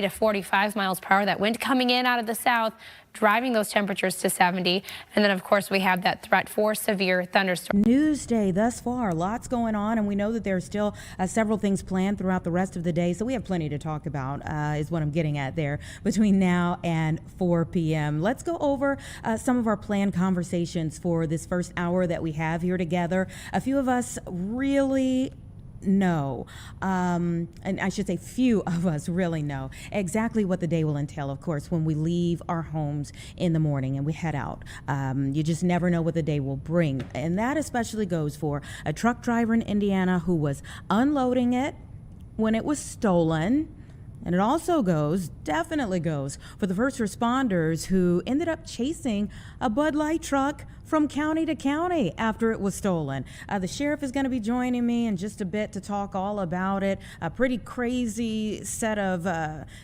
to 45 miles per hour. That wind coming in out of the south, driving those temperatures to 70. And then, of course, we have that threat for severe thunderstorms. News day thus far, lots going on, and we know that there's still several things planned throughout the rest of the day. So we have plenty to talk about, is what I'm getting at there, between now and 4 p.m. Let's go over some of our planned conversations for this first hour that we have here together. A few of us really know, and I should say few of us really know exactly what the day will entail, of course, when we leave our homes in the morning and we head out. You just never know what the day will bring. And that especially goes for a truck driver in Indiana who was unloading it when it was stolen. And it also definitely goes for the first responders who ended up chasing a Bud Light truck from county to county after it was stolen. The sheriff is going to be joining me in just a bit to talk all about it. A pretty crazy set of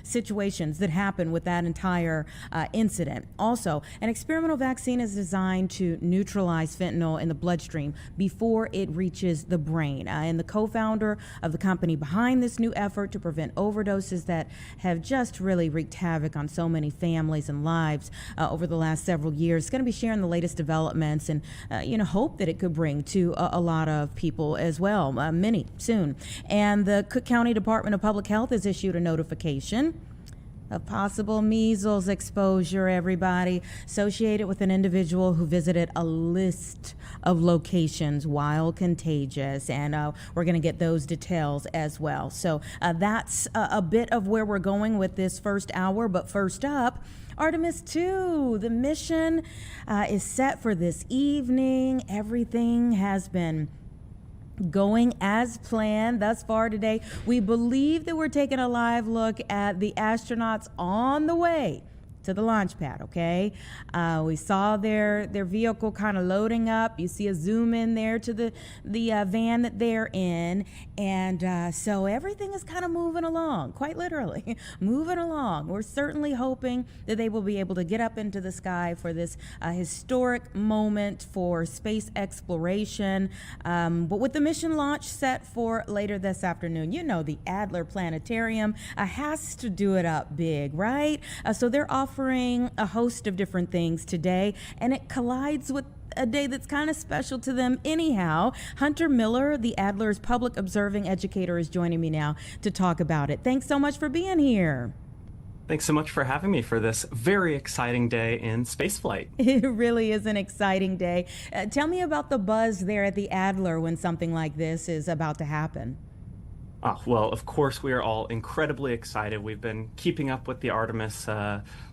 situations that happened with that entire incident. Also, an experimental vaccine is designed to neutralize fentanyl in the bloodstream before it reaches the brain. And the co-founder of the company behind this new effort to prevent overdoses that have just really wreaked havoc on so many families and lives over the last several years is going to be sharing the latest developments and hope that it could bring to a lot of people as well, many soon. And the Cook County Department of Public Health has issued a notification of possible measles exposure, everybody, associated with an individual who visited a list of locations while contagious. And we're going to get those details as well. So that's a bit of where we're going with this first hour. But first up, Artemis II, the mission is set for this evening. Everything has been going as planned thus far today. We believe that we're taking a live look at the astronauts on the way to the launch pad, okay? We saw their vehicle kind of loading up. You see a zoom in there to the van that they're in. And so everything is kind of moving along, quite literally, moving along. We're certainly hoping that they will be able to get up into the sky for this historic moment for space exploration. But with the mission launch set for later this afternoon, the Adler Planetarium has to do it up big, right? So they're offering a host of different things today, and it collides with a day that's kind of special to them anyhow. Hunter Miller, the Adler's public observing educator, is joining me now to talk about it. Thanks so much for being here. Thanks so much for having me for this very exciting day in spaceflight. It really is an exciting day. Tell me about the buzz there at the Adler when something like this is about to happen. Well, of course, we are all incredibly excited. We've been keeping up with the Artemis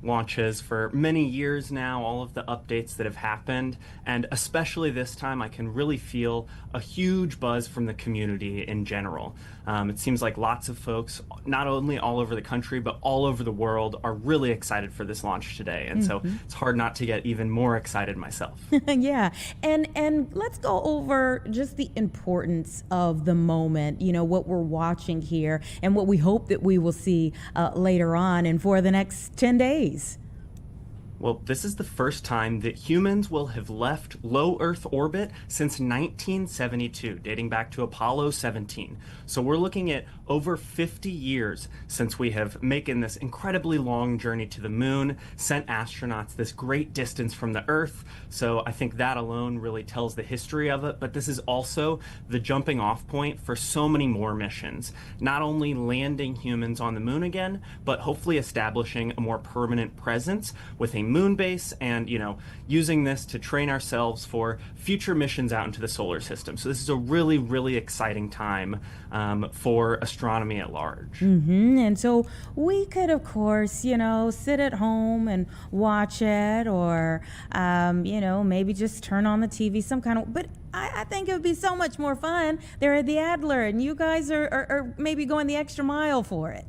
launches for many years now, all of the updates that have happened. And especially this time, I can really feel a huge buzz from the community in general. It seems like lots of folks, not only all over the country, but all over the world, are really excited for this launch today. And so it's hard not to get even more excited myself. Yeah. And let's go over just the importance of the moment, what we're watching here and what we hope that we will see later on and for the next 10 days. Well, this is the first time that humans will have left low Earth orbit since 1972, dating back to Apollo 17. So we're looking at over 50 years since we have making this incredibly long journey to the moon, sent astronauts this great distance from the Earth. So I think that alone really tells the history of it. But this is also the jumping off point for so many more missions, not only landing humans on the moon again, but hopefully establishing a more permanent presence with a moon base and, using this to train ourselves for future missions out into the solar system. So this is a really, really exciting time for astronomy at large. And so we could, of course, sit at home and watch it or, maybe just turn on the TV, but I think it would be so much more fun there at the Adler, and you guys are maybe going the extra mile for it.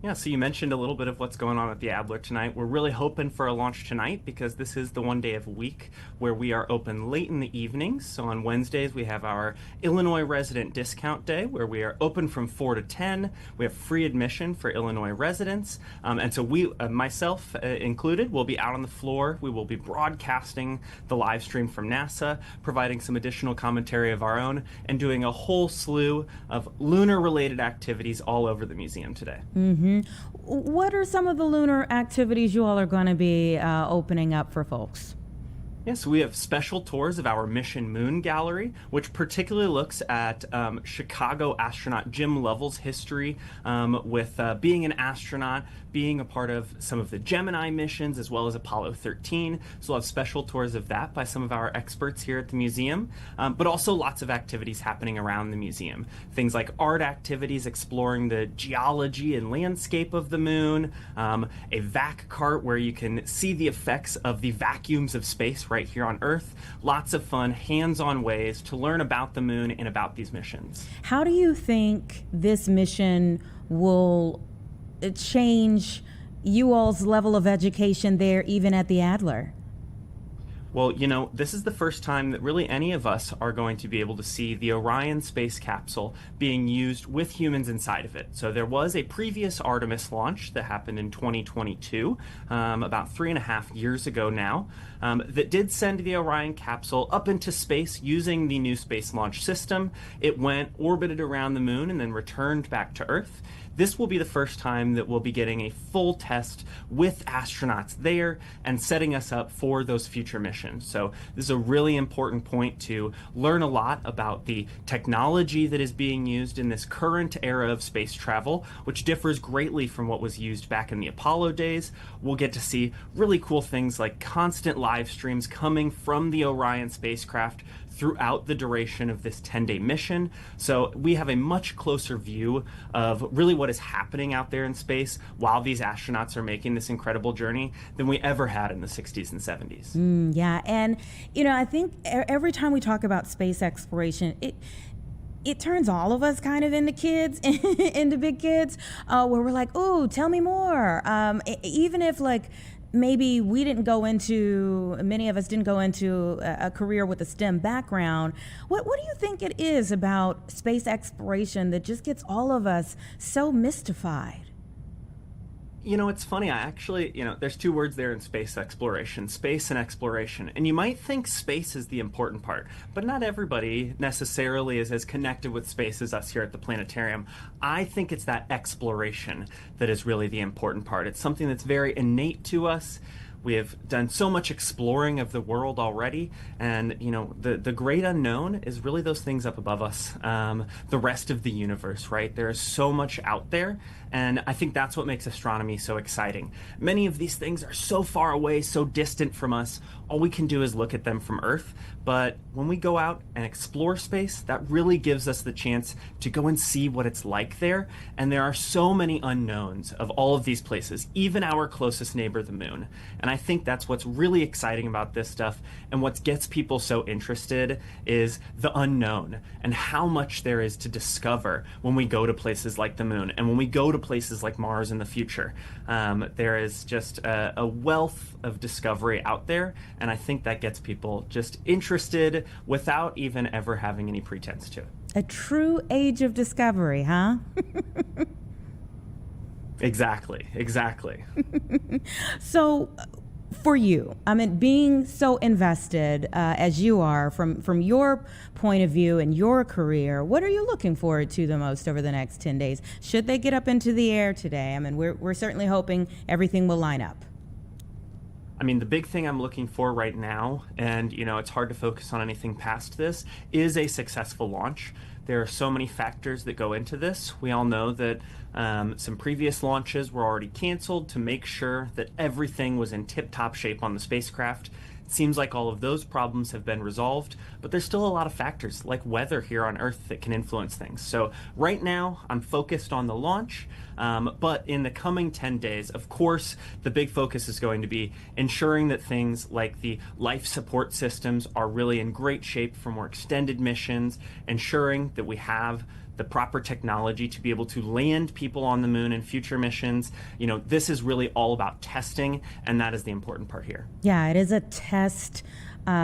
Yeah, so you mentioned a little bit of what's going on at the Adler tonight. We're really hoping for a launch tonight because this is the one day of week where we are open late in the evenings. So on Wednesdays, we have our Illinois Resident Discount Day where we are open from 4 to 10. We have free admission for Illinois residents. And so we, myself included, will be out on the floor. We will be broadcasting the live stream from NASA, providing some additional commentary of our own, and doing a whole slew of lunar-related activities all over the museum today. What are some of the lunar activities you all are going to be opening up for folks? Yes, we have special tours of our Mission Moon Gallery, which particularly looks at Chicago astronaut Jim Lovell's history with being an astronaut, being a part of some of the Gemini missions, as well as Apollo 13. So we'll have special tours of that by some of our experts here at the museum, but also lots of activities happening around the museum. Things like art activities exploring the geology and landscape of the moon, a vac cart where you can see the effects of the vacuums of space right here on Earth. Lots of fun, hands-on ways to learn about the moon and about these missions. How do you think this mission will change you all's level of education there, even at the Adler? Well, you know, this is the first time that really any of us are going to be able to see the Orion space capsule being used with humans inside of it. So there was a previous Artemis launch that happened in 2022, about 3.5 years ago now, that did send the Orion capsule up into space using the new Space Launch System. It went, orbited around the moon, and then returned back to Earth. This will be the first time that we'll be getting a full test with astronauts there and setting us up for those future missions. So this is a really important point to learn a lot about the technology that is being used in this current era of space travel, which differs greatly from what was used back in the Apollo days. We'll get to see really cool things like constant live streams coming from the Orion spacecraft throughout the duration of this 10-day mission. So we have a much closer view of really what is happening out there in space while these astronauts are making this incredible journey than we ever had in the 60s and 70s. Yeah, and you know, I think every time we talk about space exploration, it turns all of us kind of into kids, into big kids, where we're like, "Ooh, tell me more." Even if like maybe we didn't go into, many of us didn't go into a career with a STEM background. What do you think it is about space exploration that just gets all of us so mystified? You know, it's funny. I actually, there's two words there in space exploration, space and exploration. And you might think space is the important part, but not everybody necessarily is as connected with space as us here at the planetarium. I think it's that exploration that is really the important part. It's something that's very innate to us. We have done so much exploring of the world already, and the great unknown is really those things up above us, the rest of the universe, right? There is so much out there, and I think that's what makes astronomy so exciting. Many of these things are so far away, so distant from us, all we can do is look at them from Earth, but when we go out and explore space, that really gives us the chance to go and see what it's like there, and there are so many unknowns of all of these places, even our closest neighbor, the moon. And I think that's what's really exciting about this stuff, and what gets people so interested is the unknown and how much there is to discover when we go to places like the moon and when we go to places like Mars in the future. There is just a wealth of discovery out there, and I think that gets people just interested without even ever having any pretense to it. A true age of discovery, huh? Exactly. So for you, I mean, being so invested as you are from your point of view and your career, what are you looking forward to the most over the next 10 days? Should they get up into the air today? I mean, we're certainly hoping everything will line up. I mean, the big thing I'm looking for right now, and it's hard to focus on anything past this, is a successful launch. There are so many factors that go into this. We all know that some previous launches were already canceled to make sure that everything was in tip-top shape on the spacecraft. It seems like all of those problems have been resolved, but there's still a lot of factors like weather here on Earth that can influence things. So right now, I'm focused on the launch, but in the coming 10 days, of course, the big focus is going to be ensuring that things like the life support systems are really in great shape for more extended missions, ensuring that we have the proper technology to be able to land people on the moon in future missions. This is really all about testing, and that is the important part here. Yeah, it is a test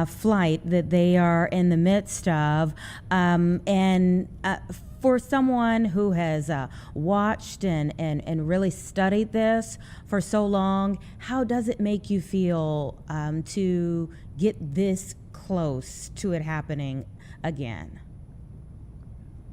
flight that they are in the midst of. For someone who has watched and really studied this for so long, how does it make you feel to get this close to it happening again?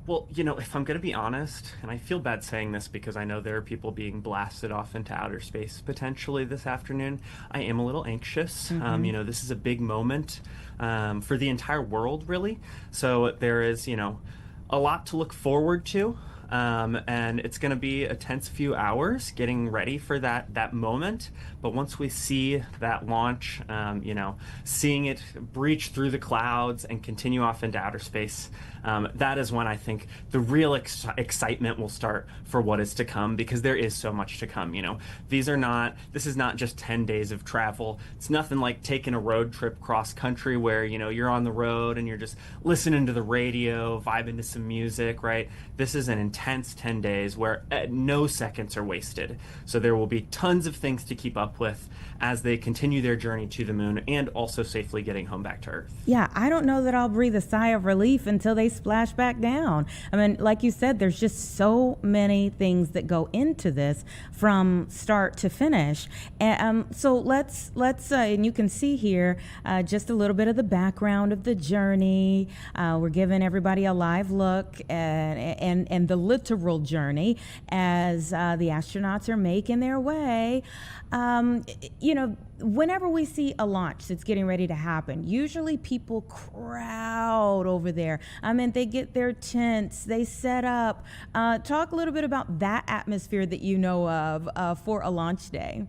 Well, if I'm going to be honest, and I feel bad saying this because I know there are people being blasted off into outer space potentially this afternoon, I am a little anxious. This is a big moment for the entire world, really. So there is, a lot to look forward to. And it's going to be a tense few hours getting ready for that moment. But once we see that launch, seeing it breach through the clouds and continue off into outer space, that is when I think the real excitement will start for what is to come, because there is so much to come. This is not just 10 days of travel. It's nothing like taking a road trip cross country where, you're on the road and you're just listening to the radio, vibing to some music, right? This is an intense 10 days where no seconds are wasted. So there will be tons of things to keep up with as they continue their journey to the moon and also safely getting home back to Earth. Yeah, I don't know that I'll breathe a sigh of relief until they splash back down. I mean, like you said, there's just so many things that go into this from start to finish. And so let's and you can see here just a little bit of the background of the journey. We're giving everybody a live look and the literal journey as the astronauts are making their way. Whenever we see a launch that's getting ready to happen, usually people crowd over there. I mean, they get their tents, they set up. Talk a little bit about that atmosphere that you know of for a launch day.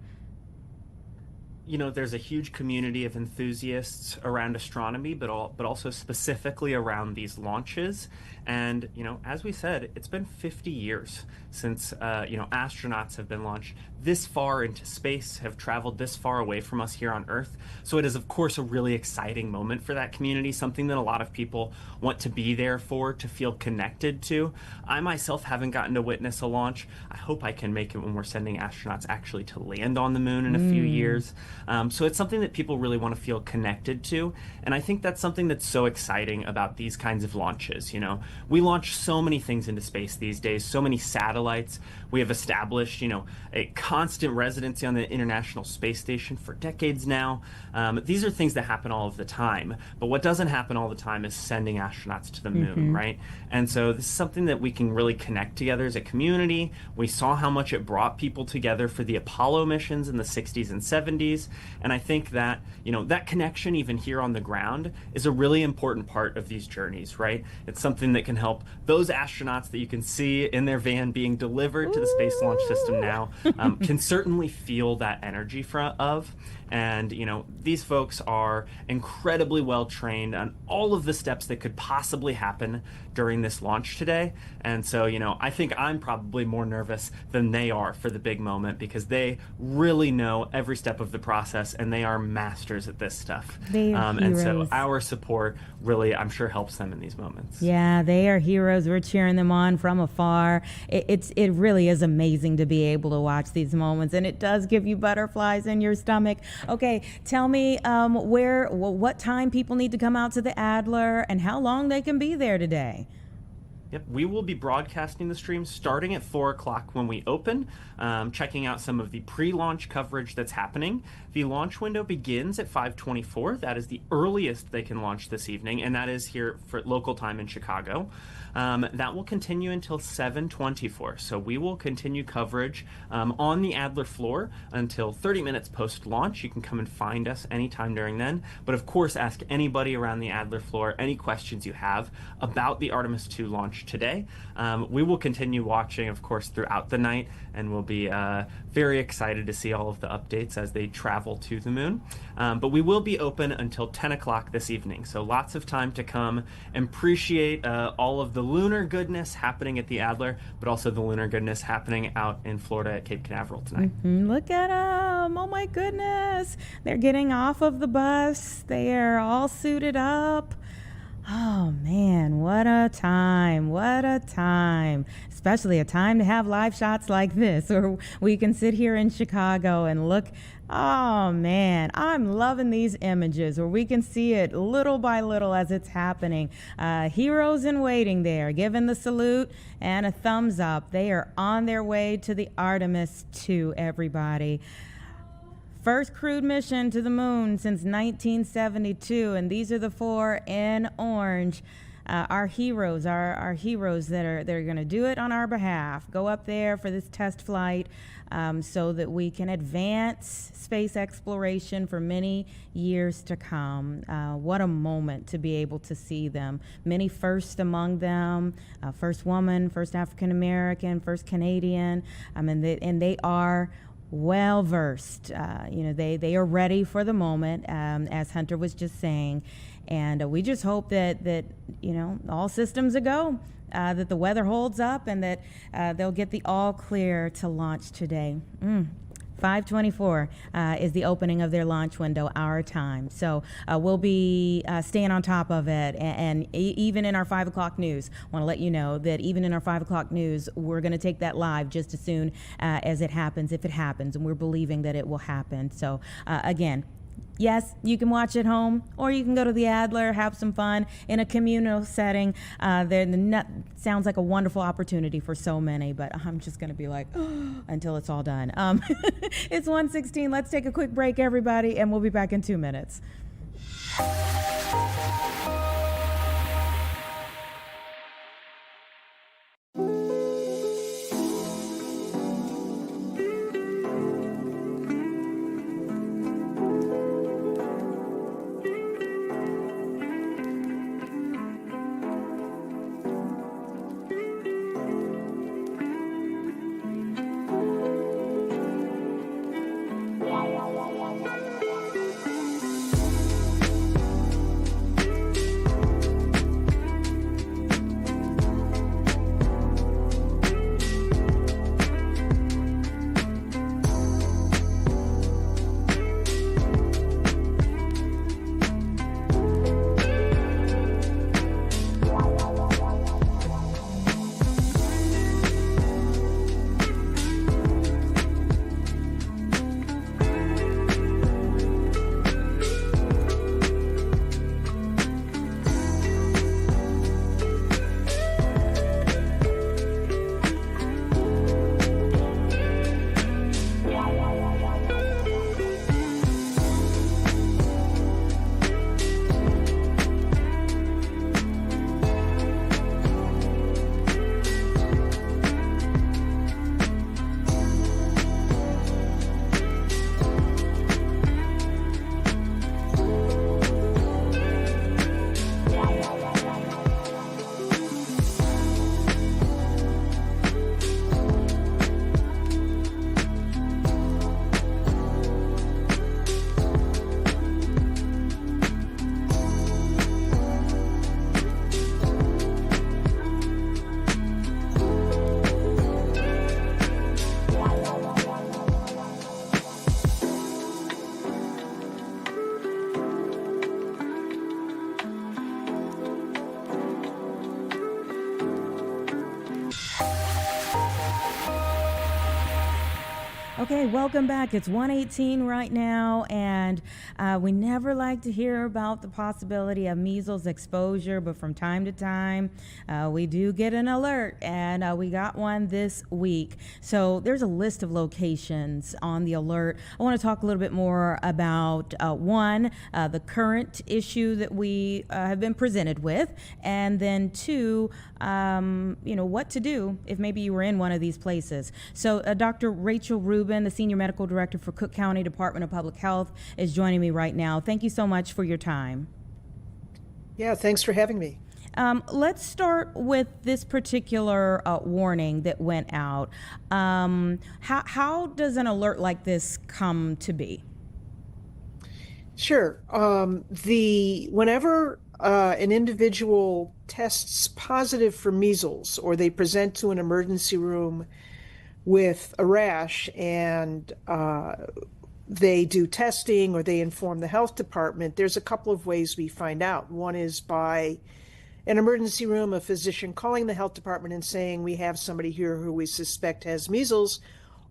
There's a huge community of enthusiasts around astronomy, but also specifically around these launches. And, as we said, it's been 50 years since, astronauts have been launched this far into space, have traveled this far away from us here on Earth. So it is, of course, a really exciting moment for that community, something that a lot of people want to be there for, to feel connected to. I myself haven't gotten to witness a launch. I hope I can make it when we're sending astronauts actually to land on the moon in a few years. So it's something that people really want to feel connected to. And I think that's something that's so exciting about these kinds of launches. We launch so many things into space these days, so many satellites. We have established, a constant residency on the International Space Station for decades now. These are things that happen all of the time. But what doesn't happen all the time is sending astronauts to the moon, right? And so this is something that we can really connect together as a community. We saw how much it brought people together for the Apollo missions in the 60s and 70s. And I think that, that connection even here on the ground is a really important part of these journeys, right? It's something that can help those astronauts that you can see in their van being delivered to the Space Launch System now can certainly feel that energy of. And, these folks are incredibly well trained on all of the steps that could possibly happen during this launch today. And so, I think I'm probably more nervous than they are for the big moment, because they really know every step of the process and they are masters at this stuff. They are and so heroes. our support really, I'm sure, helps them in these moments. Yeah, they are heroes. We're cheering them on from afar. It really is amazing to be able to watch these moments, and it does give you butterflies in your stomach. Okay, tell me what time people need to come out to the Adler and how long they can be there today. Yep, we will be broadcasting the stream starting at 4 o'clock when we open, checking out some of the pre-launch coverage that's happening. The launch window begins at 5:24. That is the earliest they can launch this evening, and that is here for local time in Chicago. That will continue until 7:24. So we will continue coverage on the Adler floor until 30 minutes post-launch. You can come and find us anytime during then. But of course, ask anybody around the Adler floor any questions you have about the Artemis II launch today. We will continue watching, of course, throughout the night, and we'll be very excited to see all of the updates as they travel to the moon. But we will be open until 10 o'clock this evening. So lots of time to come and appreciate all of the lunar goodness happening at the Adler, but also the lunar goodness happening out in Florida at Cape Canaveral tonight. Look at them. Oh my goodness. They're getting off of the bus. They are all suited up. Oh man, what a time. What a time. Especially a time to have live shots like this, or we can sit here in Chicago and look. Oh man, I'm loving these images where we can see it little by little as it's happening. Heroes in waiting there, giving the salute and a thumbs up. They are on their way to the Artemis II, everybody. First crewed mission to the moon since 1972, and these are the four in orange. our heroes, our heroes that are going to do it on our behalf, go up there for this test flight so that we can advance space exploration for many years to come. What a moment to be able to see them. Many firsts among them, first woman, first African American, first Canadian, and they are well versed. They are ready for the moment, as Hunter was just saying, and we just hope that all systems are go, that the weather holds up, and that they'll get the all clear to launch today. 5:24 is the opening of their launch window, our time. So we'll be staying on top of it. And even in our 5 o'clock news, I want to let you know that even in our 5 o'clock news, we're going to take that live just as soon as it happens, if it happens. And we're believing that it will happen. So again, yes, you can watch at home, or you can go to the Adler, have some fun in a communal setting. Sounds like a wonderful opportunity for so many, but I'm just going to be like, until it's all done. It's 1:16. Let's take a quick break, everybody, and we'll be back in 2 minutes. Okay, welcome back. It's 1:18 right now, and we never like to hear about the possibility of measles exposure, but from time to time, we do get an alert, and we got one this week. So there's a list of locations on the alert. I want to talk a little bit more about one, the current issue that we have been presented with, and then two, what to do if maybe you were in one of these places. So Dr. Rachel Rubin, the Senior Medical Director for Cook County Department of Public Health, is joining me right now. Thank you so much for your time. Yeah, thanks for having me. Let's start with this particular warning that went out. How does an alert like this come to be? Sure. Whenever an individual tests positive for measles, or they present to an emergency room with a rash, and they do testing or they inform the health department, there's a couple of ways we find out. One is by an emergency room, a physician calling the health department and saying, we have somebody here who we suspect has measles.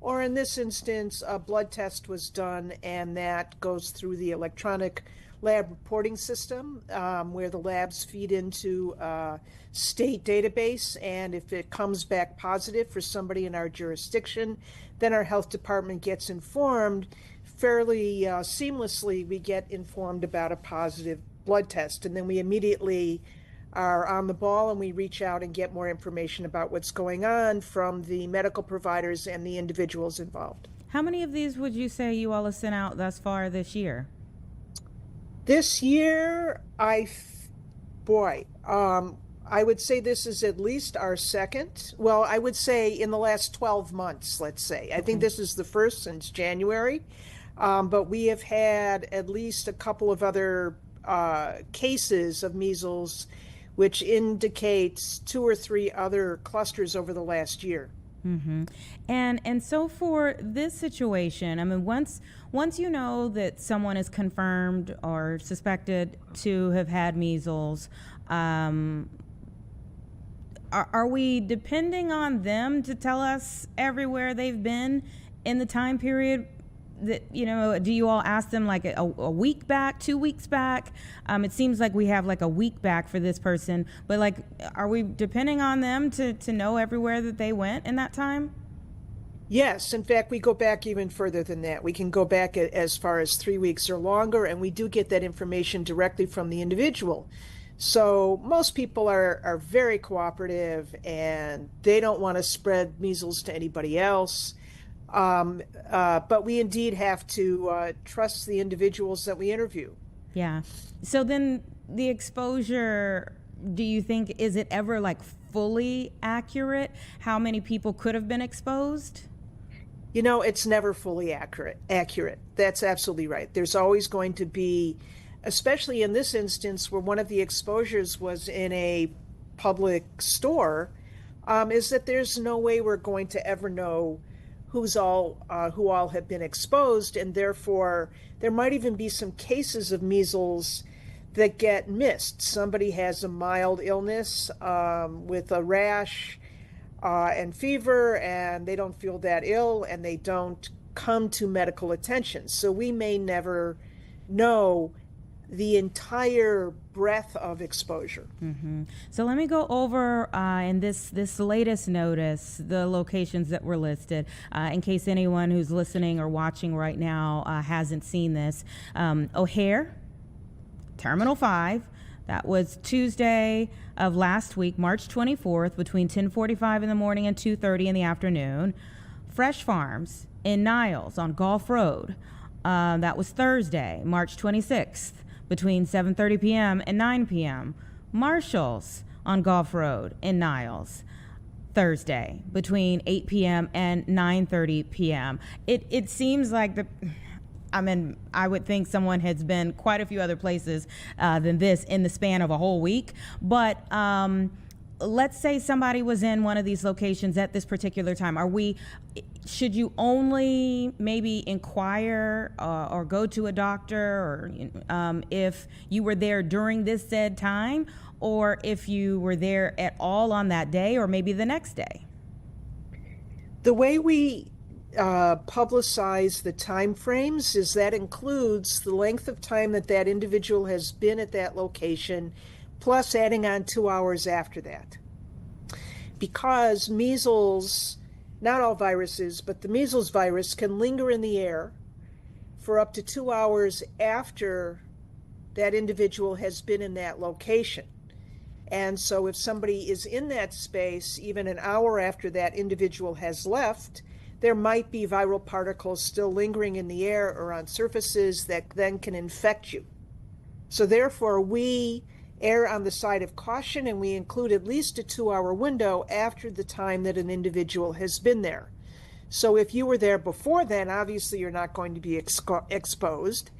Or in this instance, a blood test was done, and that goes through the electronic lab reporting system, where the labs feed into a state database. And if it comes back positive for somebody in our jurisdiction, then our health department gets informed. Fairly seamlessly, we get informed about a positive blood test, and then we immediately are on the ball, and we reach out and get more information about what's going on from the medical providers and the individuals involved. How many of these would you say you all have sent out thus far this year? This year, I would say this is at least our second. Well, I would say in the last 12 months, let's say. I think this is the first since January, but we have had at least a couple of other cases of measles, which indicates 2 or 3 other clusters over the last year. Mm-hmm. And so for this situation, I mean, once you know that someone is confirmed or suspected to have had measles, are we depending on them to tell us everywhere they've been in the time period that, you know, do you all ask them like a week back, 2 weeks back? It seems like we have like a week back for this person, but like, are we depending on them to know everywhere that they went in that time? Yes, in fact, we go back even further than that. We can go back as far as 3 weeks or longer, and we do get that information directly from the individual. So most people are very cooperative, and they don't want to spread measles to anybody else. But we indeed have to trust the individuals that we interview. Yeah. So then the exposure, do you think, is it ever like fully accurate? How many people could have been exposed? You know, it's never fully accurate. That's absolutely right. There's always going to be, especially in this instance where one of the exposures was in a public store, is that there's no way we're going to ever know who all have been exposed, and therefore there might even be some cases of measles that get missed. Somebody has a mild illness with a rash and fever, and they don't feel that ill, and they don't come to medical attention. So we may never know the entire breadth of exposure. Mm-hmm. So let me go over in this latest notice the locations that were listed in case anyone who's listening or watching right now hasn't seen this. O'Hare, Terminal 5. That was Tuesday of last week, March 24th, between 10:45 in the morning and 2:30 in the afternoon. Fresh Farms in Niles on Gulf Road. That was Thursday, March 26th. Between 7:30 p.m. and 9 p.m. Marshall's on Gulf Road in Niles, Thursday, between 8 p.m. and 9:30 p.m. It seems like I would think someone has been quite a few other places than this in the span of a whole week. But let's say somebody was in one of these locations at this particular time. Should you only maybe inquire or go to a doctor or if you were there during this said time, or if you were there at all on that day or maybe the next day? The way we publicize the time frames is that includes the length of time that individual has been at that location, plus adding on 2 hours after that. Because measles, not all viruses, but the measles virus can linger in the air for up to 2 hours after that individual has been in that location. And so if somebody is in that space, even an hour after that individual has left, there might be viral particles still lingering in the air or on surfaces that then can infect you. So therefore, we err on the side of caution, and we include at least a 2-hour window after the time that an individual has been there. So if you were there before then, obviously you're not going to be exposed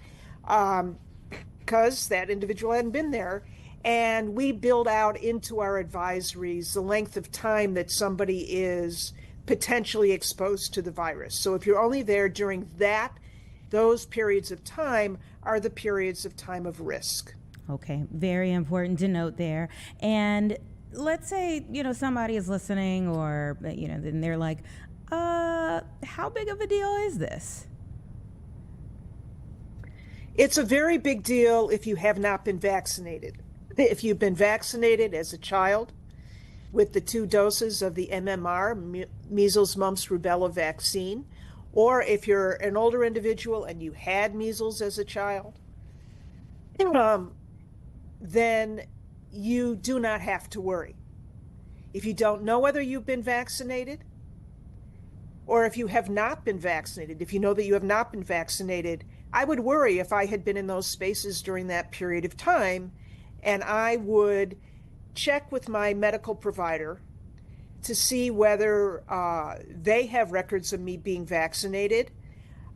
because that individual hadn't been there. And we build out into our advisories the length of time that somebody is potentially exposed to the virus. So if you're only there during those periods of time are the periods of time of risk. Okay, very important to note there. And let's say, somebody is listening or, then they're like, how big of a deal is this? It's a very big deal if you have not been vaccinated. If you've been vaccinated as a child with the 2 doses of the MMR, measles, mumps, rubella vaccine, or if you're an older individual and you had measles as a child, then you do not have to worry. If you don't know whether you've been vaccinated, or if you have not been vaccinated, if you know that you have not been vaccinated, I would worry if I had been in those spaces during that period of time, and I would check with my medical provider to see whether they have records of me being vaccinated,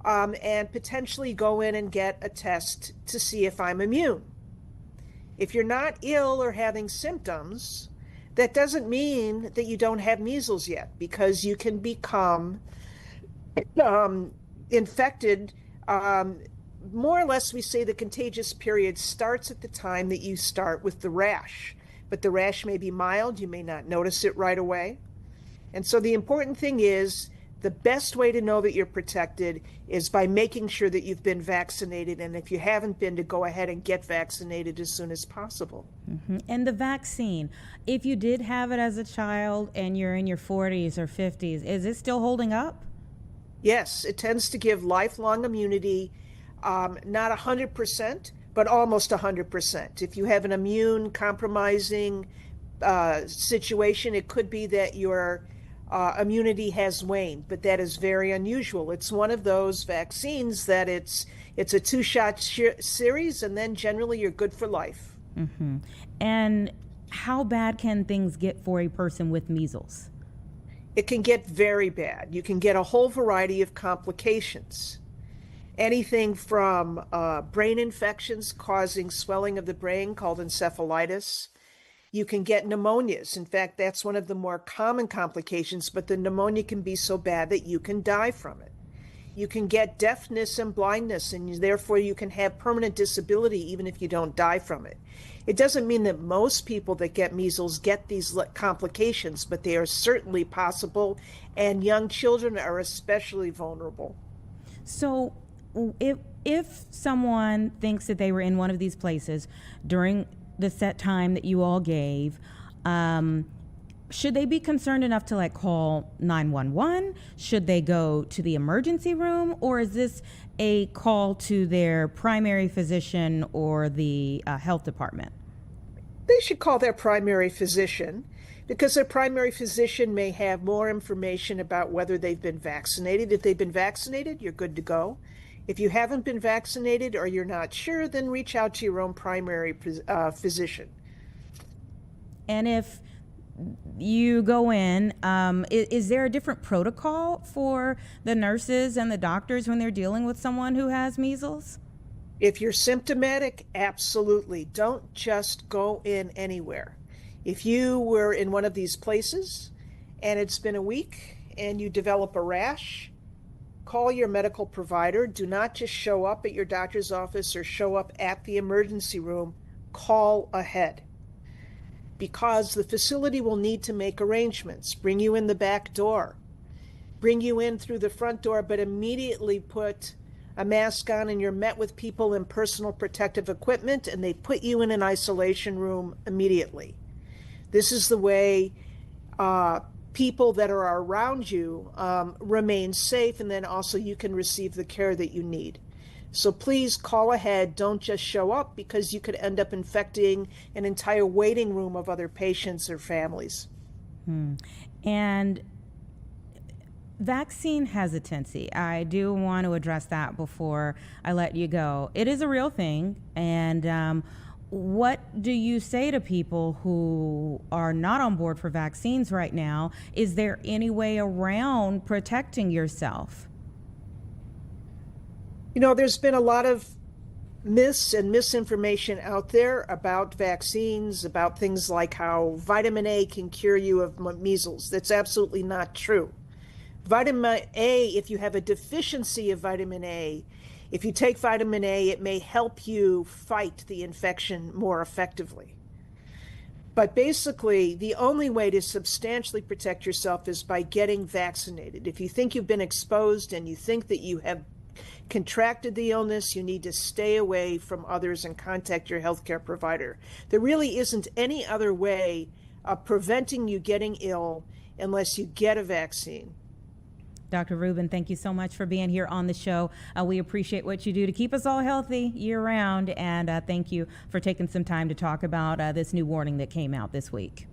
and potentially go in and get a test to see if I'm immune. If you're not ill or having symptoms, that doesn't mean that you don't have measles yet, because you can become infected. More or less, we say the contagious period starts at the time that you start with the rash. But the rash may be mild, you may not notice it right away. And so the important thing is, the best way to know that you're protected is by making sure that you've been vaccinated, and if you haven't been, to go ahead and get vaccinated as soon as possible. Mm-hmm. And the vaccine, if you did have it as a child and you're in your 40s or 50s, is it still holding up? Yes, it tends to give lifelong immunity, not 100%, but almost 100%. If you have an immune compromising situation, it could be that your immunity has waned, but that is very unusual. It's one of those vaccines that it's a 2-shot series, and then generally you're good for life. Mm-hmm. And how bad can things get for a person with measles? It can get very bad. You can get a whole variety of complications. Anything from brain infections causing swelling of the brain called encephalitis. You can get pneumonias. In fact, that's one of the more common complications, but the pneumonia can be so bad that you can die from it. You can get deafness and blindness, and therefore you can have permanent disability even if you don't die from it. It doesn't mean that most people that get measles get these complications, but they are certainly possible, and young children are especially vulnerable. So if someone thinks that they were in one of these places during the set time that you all gave, should they be concerned enough to call 911? Should they go to the emergency room, or is this a call to their primary physician or the health department? They should call their primary physician, because their primary physician may have more information about whether they've been vaccinated. If they've been vaccinated, you're good to go. If you haven't been vaccinated or you're not sure, then reach out to your own primary physician. And if you go in, is there a different protocol for the nurses and the doctors when they're dealing with someone who has measles? If you're symptomatic, absolutely. Don't just go in anywhere. If you were in one of these places and it's been a week and you develop a rash, call your medical provider. Do not just show up at your doctor's office or show up at the emergency room. Call ahead, because the facility will need to make arrangements, bring you in the back door, bring you in through the front door, but immediately put a mask on, and you're met with people in personal protective equipment, and they put you in an isolation room immediately. This is the way people that are around you remain safe, and then also you can receive the care that you need. So please call ahead. Don't just show up, because you could end up infecting an entire waiting room of other patients or families. And vaccine hesitancy, I do want to address that before I let you go. It is a real thing, and what do you say to people who are not on board for vaccines right now? Is there any way around protecting yourself? You know, there's been a lot of myths and misinformation out there about vaccines, about things like how vitamin A can cure you of measles. That's absolutely not true. Vitamin A, if you have a deficiency of vitamin A, if you take vitamin A, it may help you fight the infection more effectively. But basically, the only way to substantially protect yourself is by getting vaccinated. If you think you've been exposed and you think that you have contracted the illness, you need to stay away from others and contact your healthcare provider. There really isn't any other way of preventing you getting ill unless you get a vaccine. Dr. Rubin, thank you so much for being here on the show. We appreciate what you do to keep us all healthy year round, and thank you for taking some time to talk about this new warning that came out this week.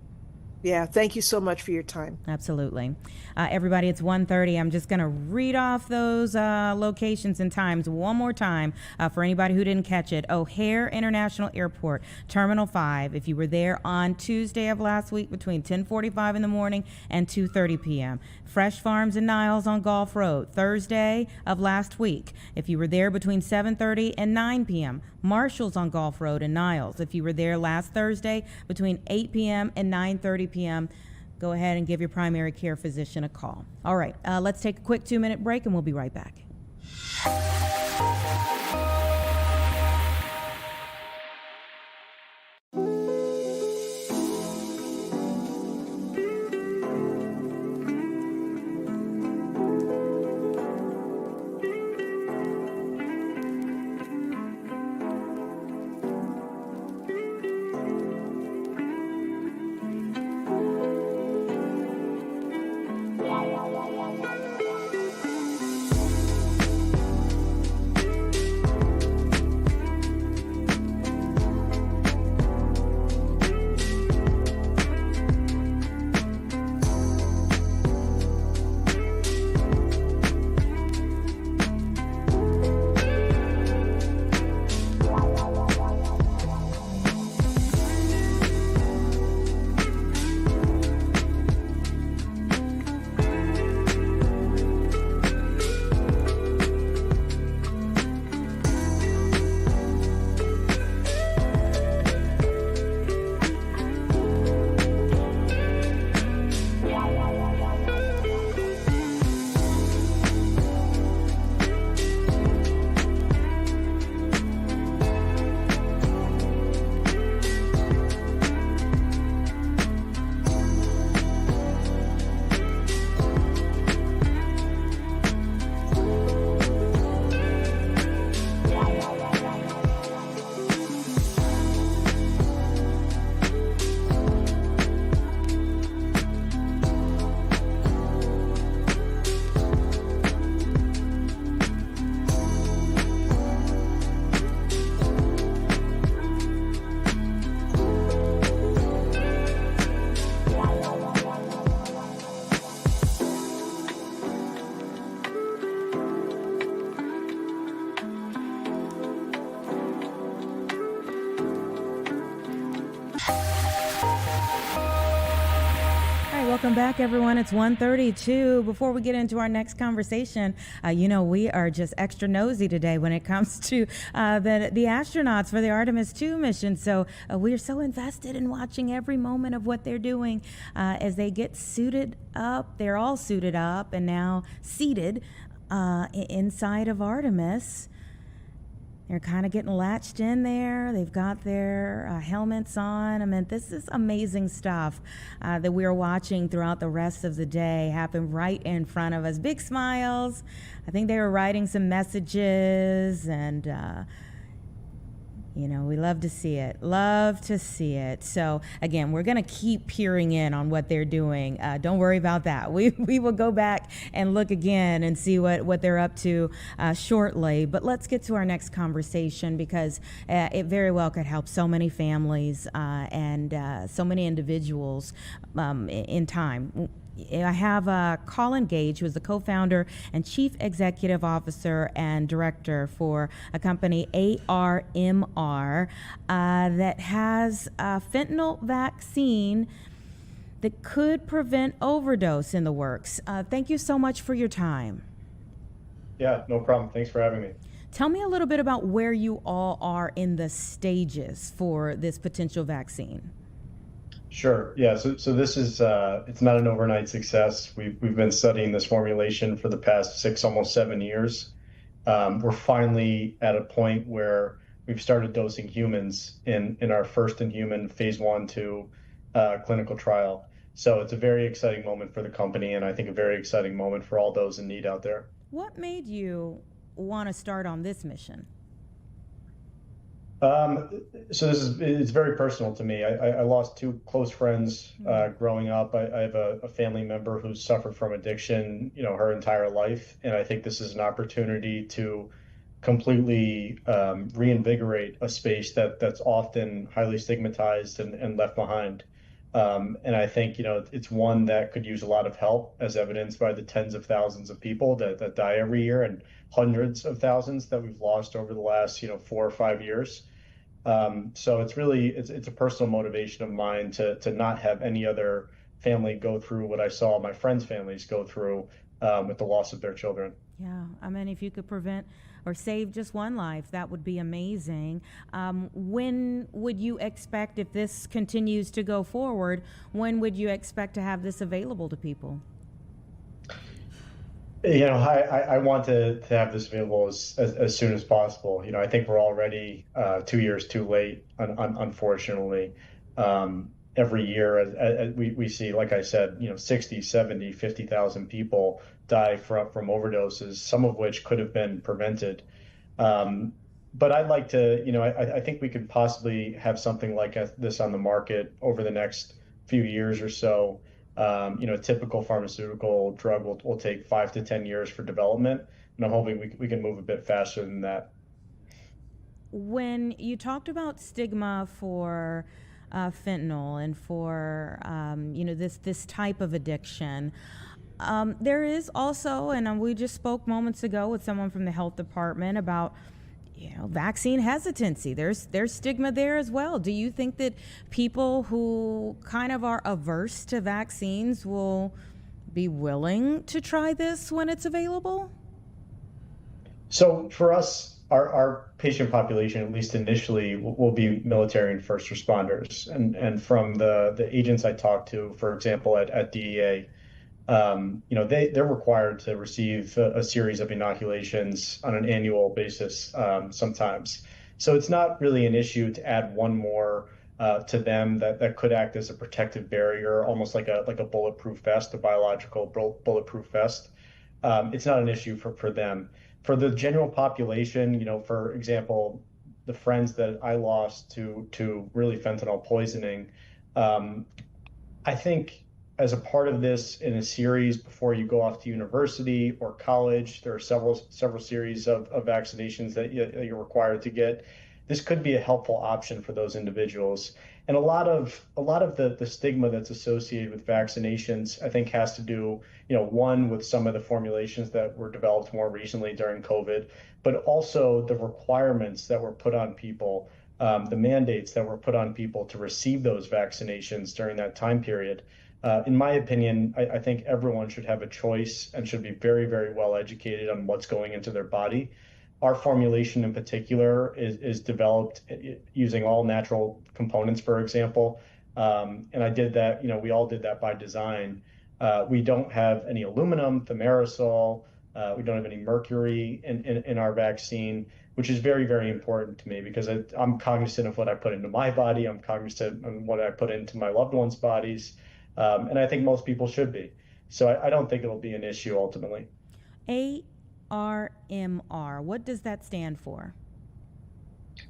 Yeah, thank you so much for your time. Absolutely. Everybody, it's 1:30. I'm just going to read off those locations and times one more time for anybody who didn't catch it. O'Hare International Airport, Terminal 5. If you were there on Tuesday of last week between 10:45 in the morning and 2:30 p.m. Fresh Farms and Niles on Gulf Road, Thursday of last week. If you were there between 7:30 and 9 p.m. Marshall's on Gulf Road and Niles. If you were there last Thursday between 8 p.m. and 9:30 p.m., go ahead and give your primary care physician a call. All right, let's take a quick 2-minute break and we'll be right back. Welcome back, everyone. It's 1:32. Before we get into our next conversation, we are just extra nosy today when it comes to the astronauts for the Artemis II mission. So we are so invested in watching every moment of what they're doing as they get suited up. They're all suited up and now seated inside of Artemis. They're kind of getting latched in there. They've got their helmets on. I mean, this is amazing stuff that we are watching throughout the rest of the day happen right in front of us. Big smiles. I think they were writing some messages, and we love to see it. Love to see it. So again, we're going to keep peering in on what they're doing. Don't worry about that. We will go back and look again and see what they're up to shortly. But let's get to our next conversation, because it very well could help so many families and so many individuals in time. I have Colin Gage, who is the co-founder and chief executive officer and director for a company, ARMR, that has a fentanyl vaccine that could prevent overdose in the works. Thank you so much for your time. Yeah, no problem. Thanks for having me. Tell me a little bit about where you all are in the stages for this potential vaccine. Sure. Yeah. So this is it's not an overnight success. We've been studying this formulation for the past 6, almost 7 years. We're finally at a point where we've started dosing humans in our first in human phase 1/2 clinical trial. So it's a very exciting moment for the company, and I think a very exciting moment for all those in need out there. What made you want to start on this mission? So it's very personal to me. I lost two close friends growing up. I have a family member who's suffered from addiction, her entire life, and I think this is an opportunity to completely reinvigorate a space that's often highly stigmatized and left behind. And I think, it's one that could use a lot of help, as evidenced by the tens of thousands of people that die every year and hundreds of thousands that we've lost over the last, 4 or 5 years. So it's a personal motivation of mine to not have any other family go through what I saw my friends' families go through with the loss of their children. Yeah, I mean, if you could prevent or save just one life, that would be amazing. When would you expect, if this continues to go forward, when would you expect to have this available to people? I want to have this available as soon as possible. I think we're already 2 years too late, unfortunately. Every year, as we see, like I said, 60, 70, 50,000 people die from overdoses, some of which could have been prevented. But I'd like to, I think we could possibly have something like this on the market over the next few years or so. A typical pharmaceutical drug will take 5 to 10 years for development, and I'm hoping we can move a bit faster than that. When you talked about stigma for fentanyl and for this type of addiction, there is also, and we just spoke moments ago with someone from the health department about vaccine hesitancy. There's stigma there as well. Do you think that people who kind of are averse to vaccines will be willing to try this when it's available? So for us, our patient population, at least initially, will be military and first responders. And from the agents I talked to, for example, at DEA, they're required to receive a series of inoculations on an annual basis sometimes. So it's not really an issue to add one more to them that could act as a protective barrier, almost like a bulletproof vest, a biological bulletproof vest. It's not an issue for them. For the general population, for example, the friends that I lost to really fentanyl poisoning, I think as a part of this in a series before you go off to university or college, there are several series of vaccinations that you're required to get. This could be a helpful option for those individuals. And a lot of the stigma that's associated with vaccinations, I think, has to do, one, with some of the formulations that were developed more recently during COVID, but also the requirements that were put on people, the mandates that were put on people to receive those vaccinations during that time period. In my opinion, I think everyone should have a choice and should be very, very well educated on what's going into their body. Our formulation in particular is developed using all natural components, for example. And I did that, we all did that by design. We don't have any aluminum, thimerosal. We don't have any mercury in our vaccine, which is very, very important to me because I'm cognizant of what I put into my body. I'm cognizant of what I put into my loved ones' bodies. And I think most people should be. So I don't think it'll be an issue ultimately. ARMR, what does that stand for?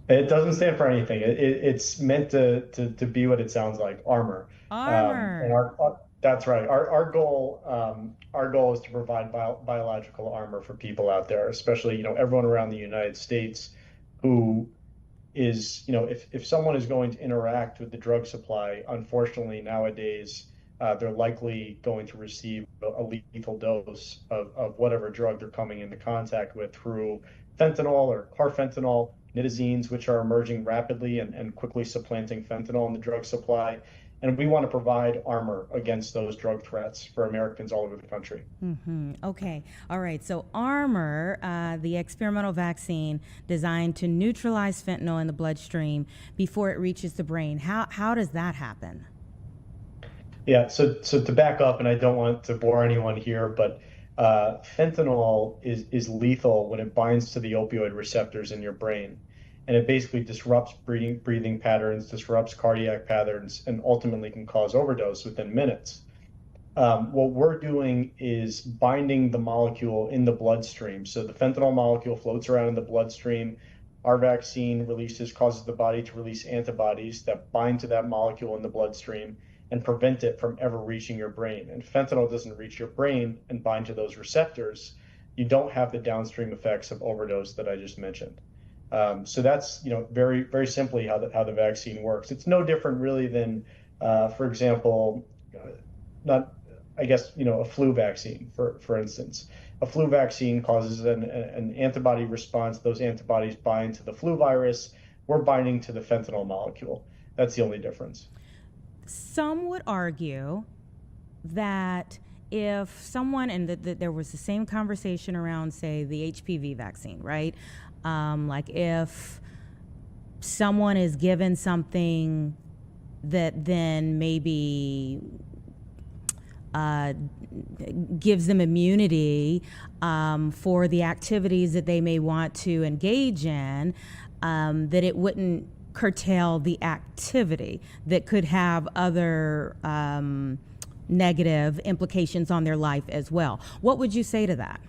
It doesn't stand for anything. It's meant to be what it sounds like, armor. Armor. That's right. Our goal is to provide biological armor for people out there, especially, everyone around the United States who is, if someone is going to interact with the drug supply, unfortunately nowadays, they're likely going to receive a lethal dose of whatever drug they're coming into contact with through fentanyl or carfentanil, nitazines, which are emerging rapidly and quickly supplanting fentanyl in the drug supply. And we want to provide armor against those drug threats for Americans all over the country. Mm-hmm. Okay. All right. So armor, the experimental vaccine designed to neutralize fentanyl in the bloodstream before it reaches the brain. How does that happen? Yeah, so to back up, and I don't want to bore anyone here, but fentanyl is lethal when it binds to the opioid receptors in your brain. And it basically disrupts breathing patterns, disrupts cardiac patterns, and ultimately can cause overdose within minutes. What we're doing is binding the molecule in the bloodstream. So the fentanyl molecule floats around in the bloodstream. Our vaccine causes the body to release antibodies that bind to that molecule in the bloodstream and prevent it from ever reaching your brain. And fentanyl doesn't reach your brain and bind to those receptors. You don't have the downstream effects of overdose that I just mentioned. So that's, very, very simply how the vaccine works. It's no different really than, for example, a flu vaccine, for instance. A flu vaccine causes an antibody response. Those antibodies bind to the flu virus. We're binding to the fentanyl molecule. That's the only difference. Some would argue that if someone, and there was the same conversation around, say, the HPV vaccine, right? Like if someone is given something that then maybe gives them immunity for the activities that they may want to engage in, that it wouldn't curtail the activity that could have other negative implications on their life as well. What would you say to that?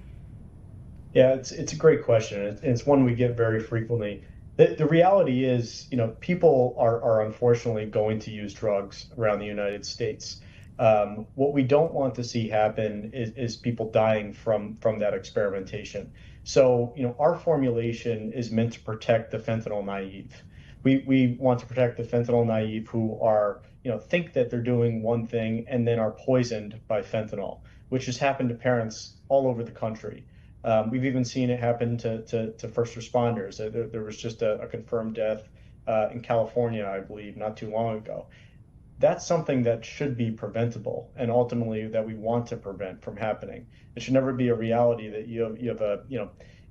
Yeah, it's a great question. It's one we get very frequently. The reality is, people are unfortunately going to use drugs around the United States. What we don't want to see happen is people dying from that experimentation. So, our formulation is meant to protect the fentanyl naive. We want to protect the fentanyl naive who are, think that they're doing one thing and then are poisoned by fentanyl, which has happened to parents all over the country. We've even seen it happen to first responders. There was just a confirmed death in California, I believe, not too long ago. That's something that should be preventable, and ultimately that we want to prevent from happening. It should never be a reality that you have a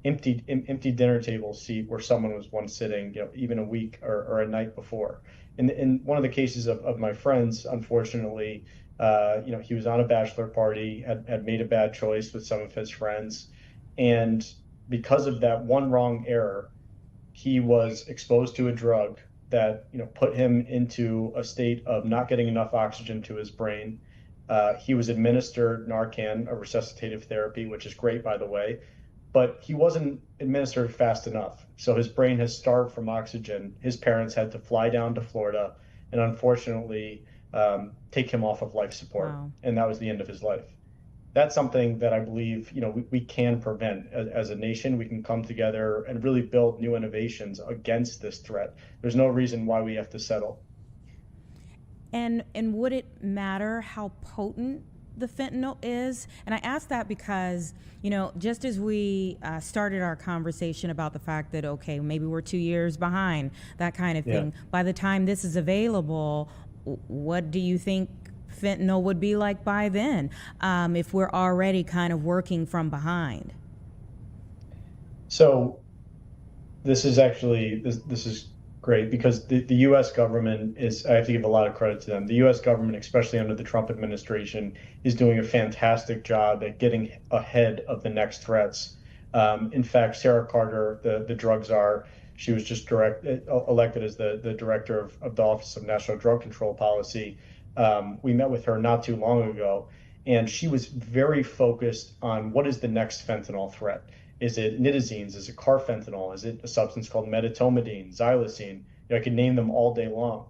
empty dinner table seat where someone was once sitting, even a week or a night before. In one of the cases of my friends, unfortunately, he was on a bachelor party, had made a bad choice with some of his friends, and because of that one wrong error, he was exposed to a drug that put him into a state of not getting enough oxygen to his brain. He was administered Narcan, a resuscitative therapy, which is great, by the way, but he wasn't administered fast enough. So his brain has starved from oxygen. His parents had to fly down to Florida and unfortunately take him off of life support. Wow. And that was the end of his life. That's something that I believe, we can prevent as a nation. We can come together and really build new innovations against this threat. There's no reason why we have to settle. And would it matter how potent the fentanyl is? And I ask that because, just as we started our conversation about the fact that, okay, maybe we're 2 years behind, that kind of thing. By the time this is available, what do you think fentanyl would be like by then, if we're already kind of working from behind? So this is actually, this is great because the U.S. government is, I have to give a lot of credit to them. The U.S. government, especially under the Trump administration, is doing a fantastic job at getting ahead of the next threats. In fact, Sarah Carter, the drug czar, she was just elected as the director of the Office of National Drug Control Policy. We met with her not too long ago, and she was very focused on what is the next fentanyl threat. Is it nitazines? Is it carfentanil? Is it a substance called medetomidine, xylazine? I could name them all day long.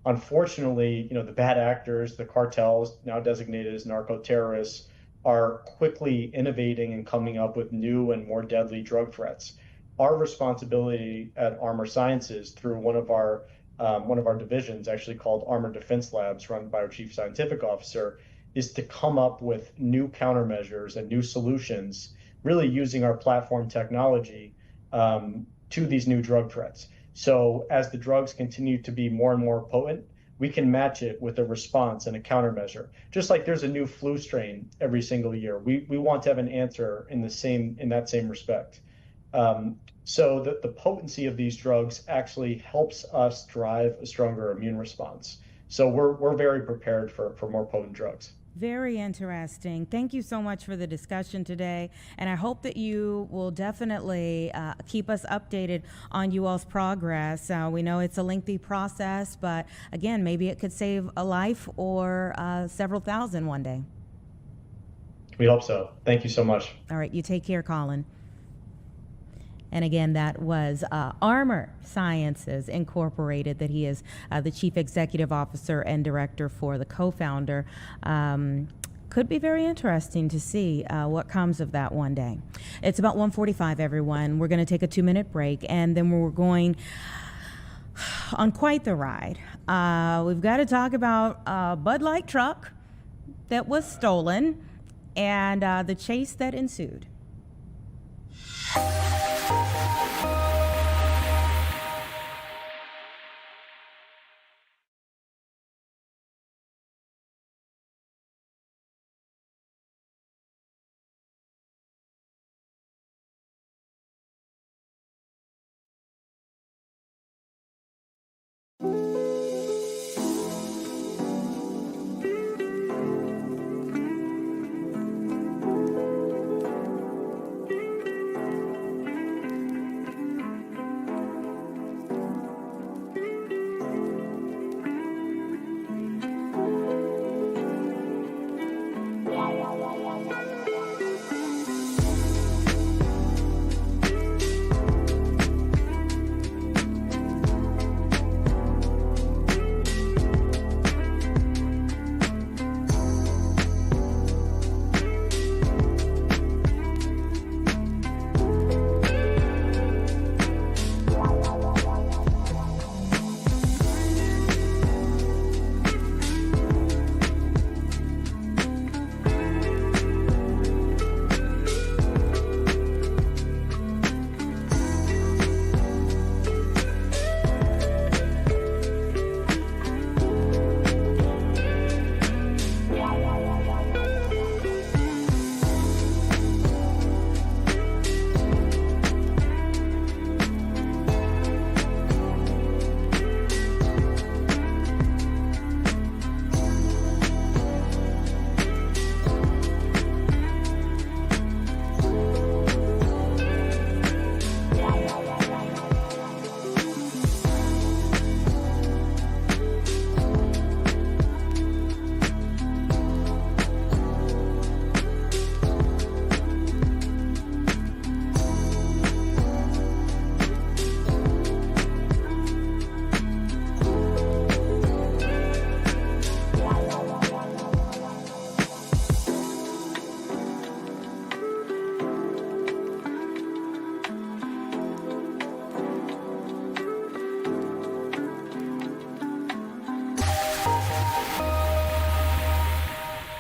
Unfortunately, the bad actors, the cartels, now designated as narco-terrorists, are quickly innovating and coming up with new and more deadly drug threats. Our responsibility at Armor Sciences, through one of our divisions, actually called Armor Defense Labs, run by our Chief Scientific Officer, is to come up with new countermeasures and new solutions, really using our platform technology to these new drug threats. So as the drugs continue to be more and more potent, we can match it with a response and a countermeasure. Just like there's a new flu strain every single year, we want to have an answer in that same respect. So the potency of these drugs actually helps us drive a stronger immune response. So we're very prepared for more potent drugs. Very interesting. Thank you so much for the discussion today. And I hope that you will definitely keep us updated on you all's progress. We know it's a lengthy process, but again, maybe it could save a life or several thousand one day. We hope so. Thank you so much. All right. You take care, Colin. And again, that was Armor Sciences Incorporated, that he is the chief executive officer and director for, the co-founder. Could be very interesting to see what comes of that one day. It's about 1:45, everyone. We're going to take a 2-minute break, and then we're going on quite the ride. We've got to talk about a Bud Light truck that was stolen and the chase that ensued.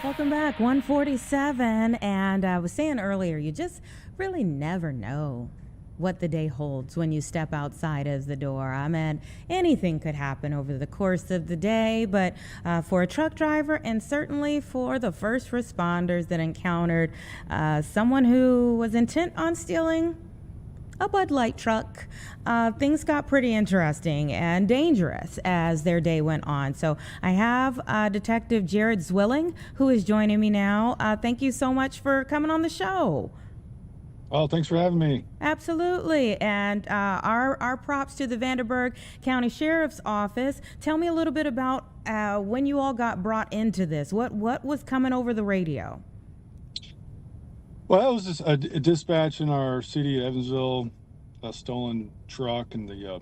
Welcome back, 147. And I was saying earlier, you just really never know what the day holds when you step outside of the door. I mean, anything could happen over the course of the day, but for a truck driver, and certainly for the first responders that encountered someone who was intent on stealing a Bud Light truck, things got pretty interesting and dangerous as their day went on. So I have Detective Jared Zwilling, who is joining me now. Thank you so much for coming on the show. Oh, thanks for having me. Absolutely. And our props to the Vanderburgh County Sheriff's Office. Tell me a little bit about when you all got brought into this. What was coming over the radio? Well, it was just a dispatch in our city of Evansville, a stolen truck, and the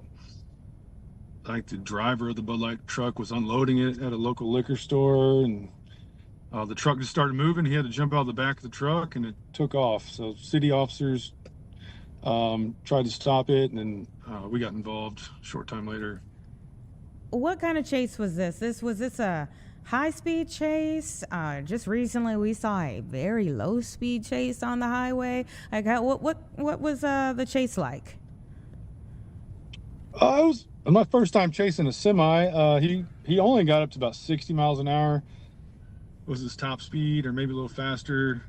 driver of the Bud Light truck was unloading it at a local liquor store, and the truck just started moving. He had to jump out of the back of the truck, and it took off. So city officers tried to stop it, and then we got involved a short time later. What kind of chase was this? Was this a high-speed chase? Just recently we saw a very low-speed chase on the highway. Like, what was the chase like? It was my first time chasing a semi. He only got up to about 60 miles an hour. Was his top speed, or maybe a little faster.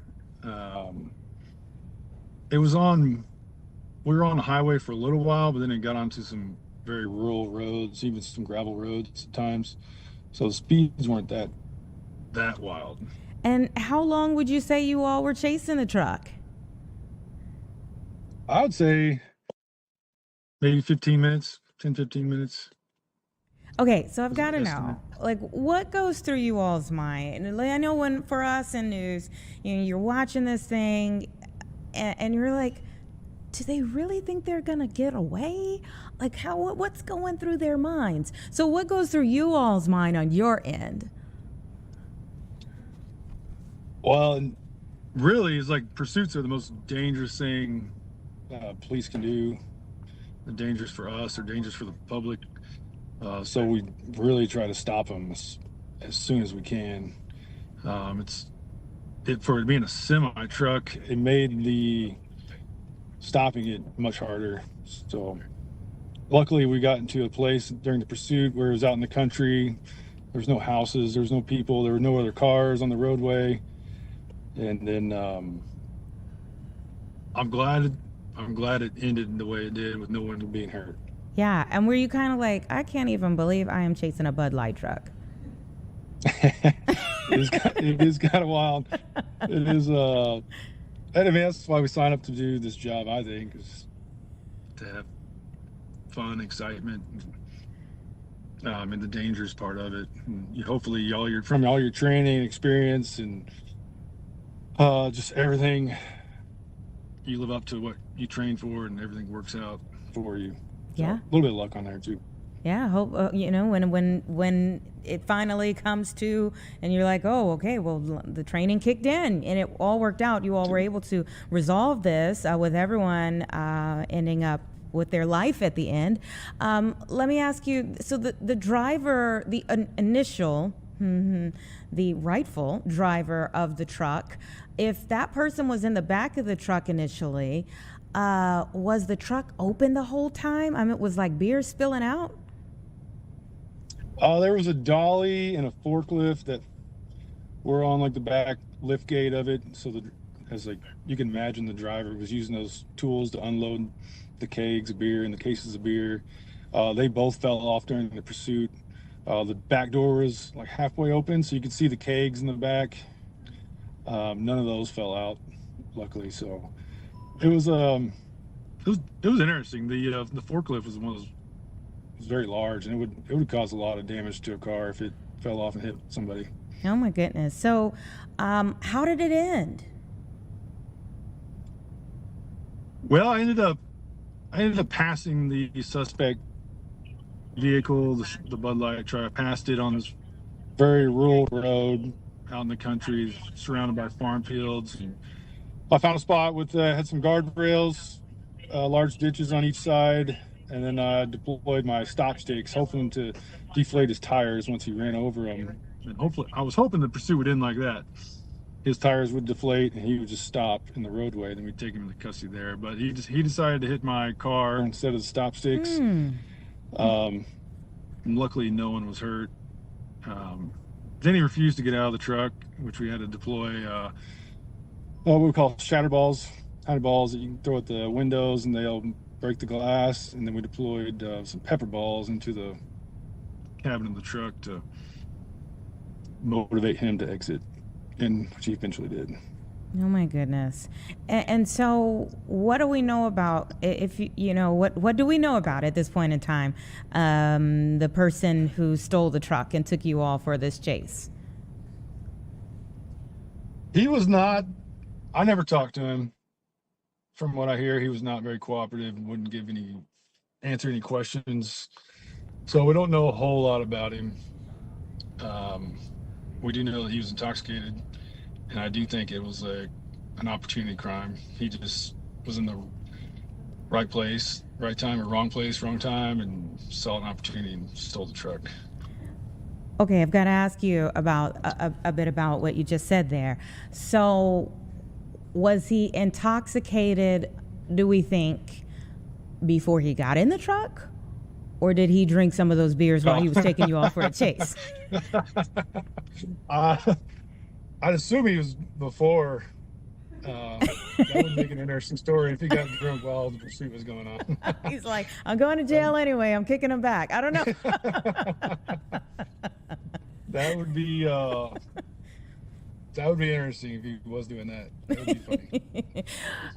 We were on the highway for a little while, but then it got onto some very rural roads, even some gravel roads at times. So the speeds weren't that wild. And how long would you say you all were chasing the truck? I would say maybe 15 minutes, 10, 15 minutes. Okay, so I've got to know, like, what goes through you all's mind? And I know when, for us in news, you're watching this thing and you're like, do they really think they're gonna get away? Like, what's going through their minds? So what goes through you all's mind on your end? Well, really, it's like pursuits are the most dangerous thing police can do. They're dangerous for us. They're dangerous for the public. So we really try to stop them as soon as we can. For it being a semi truck, it made stopping it much harder. So luckily we got into a place during the pursuit where it was out in the country. There's no houses, there's no people, there were no other cars on the roadway. And then I'm glad it ended the way it did with no one being hurt. Yeah, and were you kind of like, I can't even believe I am chasing a Bud Light truck? It is kind of wild. It is. I mean, that's why we signed up to do this job. I think is to have fun, excitement, and the dangerous part of it. And hopefully, all your training experience and just everything, you live up to what you train for, and everything works out for you. So, Yeah. a little bit of luck on there too. Yeah, hope when it finally comes to, and you're like, oh, okay, well, the training kicked in and it all worked out. You all were able to resolve this with everyone ending up with their life at the end. Let me ask you, so the driver, the initial, the rightful driver of the truck, if that person was in the back of the truck initially, was the truck open the whole time? I mean, it was like beer spilling out? There was a dolly and a forklift that were on like the back lift gate of it. So you can imagine the driver was using those tools to unload the kegs of beer and the cases of beer. They both fell off during the pursuit. The back door was like halfway open, so you could see the kegs in the back. None of those fell out, luckily. So it was interesting. The forklift was one of those. Was very large, and it would cause a lot of damage to a car if it fell off and hit somebody. Oh my goodness. So how did it end? Well, I ended up passing the suspect vehicle, the Bud Light truck. I passed it on this very rural road out in the country, surrounded by farm fields. And I found a spot with had some guardrails, large ditches on each side. And then I deployed my stop sticks, hoping to deflate his tires once he ran over them. And I was hoping the pursuit would end like that. His tires would deflate and he would just stop in the roadway. Then we'd take him into custody there. But he decided to hit my car instead of the stop sticks. And luckily, no one was hurt. Then he refused to get out of the truck, which we had to deploy what we call shatter balls, tiny balls that you can throw at the windows and they'll break the glass. And then we deployed some pepper balls into the cabin of the truck to motivate him to exit, and which he eventually did. Oh my goodness. And so what do we know about, what do we know about at this point in time, the person who stole the truck and took you all for this chase? He was not, I never talked to him. From what I hear, he was not very cooperative and wouldn't answer any questions. So we don't know a whole lot about him. We do know that he was intoxicated, and I do think it was an opportunity crime. He just was in the right place, right time, or wrong place, wrong time, and saw an opportunity and stole the truck. Okay, I've got to ask you about a bit about what you just said there. So was he intoxicated, do we think, before he got in the truck? Or did he drink some of those beers while he was taking you off for a chase? I'd assume he was before. That would make an interesting story if he got drunk while the pursuit was going on. He's like, I'm going to jail anyway. I'm kicking him back. I don't know. That would be interesting if he was doing that. That would be funny.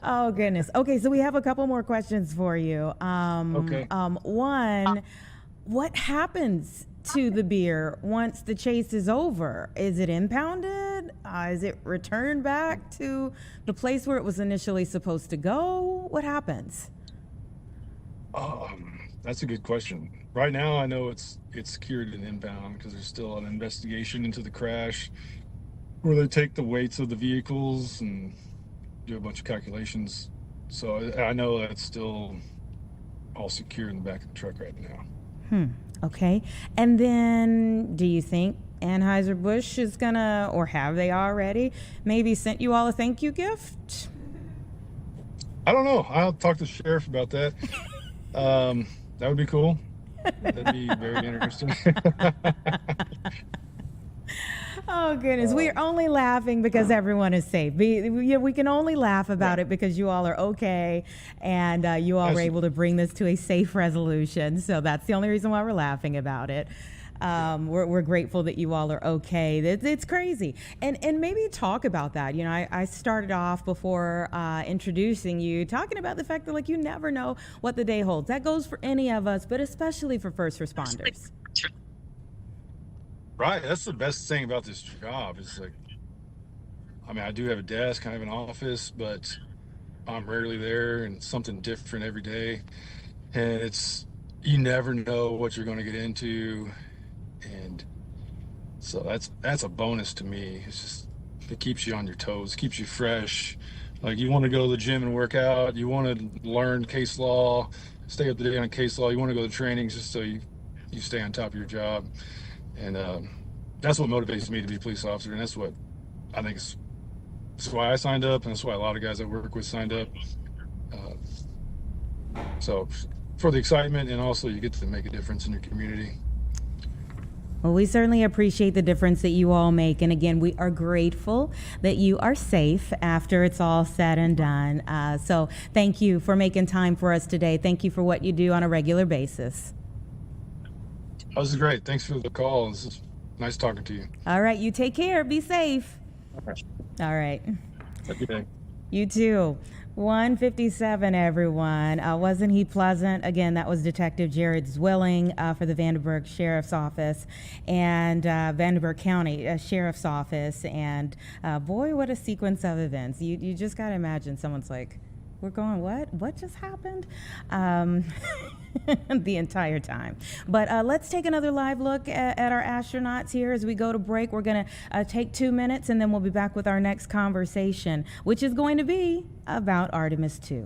Oh, goodness. Okay, so we have a couple more questions for you. Okay. One, what happens to the beer once the chase is over? Is it impounded? it? Is it returned back to the place where it was initially supposed to go? What happens? That's a good question. Right now, I know it's secured and inbound because there's still an investigation into the crash where they take the weights of the vehicles and do a bunch of calculations. So I know that's still all secure in the back of the truck right now. Okay. And then do you think Anheuser-Busch is gonna, or have they already, maybe sent you all a thank you gift? I don't know. I'll talk to the sheriff about that. That would be cool. That'd be very interesting. Oh goodness, we are only laughing because everyone is safe. We can only laugh about it because you all are okay, and you all were able to bring this to a safe resolution. So that's the only reason why we're laughing about it. We're grateful that you all are okay. It's crazy, and maybe talk about that. You know, I started off before introducing you talking about the fact that, like, you never know what the day holds. That goes for any of us, but especially for first responders. Right. That's the best thing about this job is, like, I mean, I do have a desk, I have an office, but I'm rarely there, and it's something different every day. And you never know what you're going to get into. And so that's a bonus to me. It's just, it keeps you on your toes, keeps you fresh. Like, you want to go to the gym and work out, you want to learn case law, stay up to date on case law, you want to go to trainings just so you stay on top of your job. And that's what motivates me to be a police officer, and that's what I think that's why I signed up, and that's why a lot of guys I work with signed up. So for the excitement, and also you get to make a difference in your community. Well, we certainly appreciate the difference that you all make. And again, we are grateful that you are safe after it's all said and done. So thank you for making time for us today. Thank you for what you do on a regular basis. Oh, this is great. Thanks for the call. This is nice talking to you. All right. You take care. Be safe. Okay. All right. Have a good day. You too. 157, everyone. Wasn't he pleasant? Again, that was Detective Jared Zwilling for the Vanderburgh Sheriff's Office and Vanderburgh County Sheriff's Office. And boy, what a sequence of events. You just got to imagine someone's like, we're going, what? What just happened? The entire time. But let's take another live look at our astronauts here as we go to break. We're going to take 2 minutes, and then we'll be back with our next conversation, which is going to be about Artemis II.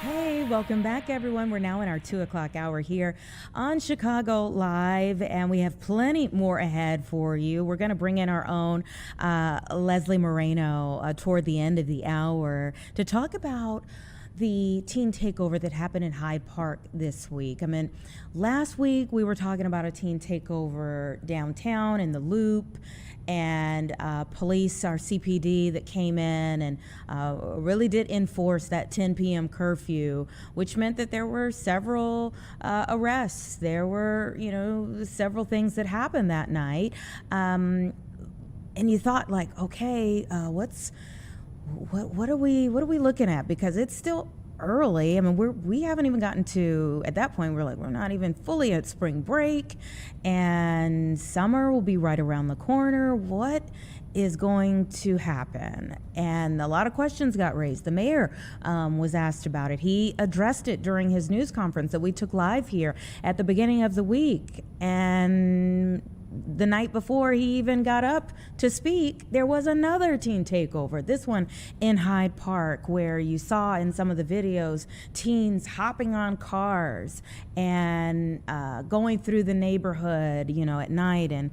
Hey, welcome back, everyone. We're now in our 2 o'clock hour here on Chicago Live, and we have plenty more ahead for you. We're going to bring in our own Leslie Moreno toward the end of the hour to talk about the teen takeover that happened in Hyde Park this week. I mean, last week we were talking about a teen takeover downtown in the Loop, and police, our CPD that came in and really did enforce that 10 p.m. curfew, which meant that there were several arrests. There were, several things that happened that night. And you thought, like, okay, what are we looking at? Because it's still early. I mean, we haven't even gotten to, at that point, we're not even fully at spring break, and summer will be right around the corner. What is going to happen? And a lot of questions got raised. The mayor was asked about it. He addressed it during his news conference that we took live here at the beginning of the week. And the night before he even got up to speak, there was another teen takeover, this one in Hyde Park, where you saw in some of the videos teens hopping on cars and going through the neighborhood, at night, and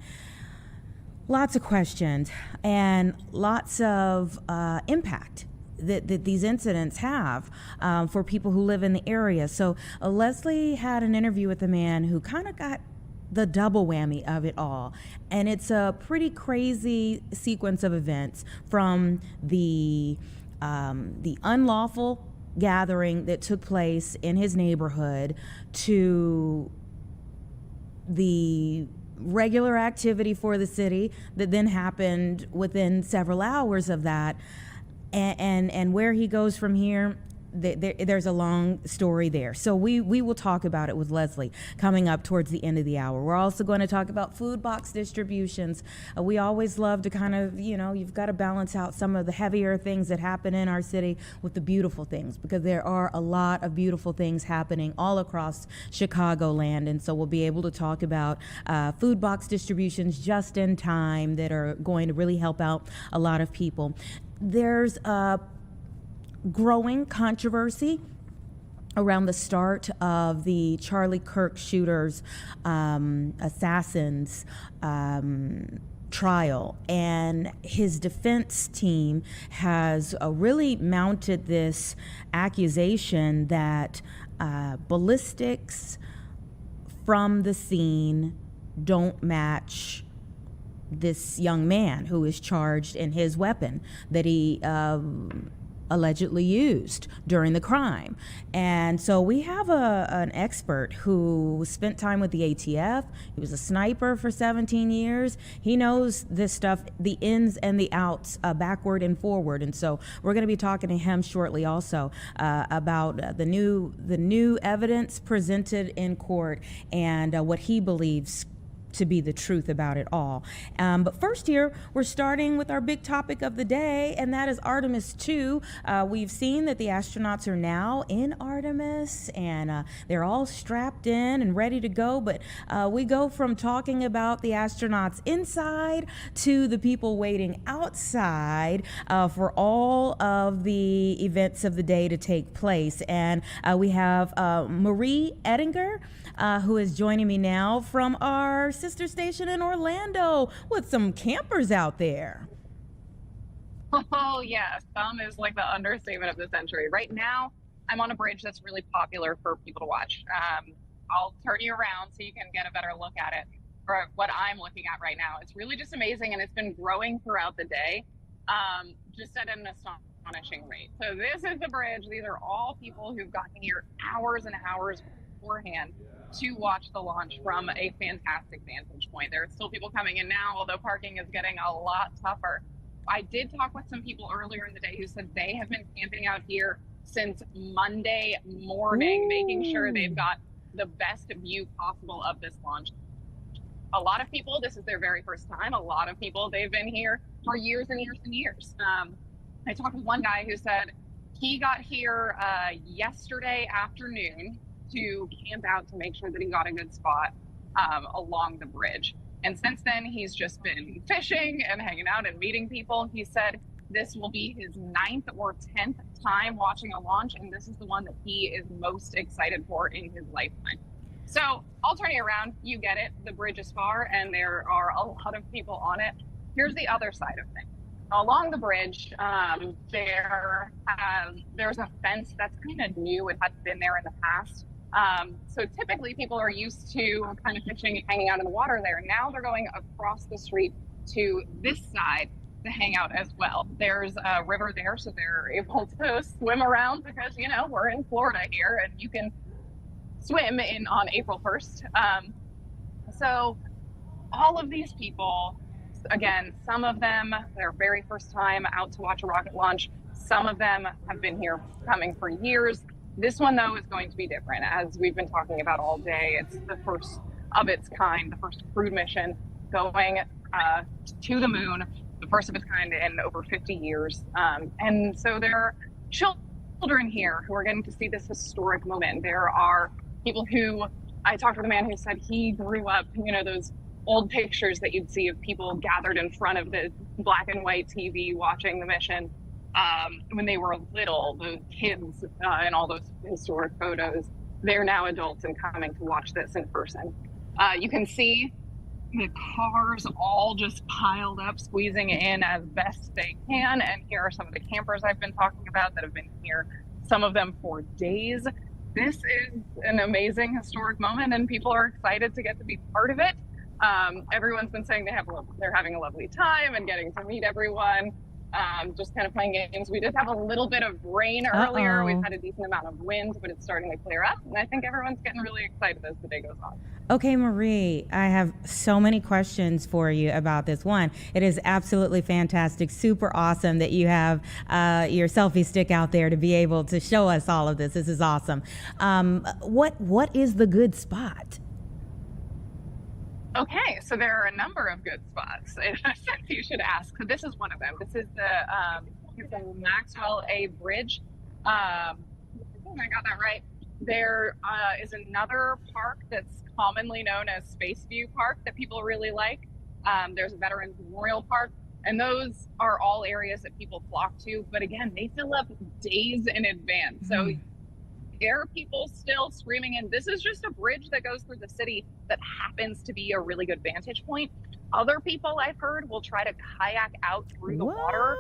lots of questions and lots of impact that these incidents have for people who live in the area. So Leslie had an interview with a man who kind of got the double whammy of it all. And it's a pretty crazy sequence of events, from the unlawful gathering that took place in his neighborhood to the regular activity for the city that then happened within several hours of that. And where he goes from here, there's a long story there. So we will talk about it with Leslie coming up towards the end of the hour. We're also going to talk about food box distributions. We always love to kind of, you've got to balance out some of the heavier things that happen in our city with the beautiful things, because there are a lot of beautiful things happening all across Chicagoland. And so we'll be able to talk about food box distributions just in time that are going to really help out a lot of people. There's a growing controversy around the start of the Charlie Kirk shooters, assassins trial, and his defense team has really mounted this accusation that ballistics from the scene don't match this young man who is charged in his weapon that he allegedly used during the crime. And so we have an expert who spent time with the ATF. He was a sniper for 17 years. He knows this stuff, the ins and the outs, backward and forward. And so we're going to be talking to him shortly also about the new evidence presented in court and what he believes to be the truth about it all. But first here, we're starting with our big topic of the day, and that is Artemis II. We've seen that the astronauts are now in Artemis, and they're all strapped in and ready to go. But we go from talking about the astronauts inside to the people waiting outside for all of the events of the day to take place. And we have Marie Ettinger, who is joining me now from our sister station in Orlando with some campers out there. Oh, yeah. Some is like the understatement of the century. Right now, I'm on a bridge that's really popular for people to watch. I'll turn you around so you can get a better look at it. For what I'm looking at right now, it's really just amazing, and it's been growing throughout the day, just at an astonishing rate. So this is the bridge. These are all people who've gotten here hours and hours beforehand to watch the launch from a fantastic vantage point. There are still people coming in now, although parking is getting a lot tougher. I did talk with some people earlier in the day who said they have been camping out here since Monday morning, making sure they've got the best view possible of this launch. A lot of people, this is their very first time. A lot of people, they've been here for years and years and years. I talked with one guy who said he got here yesterday afternoon to camp out to make sure that he got a good spot along the bridge. And since then, he's just been fishing and hanging out and meeting people. He said This will be his 9th or 10th time watching a launch, and this is the one that he is most excited for in his lifetime. So I'll turn you around. You get it. The bridge is far, and there are a lot of people on it. Here's the other side of things. Along the bridge, there's a fence that's kind of new. It hadn't been there in the past. So typically people are used to kind of fishing and hanging out in the water there. Now they're going across the street to this side to hang out as well. There's a river there, so they're able to swim around because, you know, we're in Florida here and you can swim on April 1st. So all of these people, again, some of them, their very first time out to watch a rocket launch. Some of them have been here coming for years. This one, though, is going to be different. As we've been talking about all day, it's the first of its kind, the first crewed mission going to the moon, the first of its kind in over 50 years. And so there are children here who are getting to see this historic moment. There are people who, I talked with a man who said he grew up, you know, those old pictures that you'd see of people gathered in front of the black and white TV watching the mission when they were little, the kids in all those historic photos. They're now adults and coming to watch this in person. You can see the cars all just piled up, squeezing in as best they can. And here are some of the campers I've been talking about that have been here, some of them for days. This is an amazing historic moment, and people are excited to get to be part of it. Everyone's been saying they're having a lovely time and getting to meet everyone. Just kind of playing games. We did have a little bit of rain earlier. We've had a decent amount of wind, but it's starting to clear up. And I think everyone's getting really excited as the day goes on. Okay, Marie, I have so many questions for you about this. One, it is absolutely fantastic, super awesome that you have your selfie stick out there to be able to show us all of this. This is awesome. What is the good spot? Okay, so there are a number of good spots. You should ask. So this is one of them. This is the Maxwell A. Bridge. I think I got that right. There is another park that's commonly known as Space View Park that people really like. There's a Veterans Memorial Park, and those are all areas that people flock to. But again, they fill up days in advance. So there are people still screaming in. This is just a bridge that goes through the city that happens to be a really good vantage point. Other people I've heard will try to kayak out through the water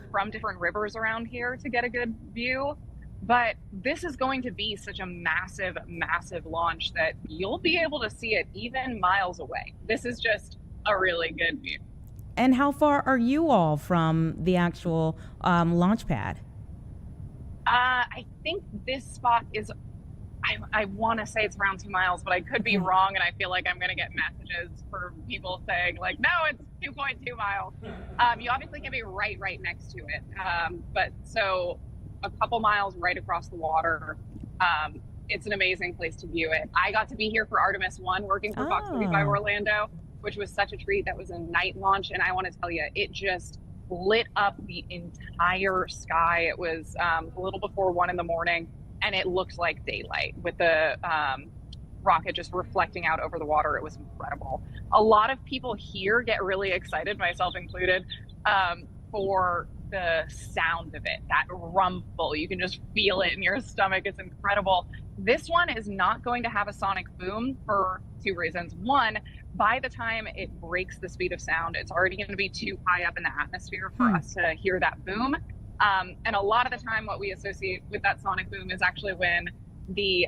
from different rivers around here to get a good view. But this is going to be such a massive, massive launch that you'll be able to see it even miles away. This is just a really good view. And how far are you all from the actual launch pad? I think this spot is, I want to say it's around 2 miles, but I could be wrong. And I feel like I'm going to get messages for people saying like, no, it's 2.2 miles. You obviously can be right next to it. But so a couple miles right across the water. It's an amazing place to view it. I got to be here for Artemis I, working for Fox 35 Orlando, which was such a treat. That was a night launch. And I want to tell you, it just lit up the entire sky. It was a little before 1 a.m, and it looked like daylight with the rocket just reflecting out over the water. It was incredible. A lot of people here get really excited, myself included, for the sound of it, that rumble. You can just feel it in your stomach. It's incredible. This one is not going to have a sonic boom for 2 reasons. One, by the time it breaks the speed of sound, it's already going to be too high up in the atmosphere for us to hear that boom. And a lot of the time what we associate with that sonic boom is actually when the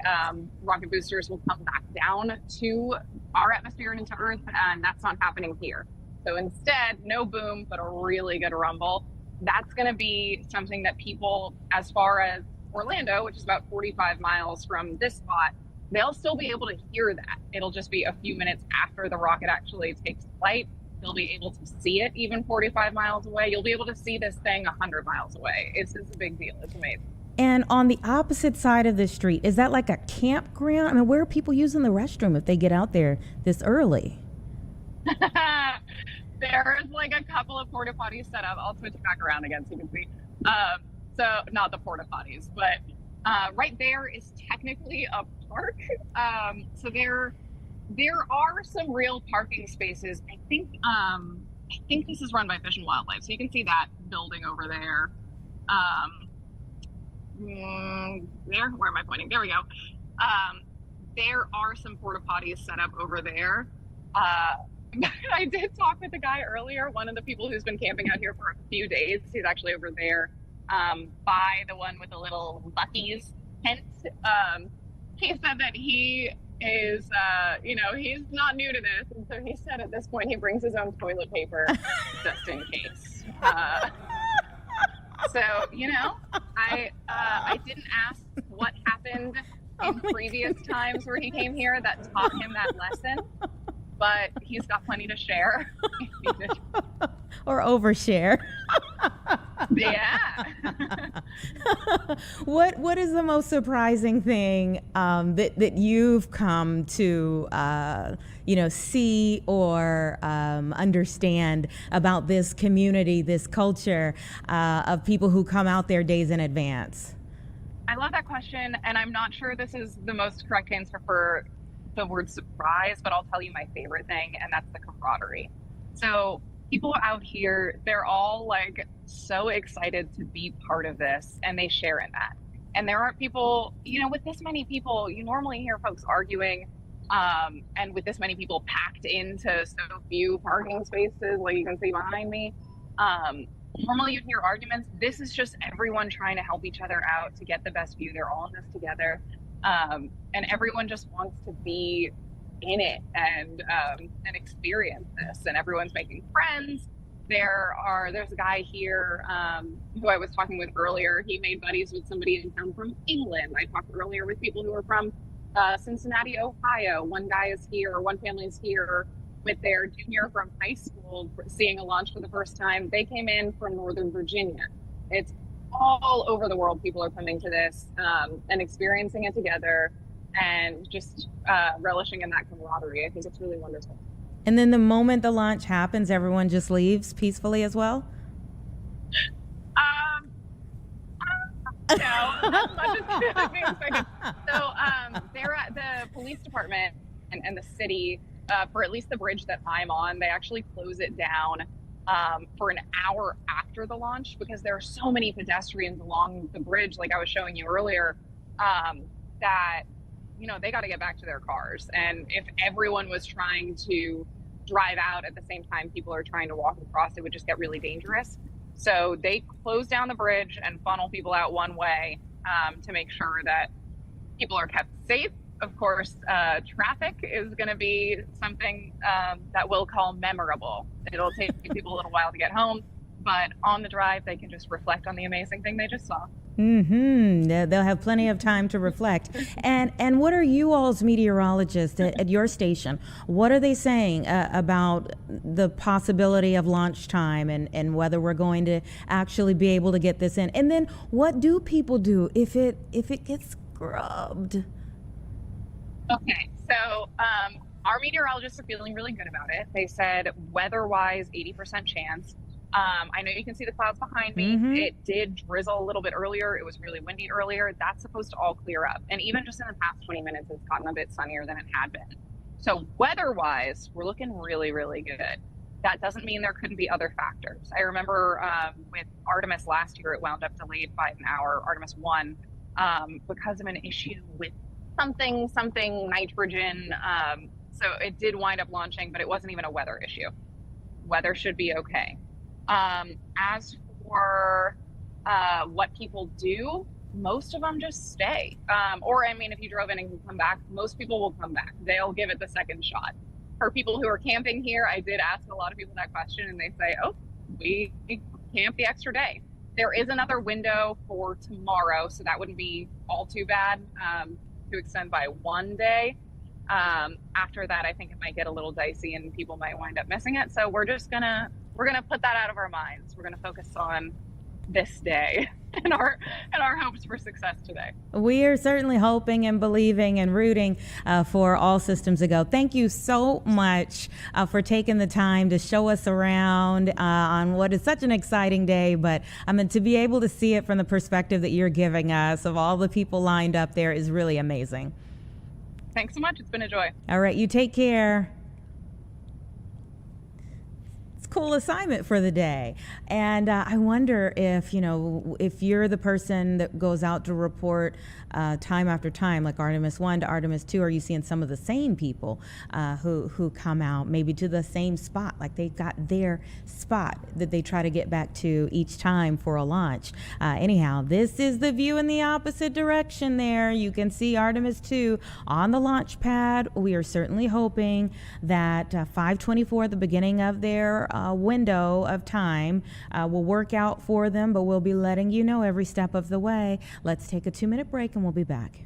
rocket boosters will come back down to our atmosphere and into Earth, and that's not happening here. So instead, no boom, but a really good rumble. That's going to be something that people, as far as Orlando, which is about 45 miles from this spot, they'll still be able to hear that. It'll just be a few minutes after the rocket actually takes flight. They'll be able to see it even 45 miles away. You'll be able to see this thing 100 miles away. It's a big deal. It's amazing. And on the opposite side of the street, is that like a campground? I mean, where are people using the restroom if they get out there this early? There's like a couple of porta potties set up. I'll switch back around again so you can see. So not the porta potties, but right there is technically a park. So there are some real parking spaces. I think I think this is run by Fish and Wildlife. So you can see that building over there. There, where am I pointing? There we go. There are some porta potties set up over there. I did talk with the guy earlier, one of the people who's been camping out here for a few days. He's actually over there by the one with the little Lucky's tent. He said that he is, he's not new to this. And so he said at this point he brings his own toilet paper just in case. So, I didn't ask what happened in previous times where he came here that taught him that lesson, but he's got plenty to share. Or overshare. Yeah. What is the most surprising thing that you've come to see or understand about this community, this culture of people who come out there days in advance? I love that question, and I'm not sure this is the most correct answer for the word surprise, but I'll tell you my favorite thing, and that's the camaraderie. So people out here, they're all like so excited to be part of this, and they share in that. And there aren't people, with this many people, you normally hear folks arguing, and with this many people packed into so few parking spaces, like you can see behind me, normally you'd hear arguments. This is just everyone trying to help each other out to get the best view. They're all in this together. And everyone just wants to be in it and experience this. And everyone's making friends. There's a guy here who I was talking with earlier. He made buddies with somebody in town from England. I talked earlier with people who are from Cincinnati, Ohio. One family is here with their junior from high school, seeing a launch for the first time. They came in from Northern Virginia. It's all over the world. People are coming to this and experiencing it together and just relishing in that camaraderie. I think it's really wonderful. And then the moment the launch happens, everyone just leaves peacefully as well? No, not as much as being expected. So they're at the police department and the city, for at least the bridge that I'm on, they actually close it down for an hour after the launch because there are so many pedestrians along the bridge, like I was showing you earlier, that they got to get back to their cars. And if everyone was trying to drive out at the same time people are trying to walk across, it would just get really dangerous. So they close down the bridge and funnel people out one way to make sure that people are kept safe. Of course, traffic is going to be something that we'll call memorable. It'll take people a little while to get home, but on the drive, they can just reflect on the amazing thing they just saw. They'll have plenty of time to reflect. And what are you all's meteorologists at your station? What are they saying about the possibility of launch time and whether we're going to actually be able to get this in? And then what do people do if it gets scrubbed? Okay, so our meteorologists are feeling really good about it. They said weather-wise, 80% chance. I know you can see the clouds behind me. Mm-hmm. It did drizzle a little bit earlier. It was really windy earlier. That's supposed to all clear up. And even just in the past 20 minutes, it's gotten a bit sunnier than it had been. So weather-wise, we're looking really, really good. That doesn't mean there couldn't be other factors. I remember with Artemis last year, it wound up delayed by an hour, Artemis 1, because of an issue with something nitrogen. So it did wind up launching, but it wasn't even a weather issue. Weather should be okay. As for what people do, most of them just stay. If you drove in and can come back, most people will come back. They'll give it the second shot. For people who are camping here, I did ask a lot of people that question, and they say, oh, we camp the extra day. There is another window for tomorrow, so that wouldn't be all too bad to extend by one day. After that, I think it might get a little dicey and people might wind up missing it. So we're gonna put that out of our minds. We're gonna focus on this day and our hopes for success today. We are certainly hoping and believing and rooting for all systems to go. Thank you so much for taking the time to show us around on what is such an exciting day, but to be able to see it from the perspective that you're giving us of all the people lined up there is really amazing. Thanks so much. It's been a joy. All right, you take care. cool assignment for the day. And I wonder if, if you're the person that goes out to report time after time, like Artemis I to Artemis II, are you seeing some of the same people who come out maybe to the same spot, like they've got their spot that they try to get back to each time for a launch? Anyhow, this is the view in the opposite direction there. You can see Artemis II on the launch pad. We are certainly hoping that 5:24, the beginning of their window of time, will work out for them, but we'll be letting you know every step of the way. Let's take a 2-minute break and we'll be back.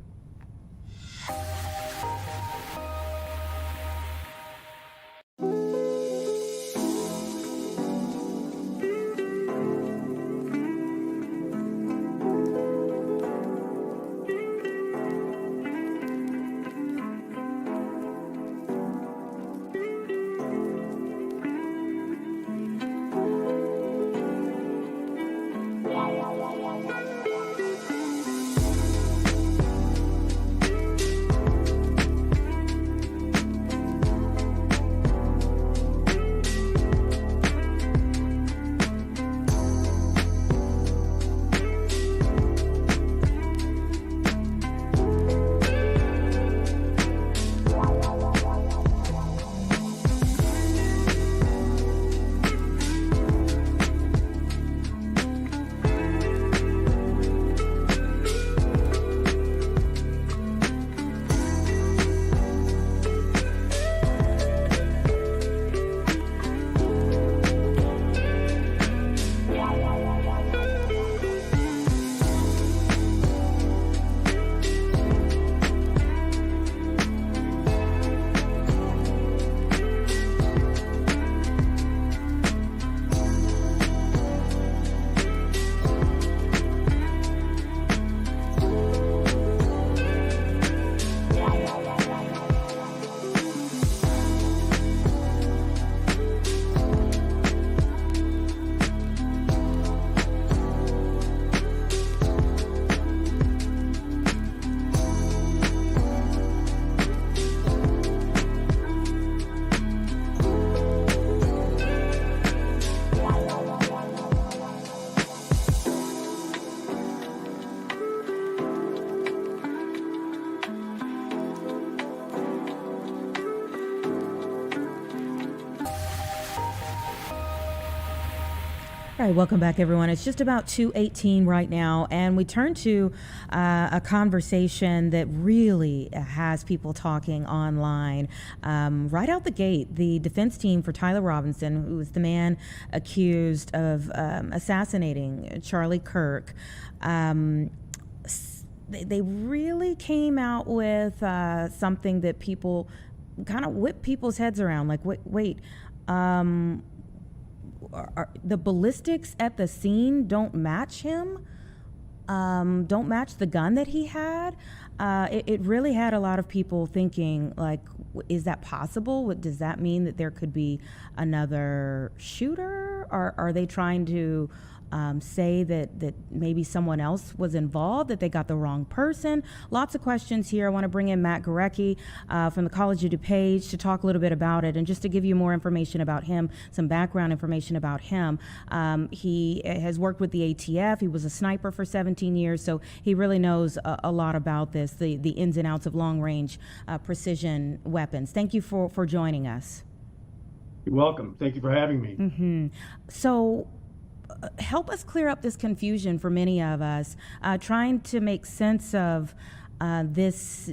All right, welcome back, everyone. It's just about 2:18 right now, and we turn to a conversation that really has people talking online. Right out the gate, the defense team for Tyler Robinson, who was the man accused of assassinating Charlie Kirk, they really came out with something that people kind of whip people's heads around. Like, wait. The ballistics at the scene don't match him, don't match the gun that he had. It really had a lot of people thinking, like, is that possible? Does that mean that there could be another shooter? Or are they trying to say that maybe someone else was involved, that they got the wrong person? Lots of questions here. I want to bring in Matt Gorecki from the College of DuPage to talk a little bit about it, and just to give you more information about him, some background information about him. He has worked with the ATF. He was a sniper for 17 years, so he really knows a lot about this, the ins and outs of long-range precision weapons. Thank you for joining us. You're welcome. Thank you for having me. Mm-hmm. So, help us clear up this confusion for many of us, trying to make sense of this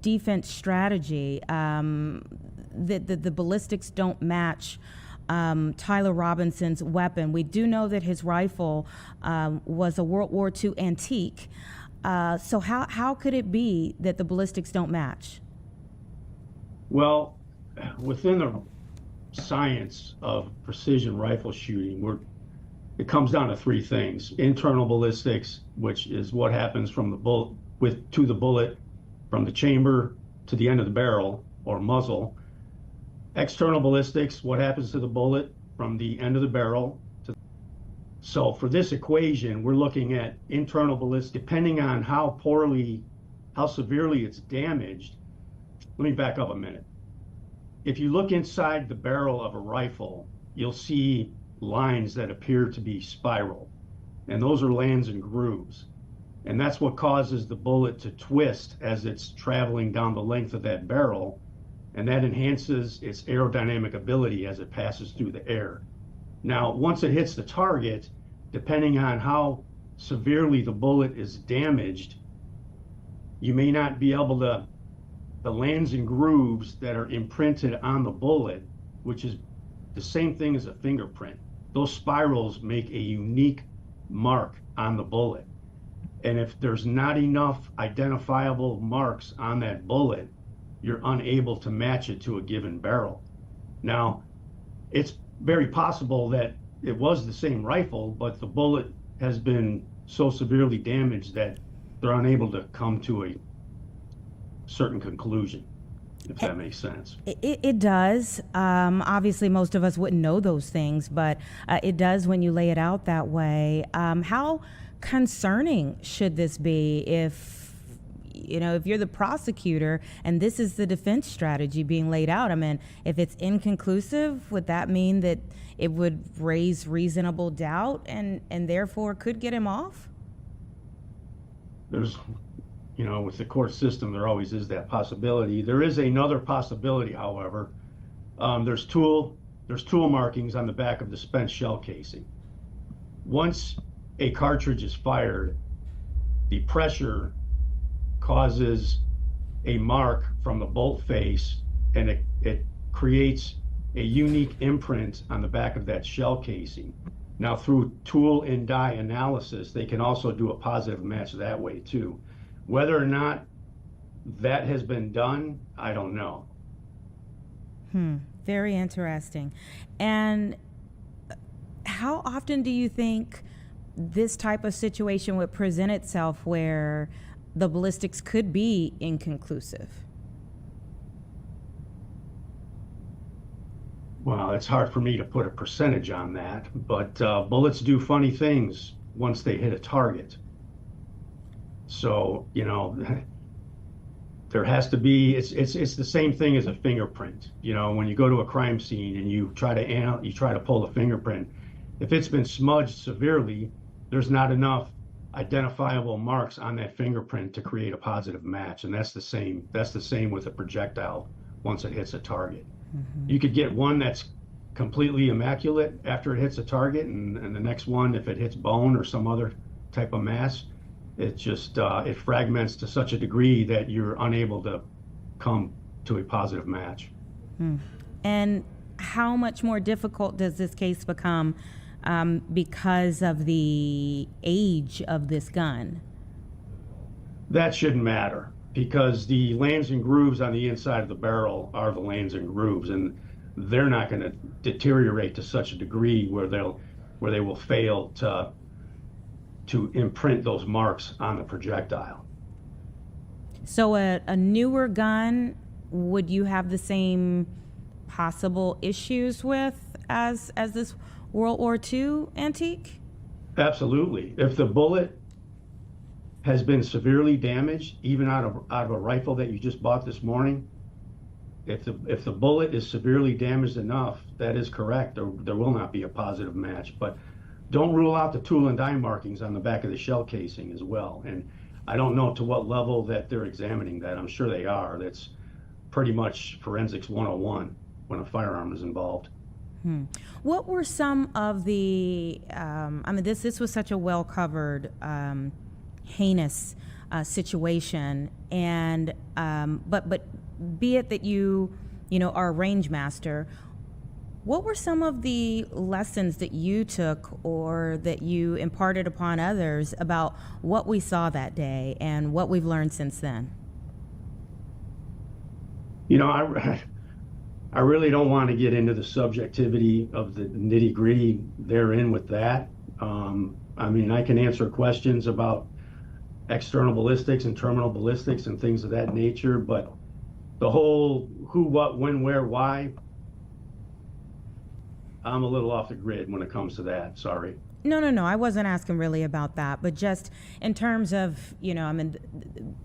defense strategy, that the ballistics don't match Tyler Robinson's weapon. We do know that his rifle was a World War II antique. So how could it be that the ballistics don't match? Well, within the science of precision rifle shooting, it comes down to three things: internal ballistics, which is what happens from the bullet to the bullet, from the chamber to the end of the barrel or muzzle; external ballistics, what happens to the bullet from the end of the barrel to. So for this equation, we're looking at internal ballistics. Depending on how severely it's damaged. Let me back up a minute. If you look inside the barrel of a rifle, you'll see lines that appear to be spiral, and those are lands and grooves. And that's what causes the bullet to twist as it's traveling down the length of that barrel, and that enhances its aerodynamic ability as it passes through the air. Now, once it hits the target, depending on how severely the bullet is damaged, you may not be able to, the lands and grooves that are imprinted on the bullet, which is the same thing as a fingerprint, those spirals make a unique mark on the bullet. And if there's not enough identifiable marks on that bullet, you're unable to match it to a given barrel. Now, it's very possible that it was the same rifle, but the bullet has been so severely damaged that they're unable to come to a certain conclusion, if that makes sense. It does. Obviously, most of us wouldn't know those things, but it does when you lay it out that way. How concerning should this be if you're the prosecutor and this is the defense strategy being laid out? I mean, if it's inconclusive, would that mean that it would raise reasonable doubt and therefore could get him off? There's, with the court system, there always is that possibility. There is another possibility, however. There's tool markings on the back of the spent shell casing. Once a cartridge is fired, the pressure causes a mark from the bolt face, and it creates a unique imprint on the back of that shell casing. Now, through tool and die analysis, they can also do a positive match that way too. Whether or not that has been done, I don't know. Very interesting. And how often do you think this type of situation would present itself where the ballistics could be inconclusive? Well, it's hard for me to put a percentage on that, but bullets do funny things once they hit a target. So, there has to be, it's the same thing as a fingerprint. When you go to a crime scene and you try to pull a fingerprint, if it's been smudged severely, there's not enough identifiable marks on that fingerprint to create a positive match. And that's the same with a projectile once it hits a target. Mm-hmm. You could get one that's completely immaculate after it hits a target, and the next one, if it hits bone or some other type of mass, it just it fragments to such a degree that you're unable to come to a positive match. And how much more difficult does this case become because of the age of this gun? That shouldn't matter, because the lands and grooves on the inside of the barrel are the lands and grooves, and they're not going to deteriorate to such a degree where they will fail to imprint those marks on the projectile. So a newer gun, would you have the same possible issues with as this World War II antique? Absolutely. If the bullet has been severely damaged, even out of a rifle that you just bought this morning, if the bullet is severely damaged enough, that is correct. There will not be a positive match. But don't rule out the tool and die markings on the back of the shell casing as well. And I don't know to what level that they're examining that. I'm sure they are. That's pretty much forensics 101 when a firearm is involved. What were some of the, this was such a well-covered, heinous situation, and but be it that you are a range master, what were some of the lessons that you took or that you imparted upon others about what we saw that day and what we've learned since then? I really don't want to get into the subjectivity of the nitty-gritty therein with that. I can answer questions about external ballistics and terminal ballistics and things of that nature, but the whole who, what, when, where, why, I'm a little off the grid when it comes to that. Sorry. No. I wasn't asking really about that, but just in terms of,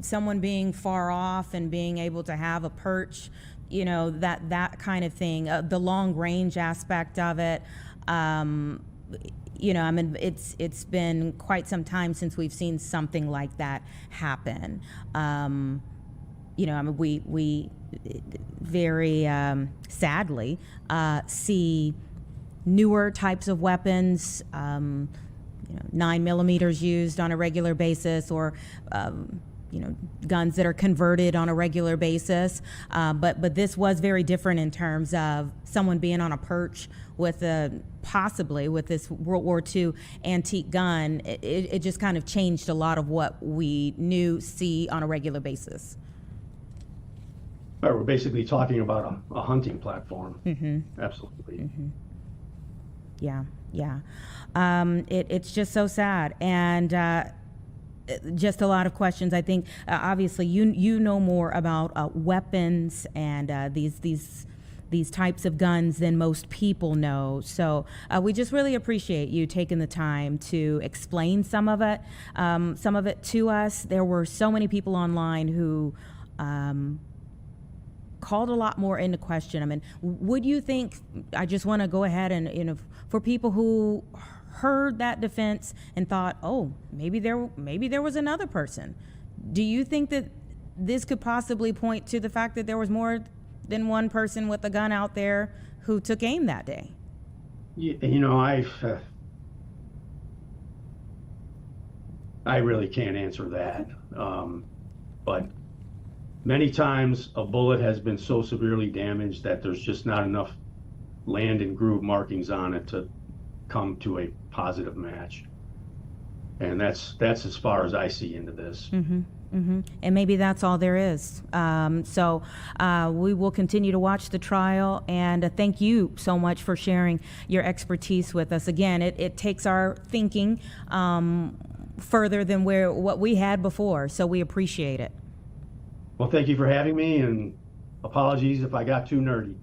someone being far off and being able to have a perch, you know, that kind of thing, the long range aspect of it. You know, I mean, it's been quite some time since we've seen something like that happen. You know, I mean, we very sadly see newer types of weapons, you know, 9mm used on a regular basis, or you know, guns that are converted on a regular basis. But this was very different in terms of someone being on a perch with possibly with this World War II antique gun. It just kind of changed a lot of what we see on a regular basis. Right, we're basically talking about a hunting platform. Mm-hmm. Absolutely. Mm-hmm. Yeah, yeah. It's just so sad, and just a lot of questions. I think obviously you know more about weapons and these types of guns than most people know. So we just really appreciate you taking the time to explain some of it to us. There were so many people online who called a lot more into question. I mean, would you think, I just want to go ahead and, you know, for people who heard that defense and thought, oh, maybe there was another person, do you think that this could possibly point to the fact that there was more than one person with a gun out there who took aim that day? You know, I really can't answer that. But many times a bullet has been so severely damaged that there's just not enough land and groove markings on it to come to a positive match. And that's as far as I see into this. Mm-hmm. Mm-hmm. And maybe that's all there is. So we will continue to watch the trial, and thank you so much for sharing your expertise with us. Again, it takes our thinking further than what we had before, so we appreciate it. Well, thank you for having me, and apologies if I got too nerdy.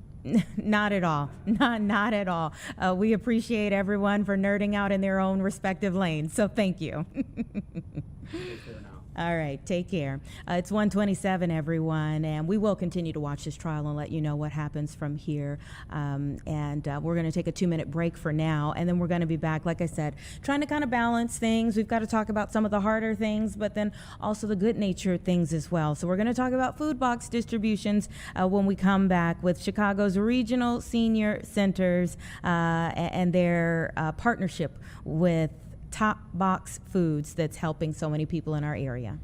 Not at all. Not at all. We appreciate everyone for nerding out in their own respective lanes, so thank you. Take care now. All right, take care. It's 1:27, everyone, and we will continue to watch this trial and let you know what happens from here. And we're going to take a 2-minute break for now, and then we're going to be back, like I said, trying to kind of balance things. We've got to talk about some of the harder things, but then also the good-natured things as well. So we're going to talk about food box distributions when we come back with Chicago's regional senior centers and their partnership with Top Box Foods that's helping so many people in our area.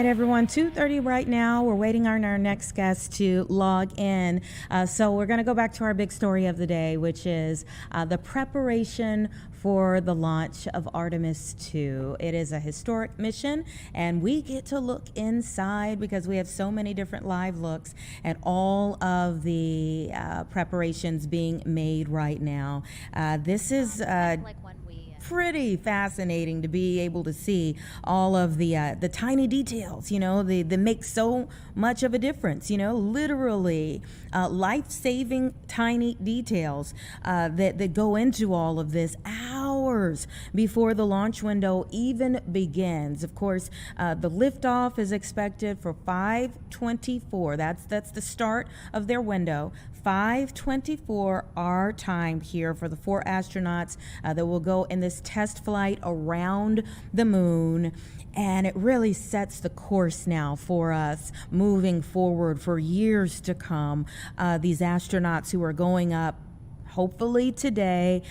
everyone, 2:30 right now. We're waiting on our next guest to log in. So we're going to go back to our big story of the day, which is the preparation for the launch of Artemis II. It is a historic mission, and we get to look inside because we have so many different live looks at all of the preparations being made right now. This is pretty fascinating to be able to see all of the tiny details, you know, that make so much of a difference, you know, literally life-saving tiny details that go into all of this hours before the launch window even begins. Of course, the liftoff is expected for 5:24. That's the start of their window. 5:24 our time here for the 4 astronauts that will go in this test flight around the moon. And it really sets the course now for us moving forward for years to come. These astronauts who are going up hopefully today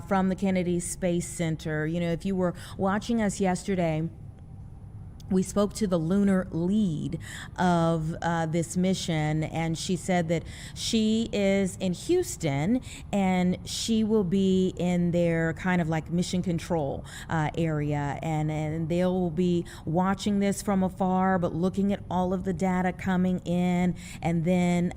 from the Kennedy Space Center. You know, if you were watching us yesterday, we spoke to the lunar lead of this mission, and she said that she is in Houston and she will be in their kind of like mission control area, and they'll be watching this from afar but looking at all of the data coming in, and then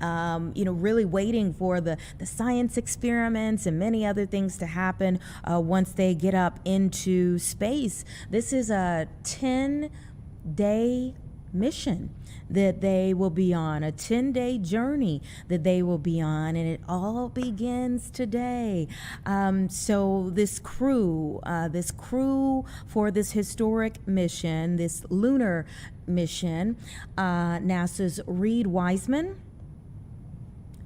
you know, really waiting for the science experiments and many other things to happen once they get up into space. This is a 10-day mission that they will be on, a 10-day journey that they will be on, and it all begins today. So this crew for this historic mission, this lunar mission, NASA's Reed Wiseman,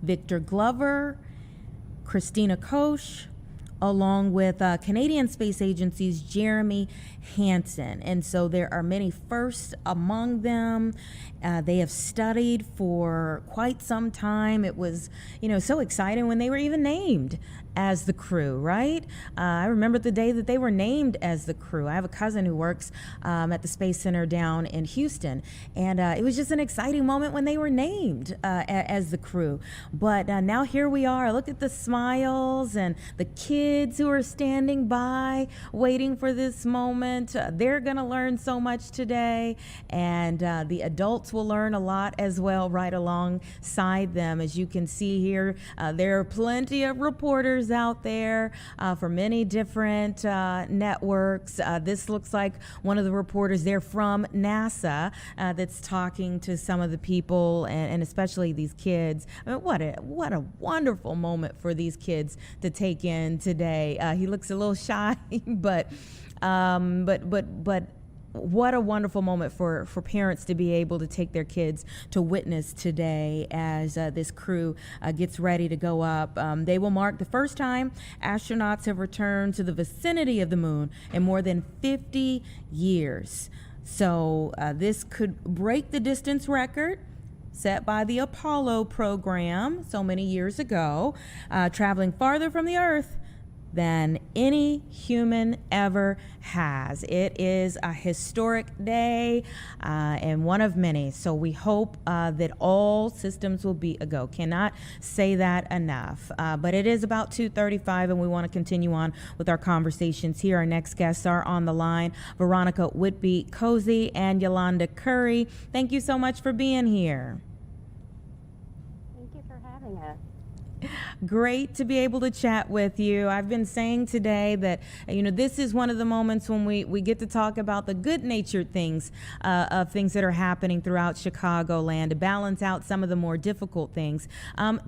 Victor Glover, Christina Koch, along with Canadian Space Agency's Jeremy Hansen. And so there are many firsts among them. They have studied for quite some time. It was, you know, so exciting when they were even named as the crew, right? I remember the day that they were named as the crew. I have a cousin who works at the Space Center down in Houston, and it was just an exciting moment when they were named as the crew. But now here we are. Look at the smiles and the kids who are standing by waiting for this moment. They're going to learn so much today, and the adults will learn a lot as well right alongside them. As you can see here, there are plenty of reporters out there for many different networks. This looks like one of the reporters there from NASA that's talking to some of the people, and especially these kids. I mean, what a wonderful moment for these kids to take in today. He looks a little shy, but what a wonderful moment for parents to be able to take their kids to witness today as this crew gets ready to go up. They will mark the first time astronauts have returned to the vicinity of the moon in more than 50 years. So this could break the distance record set by the Apollo program so many years ago, traveling farther from the Earth than any human ever has. It is a historic day and one of many. So we hope that all systems will be a go. Cannot say that enough. But it is about 2:35, and we want to continue on with our conversations here. Our next guests are on the line, Veronica Whitby-Cozy and Yolanda Curry. Thank you so much for being here. Thank you for having us. Great to be able to chat with you. I've been saying today that, you know, this is one of the moments when we get to talk about the good-natured things of things that are happening throughout Chicagoland to balance out some of the more difficult things.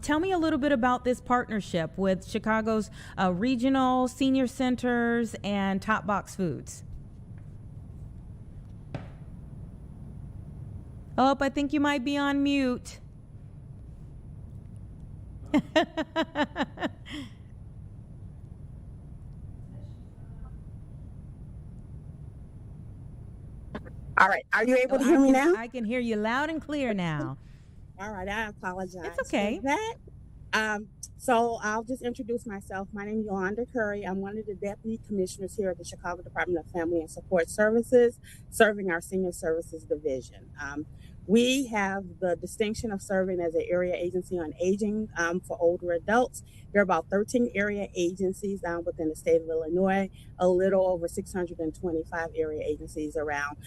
Tell me a little bit about this partnership with Chicago's regional senior centers and Top Box Foods. Oh, I think you might be on mute. All right. Are you able to hear me now? I can hear you loud and clear now. All right. I apologize. It's okay. For that. So I'll just introduce myself. My name is Yolanda Curry. I'm one of the deputy commissioners here at the Chicago Department of Family and Support Services, serving our Senior Services Division. We have the distinction of serving as an area agency on aging for older adults. There are about 13 area agencies within the state of Illinois, a little over 625 area agencies around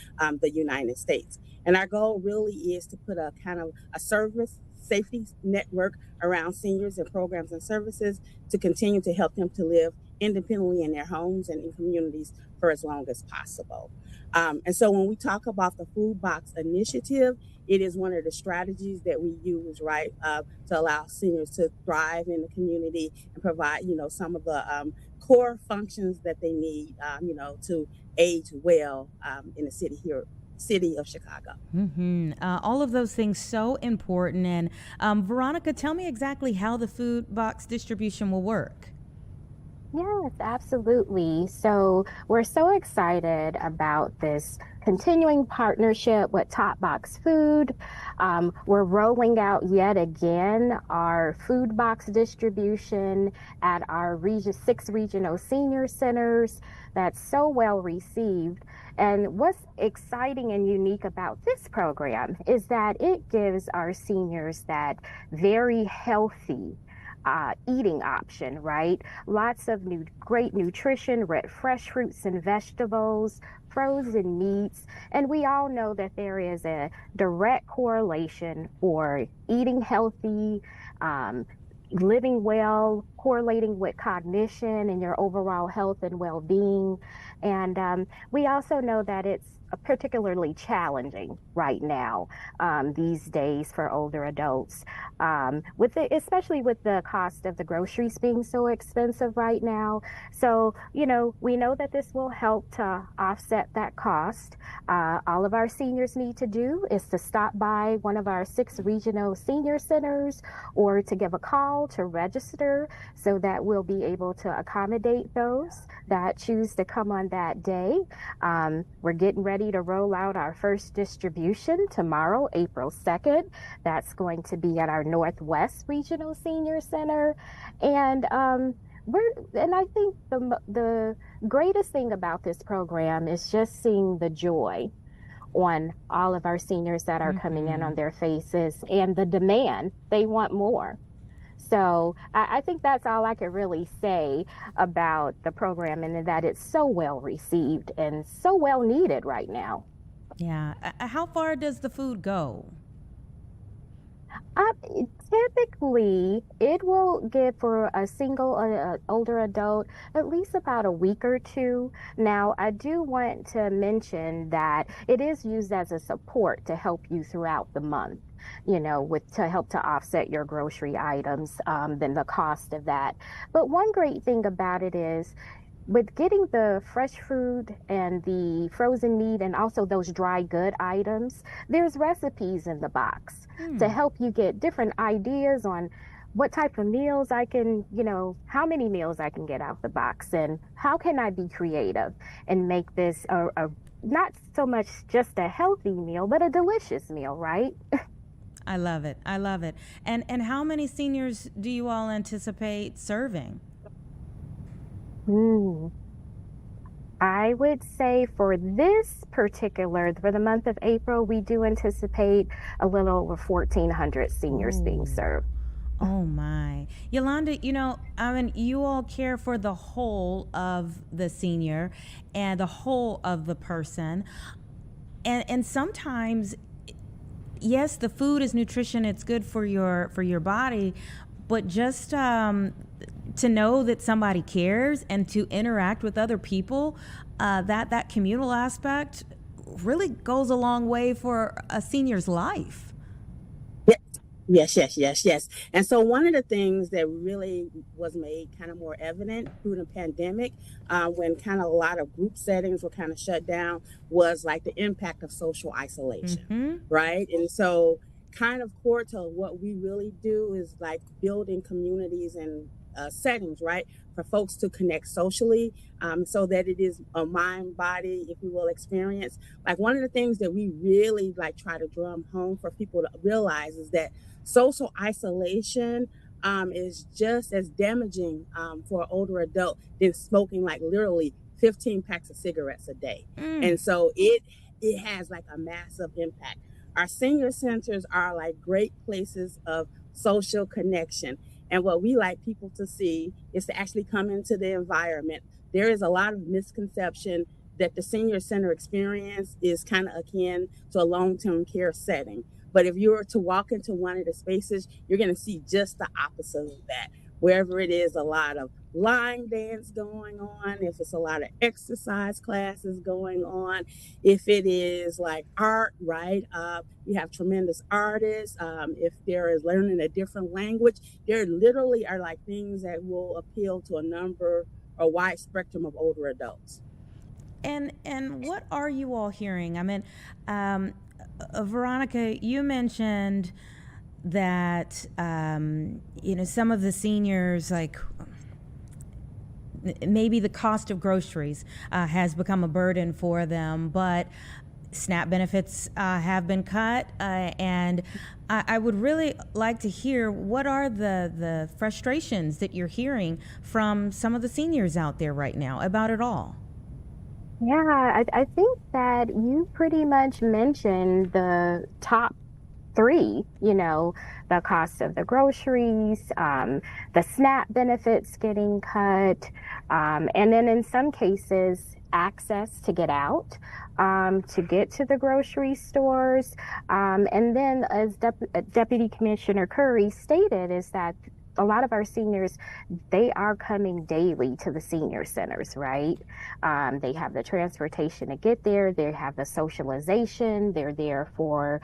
the United States. And our goal really is to put a kind of a service safety network around seniors and programs and services to continue to help them to live independently in their homes and in communities for as long as possible. And so when we talk about the Food Box Initiative, it is one of the strategies that we use, right, to allow seniors to thrive in the community and provide, some of the core functions that they need, to age well in the city of Chicago. All of those things so important. And Veronica, tell me exactly how the food box distribution will work. Yes, absolutely. So we're so excited about this continuing partnership with Top Box Food. We're rolling out yet again our food box distribution at our 6 regional senior centers. That's so well received. And what's exciting and unique about this program is that it gives our seniors that very healthy eating option, right? Lots of great nutrition, fresh fruits and vegetables, frozen meats. And we all know that there is a direct correlation for eating healthy, living well, correlating with cognition and your overall health and well-being. And we also know that it's particularly challenging right now these days for older adults, especially with the cost of the groceries being so expensive right now. So, we know that this will help to offset that cost. All of our seniors need to do is to stop by one of our 6 regional senior centers or to give a call to register so that we'll be able to accommodate those that choose to come on that day. We're getting ready to roll out our first distribution tomorrow, April 2nd. That's going to be at our Northwest Regional Senior Center. And I think the greatest thing about this program is just seeing the joy on all of our seniors that are coming in on their faces and the demand. They want more. So I think that's all I could really say about the program, and that it's so well received and so well needed right now. Yeah. How far does the food go? Typically, it will give for a single older adult at least about a week or two. Now, I do want to mention that it is used as a support to help you throughout the month, to help to offset your grocery items, then the cost of that. But one great thing about it is, with getting the fresh food and the frozen meat and also those dry good items, there's recipes in the box to help you get different ideas on what type of meals I can, how many meals I can get out the box, and how can I be creative and make this a not so much just a healthy meal, but a delicious meal, right? I love it. I love it. And how many seniors do you all anticipate serving? I would say for the month of April, we do anticipate a little over 1,400 seniors being served. Oh my. Yolanda, you all care for the whole of the senior and the whole of the person. And sometimes, yes, the food is nutrition, it's good for your body, but just to know that somebody cares and to interact with other people, that communal aspect really goes a long way for a senior's life. Yes. And so one of the things that really was made kind of more evident through the pandemic, when kind of a lot of group settings were kind of shut down, was like the impact of social isolation, right? And so kind of core to what we really do is like building communities and settings, right, for folks to connect socially, so that it is a mind body, if you will, experience. Like one of the things that we really like try to drum home for people to realize is that social isolation is just as damaging for an older adult than smoking like literally 15 packs of cigarettes a day. And so it has like a massive impact. Our senior centers are like great places of social connection. And what we like people to see is to actually come into the environment. There is a lot of misconception that the senior center experience is kind of akin to a long-term care setting. But if you were to walk into one of the spaces, you're going to see just the opposite of that. Wherever it is, a lot of line dance going on, if it's a lot of exercise classes going on, if it is like art, right? You have tremendous artists. If there is learning a different language, there literally are like things that will appeal to a wide spectrum of older adults. And what are you all hearing? I mean, Veronica, you mentioned that some of the seniors, like maybe the cost of groceries has become a burden for them, but SNAP benefits have been cut, and I would really like to hear what are the frustrations that you're hearing from some of the seniors out there right now about it all. Yeah, I think that you pretty much mentioned the top three, the cost of the groceries, the SNAP benefits getting cut, and then in some cases, access to get out, to get to the grocery stores. And then as Deputy Commissioner Curry stated, is that a lot of our seniors, they are coming daily to the senior centers, right? They have the transportation to get there. They have the socialization. They're there for,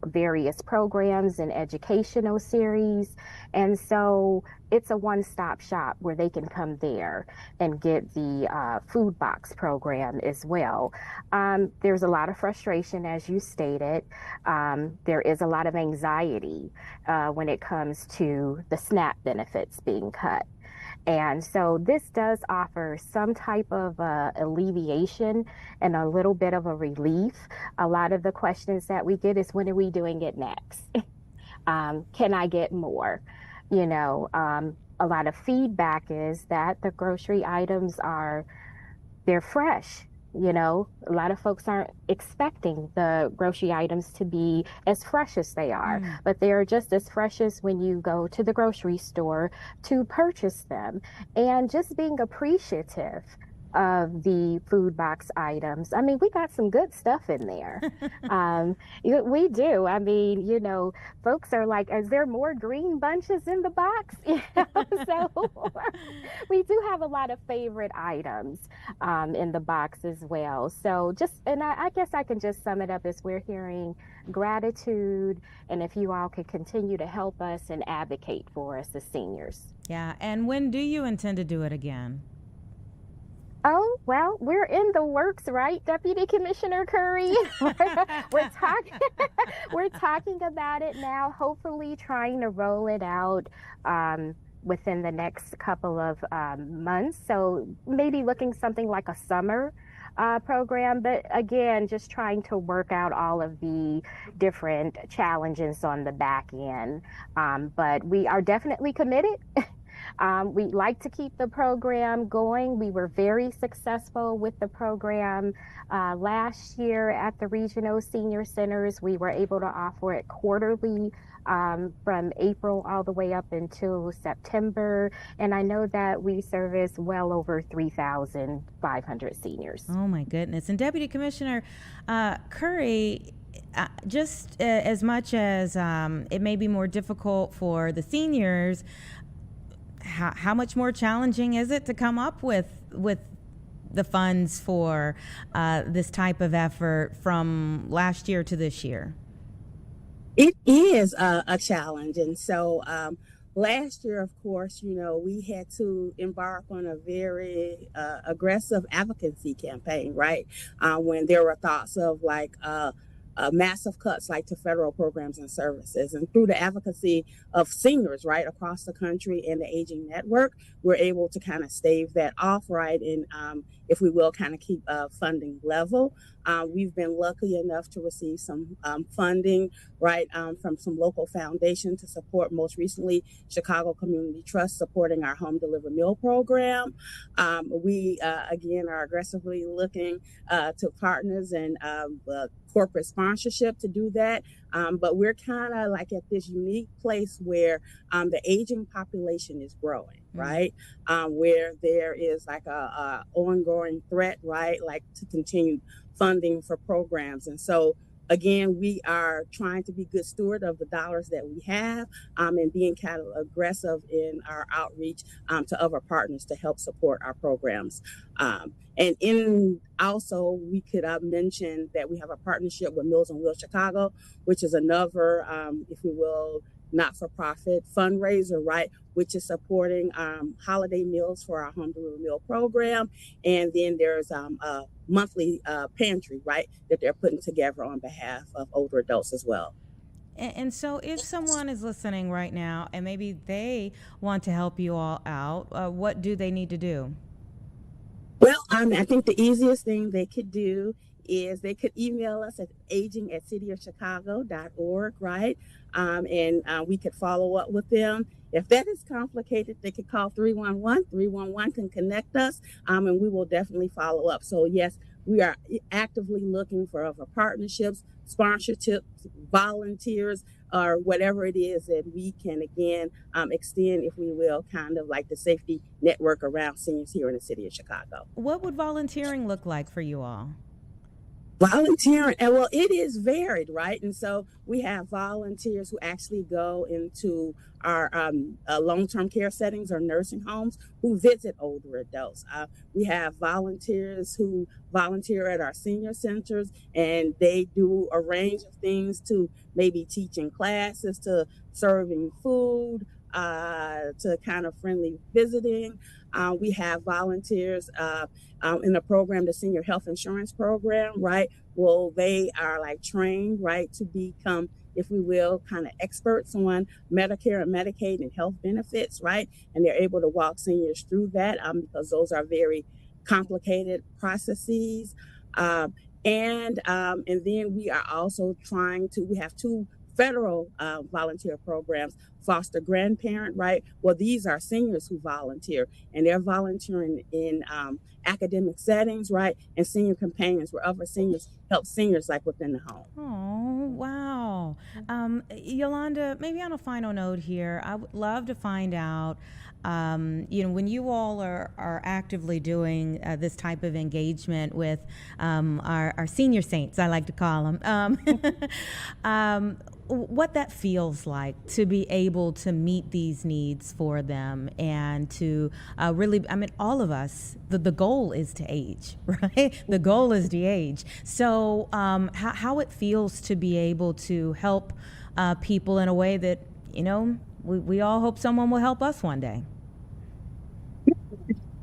various programs and educational series. And so it's a one-stop shop where they can come there and get the food box program as well. There's a lot of frustration, as you stated. There is a lot of anxiety when it comes to the SNAP benefits being cut. And so this does offer some type of alleviation and a little bit of a relief. A lot of the questions that we get is, when are we doing it next? Can I get more? A lot of feedback is that the grocery items they're fresh. A lot of folks aren't expecting the grocery items to be as fresh as they are, but they are just as fresh as when you go to the grocery store to purchase them. And just being appreciative of the food box items. I mean, we got some good stuff in there. We do. I mean, folks are like, is there more green bunches in the box? So we do have a lot of favorite items in the box as well. So I guess I can just sum it up as we're hearing gratitude, and if you all could continue to help us and advocate for us as seniors. Yeah, and when do you intend to do it again? Oh, well, we're in the works, right, Deputy Commissioner Curry? we're talking about it now, hopefully trying to roll it out within the next couple of months. So maybe looking something like a summer program, but again, just trying to work out all of the different challenges on the back end. But we are definitely committed. We'd like to keep the program going. We were very successful with the program last year at the regional senior centers. We were able to offer it quarterly from April all the way up until September. And I know that we service well over 3,500 seniors. Oh, my goodness. And Deputy Commissioner Curry, just as much as it may be more difficult for the seniors, how much more challenging is it to come up with the funds for this type of effort from last year to this year? It is a challenge. And so last year, of course, we had to embark on a very aggressive advocacy campaign, right? When there were thoughts of massive cuts to federal programs and services. And through the advocacy of seniors right across the country and the Aging Network, we're able to kind of stave that off, right? And if we will, kind of keep funding level. We've been lucky enough to receive some funding, right, from some local foundation to support, most recently, Chicago Community Trust supporting our home delivered meal program. We, again, are aggressively looking to partners and corporate sponsorship to do that. But we're kind of like at this unique place where the aging population is growing, right? Where there is like a ongoing threat, right? Like to continue funding for programs. And so again, we are trying to be good steward of the dollars that we have, and being kind of aggressive in our outreach to other partners to help support our programs. And in also, we could mention that we have a partnership with Meals on Wheels Chicago, which is another, if you will, not-for-profit fundraiser, right, which is supporting holiday meals for our home delivery meal program. And then there's a monthly pantry, right, that they're putting together on behalf of older adults as well. And so if someone is listening right now and maybe they want to help you all out, what do they need to do? Well, I think the easiest thing they could do is they could email us at aging@cityofchicago.org, right? And we could follow up with them. If that is complicated, they could call 311. 311 can connect us, and we will definitely follow up. So, yes, we are actively looking for other partnerships, sponsorships, volunteers, or whatever it is that we can, again, extend, if we will, kind of like the safety network around seniors here in the city of Chicago. What would volunteering look like for you all? Volunteering, and well, it is varied, right? And so we have volunteers who actually go into our long-term care settings or nursing homes who visit older adults. We have volunteers who volunteer at our senior centers, and they do a range of things, to maybe teaching classes, to serving food, to kind of friendly visiting. We have volunteers in the program, the Senior Health Insurance Program, right? Well, they are like trained, right, to become, if we will, kind of experts on Medicare and Medicaid and health benefits, right? And they're able to walk seniors through that because those are very complicated processes. And then we are also we have two federal volunteer programs, foster grandparent, right? Well, these are seniors who volunteer, and they're volunteering in academic settings, right? And senior companions, where other seniors help seniors like within the home. Oh, wow. Yolanda, maybe on a final note here, I would love to find out, when you all are actively doing this type of engagement with our senior saints, I like to call them, what that feels like to be able to meet these needs for them and to really, all of us, the goal is to age, right? The goal is to age. So how it feels to be able to help people in a way that, we all hope someone will help us one day.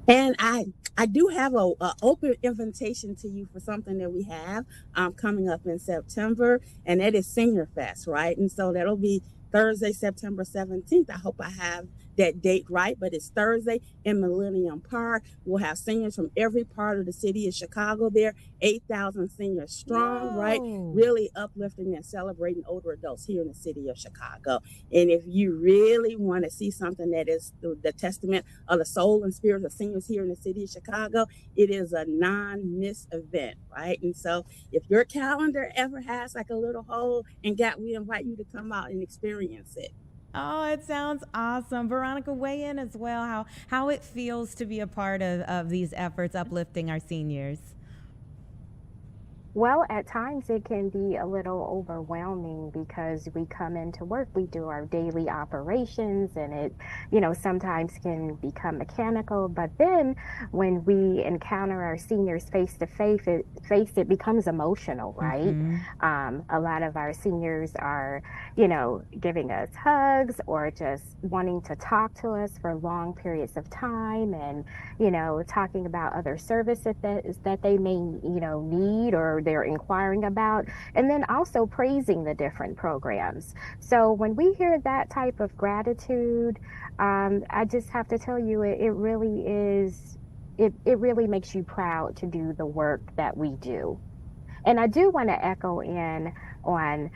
And I do have a open invitation to you for something that we have coming up in September, and that is Senior Fest, right? And so that'll be Thursday, September 17th. I hope I have that date right, but it's Thursday in Millennium Park. We'll have seniors from every part of the city of Chicago there, 8,000 seniors strong, right? Really uplifting and celebrating older adults here in the city of Chicago. And if you really want to see something that is the testament of the soul and spirit of seniors here in the city of Chicago, it is a non-miss event, right? And so if your calendar ever has like a little hole and gap, we invite you to come out and experience it. Oh, it sounds awesome. Veronica, weigh in as well, how it feels to be a part of these efforts uplifting our seniors. Well, at times it can be a little overwhelming because we come into work, we do our daily operations, and it, sometimes can become mechanical. But then when we encounter our seniors face to face, it becomes emotional, right? Mm-hmm. A lot of our seniors are, giving us hugs or just wanting to talk to us for long periods of time, and, talking about other services that they may, need or they're inquiring about, and then also praising the different programs. So when we hear that type of gratitude, I just have to tell you, it really makes you proud to do the work that we do. And I do want to echo in on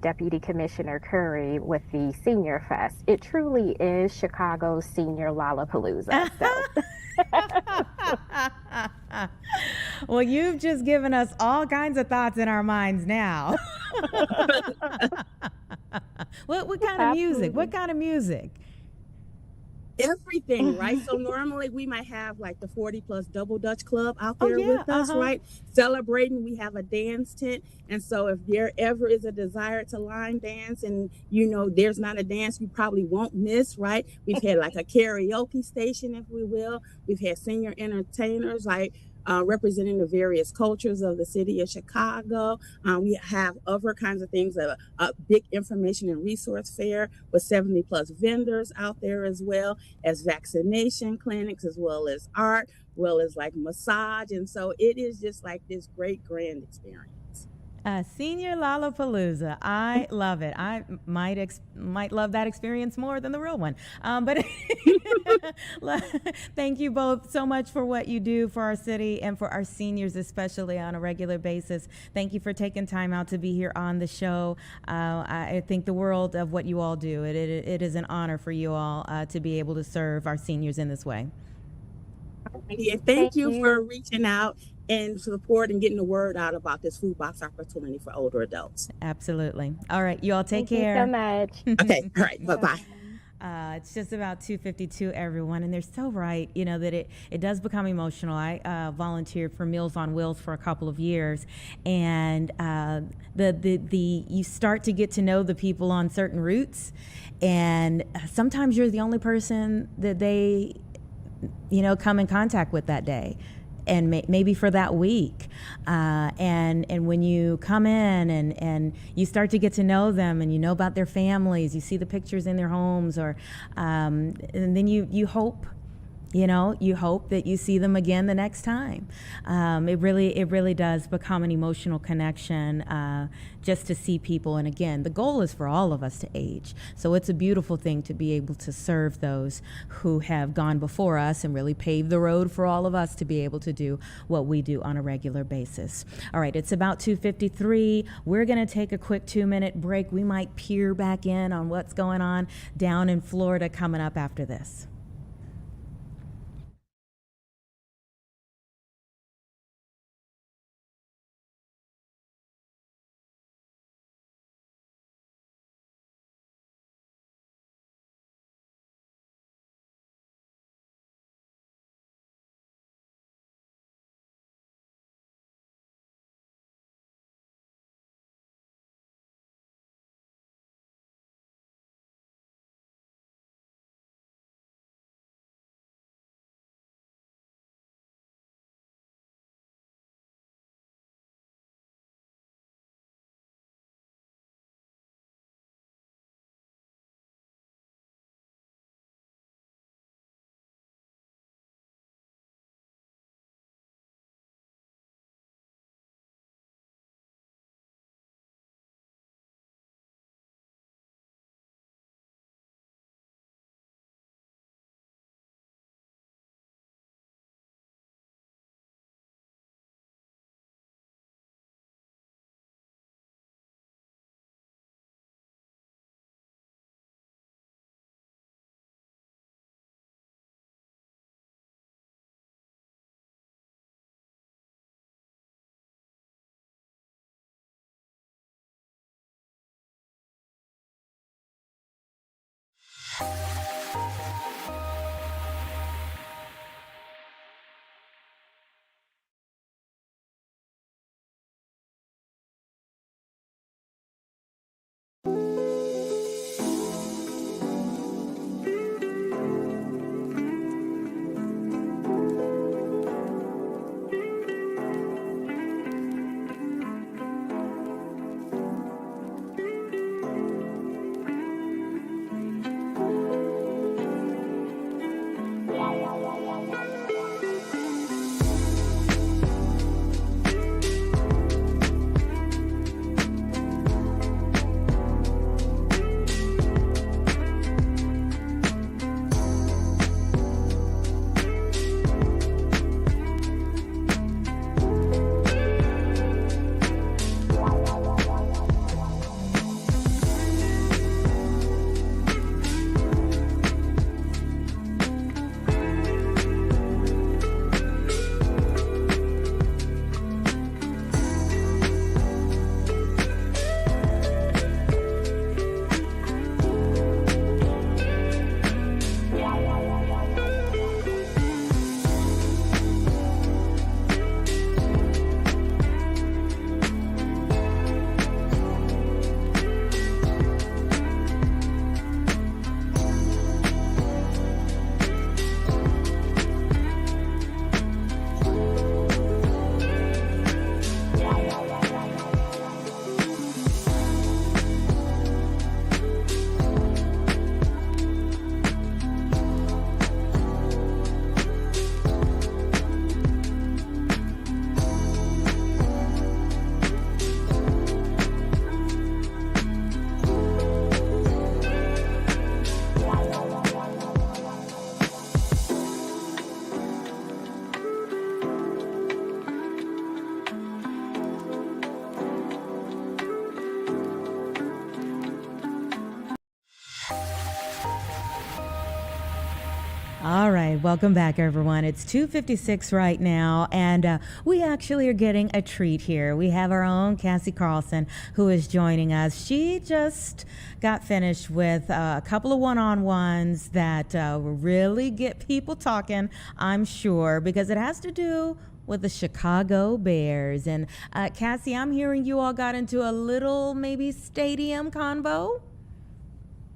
Deputy Commissioner Curry with the Senior Fest. It truly is Chicago's senior Lollapalooza. So. Well, you've just given us all kinds of thoughts in our minds now. What kind of music? What kind of music? Everything, right? So normally we might have like the 40 plus Double Dutch Club out there with us, right? Celebrating. We have a dance tent. And so if there ever is a desire to line dance and there's not a dance you probably won't miss, right? We've had like a karaoke station, if we will. We've had senior entertainers like representing the various cultures of the city of Chicago. We have other kinds of things, a big information and resource fair with 70 plus vendors out there, as well as vaccination clinics, as well as art, well as like massage. And so it is just like this great grand experience. Senior Lollapalooza. I love it. I might love that experience more than the real one. But thank you both so much for what you do for our city and for our seniors, especially on a regular basis. Thank you for taking time out to be here on the show. I think the world of what you all do. It is an honor for you all to be able to serve our seniors in this way. Yeah, thank you for reaching out and support and getting the word out about this food box opportunity for older adults. Absolutely. All right, you all take care. Thank you so much. Okay, all right, bye-bye. It's just about 2:52, everyone, and they're so right, that it does become emotional. I volunteered for Meals on Wheels for a couple of years, and you start to get to know the people on certain routes, and sometimes you're the only person that they come in contact with that day, and maybe for that week. And when you come in and you start to get to know them, and about their families, you see the pictures in their homes, or and then you hope. You hope that you see them again the next time. It really does become an emotional connection just to see people. And again, the goal is for all of us to age. So it's a beautiful thing to be able to serve those who have gone before us and really paved the road for all of us to be able to do what we do on a regular basis. All right, it's about 2:53. We're going to take a quick 2-minute break. We might peer back in on what's going on down in Florida coming up after this. All right, welcome back, everyone. It's 2:56 right now, and we actually are getting a treat here. We have our own Cassie Carlson who is joining us. She just got finished with a couple of one-on-ones that will really get people talking, I'm sure, because it has to do with the Chicago Bears. And Cassie, I'm hearing you all got into a little maybe stadium convo.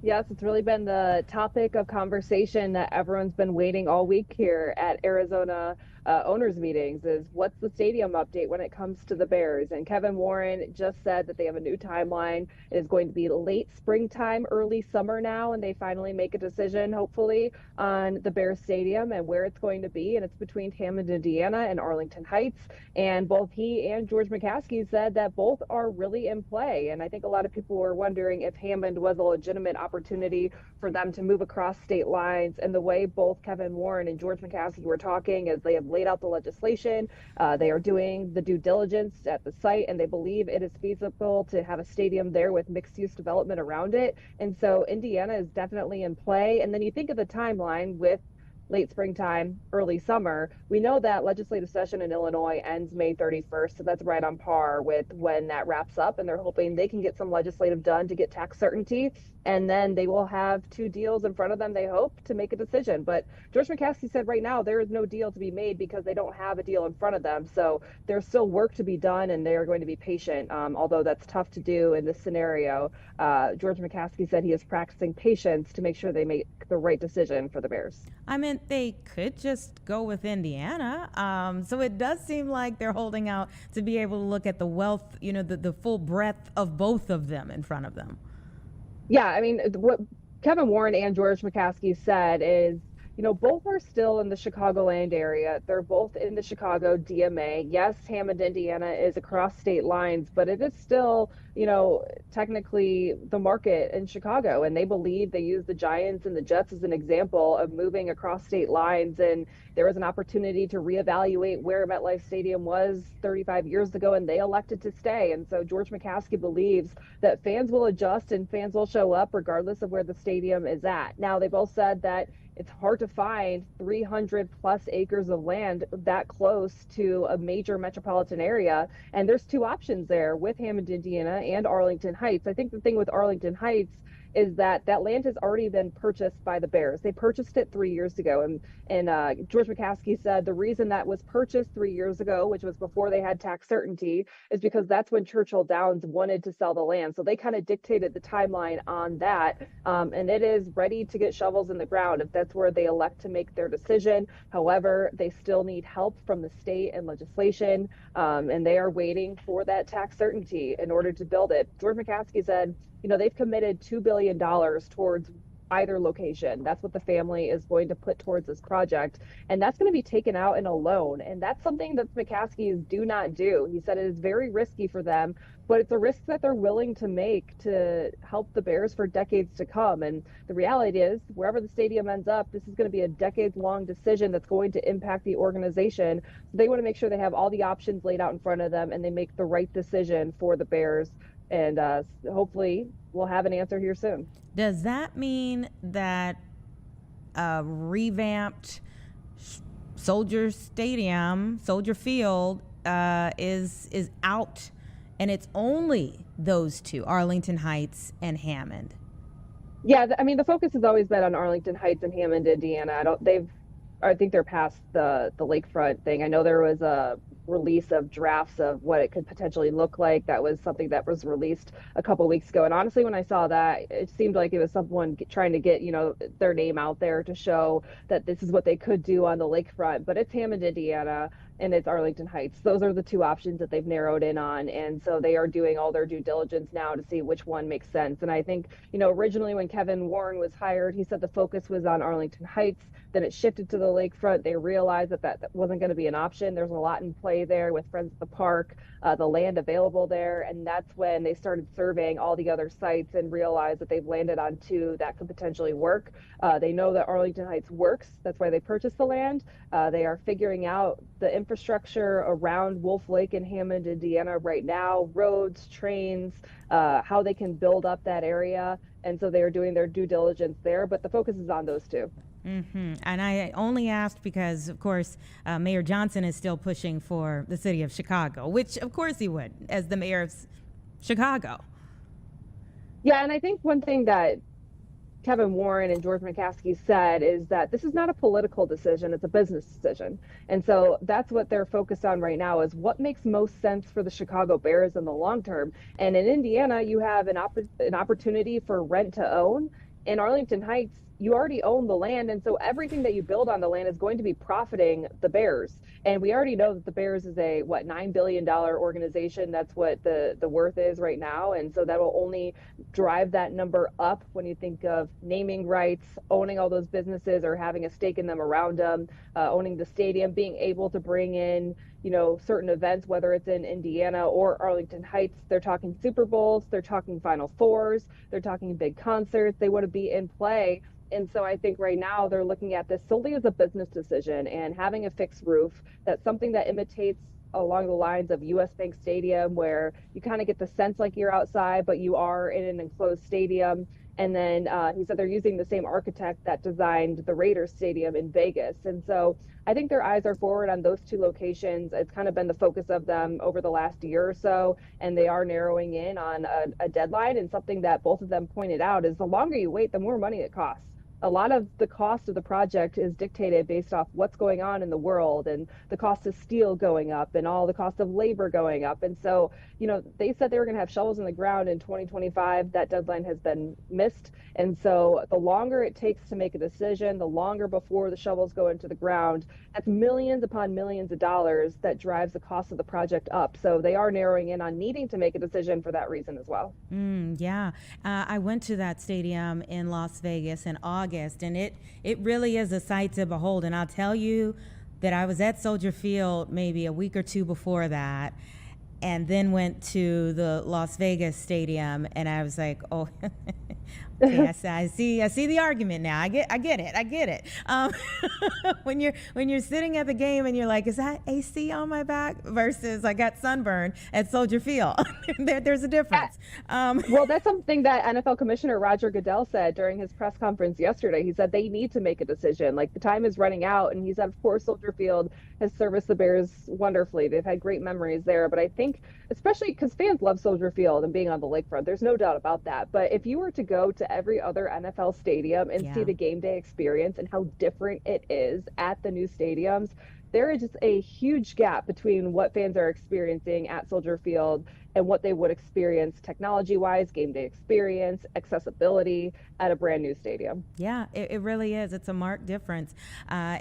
Yes, it's really been the topic of conversation that everyone's been waiting all week here at Arizona owners meetings is what's the stadium update when it comes to the Bears? And Kevin Warren just said that they have a new timeline. It is going to be late springtime, early summer now, and they finally make a decision, hopefully, on the Bears stadium and where it's going to be. And it's between Hammond, Indiana and Arlington Heights. And both he and George McCaskey said that both are really in play. And I think a lot of people were wondering if Hammond was a legitimate opportunity for them to move across state lines. And the way both Kevin Warren and George McCaskey were talking is they have laid out the legislation. They are doing the due diligence at the site, and they believe it is feasible to have a stadium there with mixed use development around it. And so Indiana is definitely in play. And then you think of the timeline with late springtime, early summer. We know that legislative session in Illinois ends May 31st, so that's right on par with when that wraps up, and they're hoping they can get some legislative done to get tax certainty, and then they will have two deals in front of them, they hope, to make a decision. But George McCaskey said right now there is no deal to be made because they don't have a deal in front of them, so there's still work to be done, and they are going to be patient, although that's tough to do in this scenario. George McCaskey said he is practicing patience to make sure they make the right decision for the Bears. I mean, they could just go with Indiana. So it does seem like they're holding out to be able to look at the wealth, the full breadth of both of them in front of them. Yeah, I mean, what Kevin Warren and George McCaskey said is, both are still in the Chicagoland area. They're both in the Chicago DMA. Yes, Hammond, Indiana is across state lines, but it is still, technically the market in Chicago. And they believe they use the Giants and the Jets as an example of moving across state lines. And there was an opportunity to reevaluate where MetLife Stadium was 35 years ago, and they elected to stay. And so George McCaskey believes that fans will adjust and fans will show up regardless of where the stadium is at. Now, they've all said that it's hard to find 300 plus acres of land that close to a major metropolitan area. And there's two options there with Hammond, Indiana and Arlington Heights. I think the thing with Arlington Heights is that land has already been purchased by the Bears. They purchased it 3 years ago. And George McCaskey said the reason that was purchased 3 years ago, which was before they had tax certainty, is because that's when Churchill Downs wanted to sell the land. So they kind of dictated the timeline on that. And it is ready to get shovels in the ground if that's where they elect to make their decision. However, they still need help from the state and legislation. And they are waiting for that tax certainty in order to build it. George McCaskey said, they've committed $2 billion towards either location. That's what the family is going to put towards this project. And that's going to be taken out in a loan. And that's something that McCaskey's do not do. He said it is very risky for them, but it's a risk that they're willing to make to help the Bears for decades to come. And the reality is, wherever the stadium ends up, this is going to be a decades-long decision that's going to impact the organization. So they want to make sure they have all the options laid out in front of them and they make the right decision for the Bears. And hopefully we'll have an answer here soon. Does that mean that revamped Soldier Field is out, and it's only those two, Arlington Heights and Hammond? Yeah, I mean, the focus has always been on Arlington Heights and Hammond, Indiana. I think they're past the lakefront thing. I know there was a release of drafts of what it could potentially look like. That was something that was released a couple weeks ago. And honestly, when I saw that, it seemed like it was someone trying to get, their name out there to show that this is what they could do on the lakefront. But it's Hammond, Indiana, and it's Arlington Heights. Those are the two options that they've narrowed in on. And so they are doing all their due diligence now to see which one makes sense. And I think, originally when Kevin Warren was hired, he said the focus was on Arlington Heights. Then it shifted to the lakefront. They realized that wasn't going to be an option. There's a lot in play there with Friends at the Park, the land available there. And that's when they started surveying all the other sites and realized that they've landed on two that could potentially work. They know that Arlington Heights works. That's why they purchased the land. They are figuring out the infrastructure around Wolf Lake and Hammond, Indiana right now, roads, trains, how they can build up that area. And so they are doing their due diligence there, but the focus is on those two. And I only asked because, of course, Mayor Johnson is still pushing for the city of Chicago, which, of course, he would as the mayor of Chicago. Yeah, and I think one thing that Kevin Warren and George McCaskey said is that this is not a political decision, it's a business decision. And so that's what they're focused on right now, is what makes most sense for the Chicago Bears in the long term. And in Indiana, you have an opportunity for rent to own. In Arlington Heights, you already own the land, and so everything that you build on the land is going to be profiting the Bears. And we already know that the Bears is a $9 billion organization. That's what the worth is right now, and so that will only drive that number up when you think of naming rights, owning all those businesses or having a stake in them around them, owning the stadium, being able to bring in certain events, whether it's in Indiana or Arlington Heights. They're talking Super Bowls, they're talking Final Fours, they're talking big concerts. They want to be in play. And so I think right now they're looking at this solely as a business decision, and having a fixed roof, that's something that imitates along the lines of US Bank Stadium, where you kind of get the sense like you're outside, but you are in an enclosed stadium. And then he said they're using the same architect that designed the Raiders Stadium in Vegas. And so I think their eyes are forward on those two locations. It's kind of been the focus of them over the last year or so, and they are narrowing in on a deadline. And something that both of them pointed out is the longer you wait, the more money it costs. A lot of the cost of the project is dictated based off what's going on in the world, and the cost of steel going up and all the cost of labor going up. And so, they said they were going to have shovels in the ground in 2025. That deadline has been missed. And so the longer it takes to make a decision, the longer before the shovels go into the ground, that's millions upon millions of dollars that drives the cost of the project up. So they are narrowing in on needing to make a decision for that reason as well. Yeah. I went to that stadium in Las Vegas in August, and it really is a sight to behold. And I'll tell you that I was at Soldier Field maybe a week or two before that, and then went to the Las Vegas stadium, and I was like, oh, okay, I see the argument now. I get it. When you're sitting at the game and you're like, is that AC on my back? Versus I got sunburn at Soldier Field. There's a difference. Well, that's something that NFL Commissioner Roger Goodell said during his press conference yesterday. He said they need to make a decision. Like, the time is running out, and he said, of course, Soldier Field has serviced the Bears wonderfully. They've had great memories there, but I think, especially because fans love Soldier Field and being on the lakefront, there's no doubt about that. But if you were to go to every other NFL stadium and see the game day experience and how different it is at the new stadiums, there is just a huge gap between what fans are experiencing at Soldier Field and what they would experience technology-wise, game day experience, accessibility at a brand new stadium. Yeah, it really is. It's a marked difference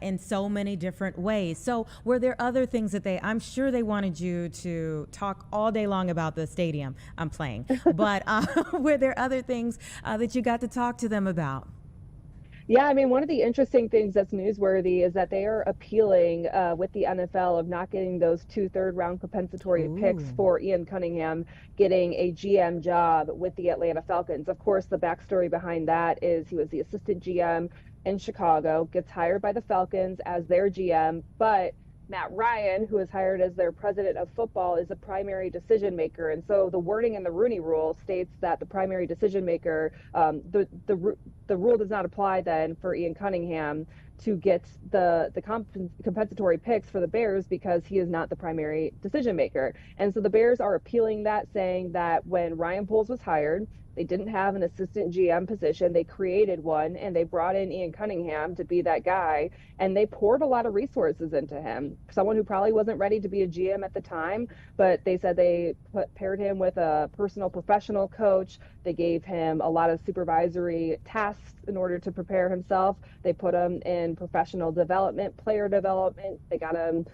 in so many different ways. So were there other things that I'm sure they wanted you to talk all day long about the stadium I'm playing, but were there other things that you got to talk to them about? Yeah, I mean, one of the interesting things that's newsworthy is that they are appealing with the NFL of not getting those 2 third-round compensatory picks for Ian Cunningham getting a GM job with the Atlanta Falcons. Of course, the backstory behind that is he was the assistant GM in Chicago, gets hired by the Falcons as their GM, but Matt Ryan, who is hired as their president of football, is a primary decision maker. And so the wording in the Rooney Rule states that the primary decision maker, the rule does not apply then for Ian Cunningham to get the compensatory picks for the Bears because he is not the primary decision maker. And so the Bears are appealing that, saying that when Ryan Poles was hired, they didn't have an assistant GM position. They created one, and they brought in Ian Cunningham to be that guy, and they poured a lot of resources into him. Someone who probably wasn't ready to be a GM at the time, but they said they paired him with a personal professional coach. They gave him a lot of supervisory tasks in order to prepare himself. They put him in professional development, player development. They got him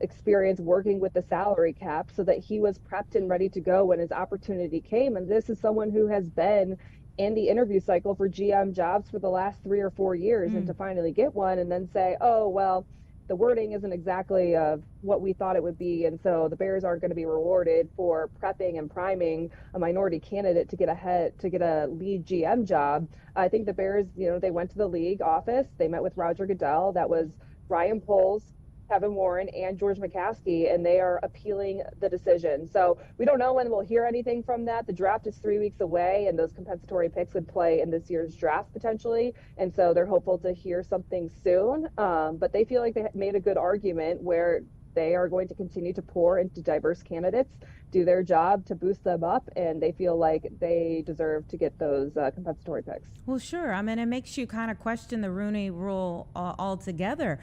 experience working with the salary cap so that he was prepped and ready to go when his opportunity came. And this is someone who has been in the interview cycle for GM jobs for the last 3 or 4 years, and to finally get one and then say, oh, well, the wording isn't exactly what we thought it would be. And so the Bears aren't going to be rewarded for prepping and priming a minority candidate to get a lead GM job. I think the Bears, they went to the league office. They met with Roger Goodell. That was Ryan Poles, Kevin Warren and George McCaskey, and they are appealing the decision. So we don't know when we'll hear anything from that. The draft is 3 weeks away, and those compensatory picks would play in this year's draft potentially. And so they're hopeful to hear something soon. But they feel like they made a good argument where they are going to continue to pour into diverse candidates, do their job to boost them up, and they feel like they deserve to get those compensatory picks. Well, sure. I mean, it makes you kind of question the Rooney Rule altogether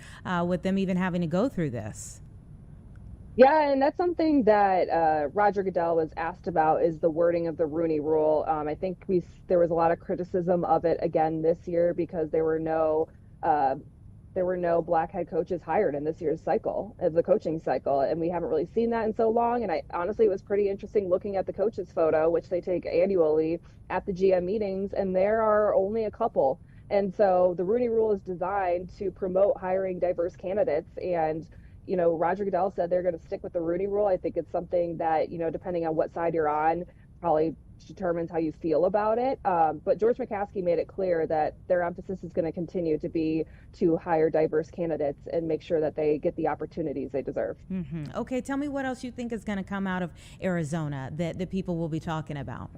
with them even having to go through this. Yeah, and that's something that Roger Goodell was asked about, is the wording of the Rooney Rule. I think there was a lot of criticism of it again this year because there were no black head coaches hired in this year's cycle of the coaching cycle, and we haven't really seen that in so long. And I honestly, it was pretty interesting looking at the coaches photo, which they take annually at the GM meetings, and there are only a couple. And so the Rooney Rule is designed to promote hiring diverse candidates. And Roger Goodell said they're going to stick with the Rooney Rule. I think it's something that, depending on what side you're on, probably determines how you feel about it. But George McCaskey made it clear that their emphasis is going to continue to be to hire diverse candidates and make sure that they get the opportunities they deserve. Mm-hmm. Okay, tell me what else you think is going to come out of Arizona that the people will be talking about.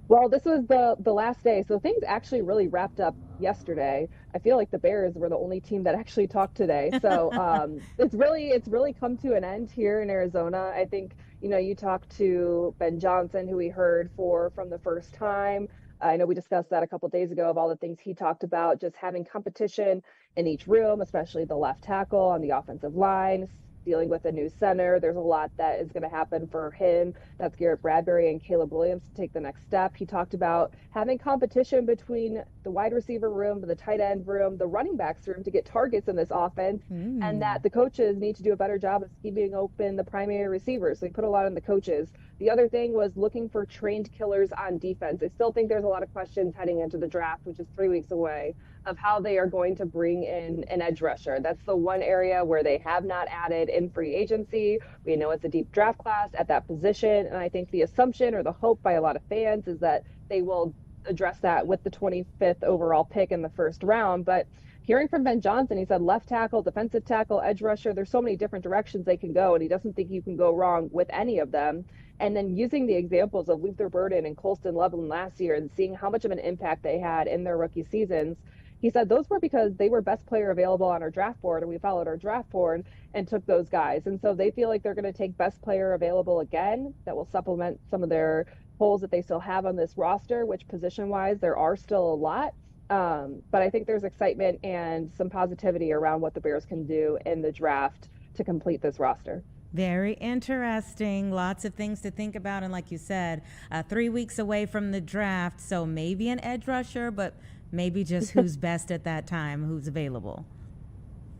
Well, this was the last day, so things actually really wrapped up yesterday. I feel like the Bears were the only team that actually talked today. So it's really come to an end here in Arizona. I think, you talked to Ben Johnson, who we heard from the first time. I know we discussed that a couple of days ago of all the things he talked about, just having competition in each room, especially the left tackle on the offensive line, dealing with a new center. There's a lot that is going to happen for him. That's Garrett Bradbury and Caleb Williams to take the next step. He talked about having competition between the wide receiver room, the tight end room, the running backs room to get targets in this offense, and that the coaches need to do a better job of keeping open the primary receivers. So he put a lot on the coaches. The other thing was looking for trained killers on defense. I still think there's a lot of questions heading into the draft, which is 3 weeks away, of how they are going to bring in an edge rusher. That's the one area where they have not added in free agency. We know it's a deep draft class at that position, and I think the assumption or the hope by a lot of fans is that they will address that with the 25th overall pick in the first round. But hearing from Ben Johnson, he said left tackle, defensive tackle, edge rusher, there's so many different directions they can go, and he doesn't think you can go wrong with any of them. And then using the examples of Luther Burden and Colston Loveland last year and seeing how much of an impact they had in their rookie seasons, he said those were because they were best player available on our draft board, and we followed our draft board and took those guys. And so they feel like they're going to take best player available again. That will supplement some of their holes that they still have on this roster, which position-wise, there are still a lot. But I think there's excitement and some positivity around what the Bears can do in the draft to complete this roster. Very interesting. Lots of things to think about. And like you said, 3 weeks away from the draft. So maybe an edge rusher, but maybe just who's best at that time, who's available.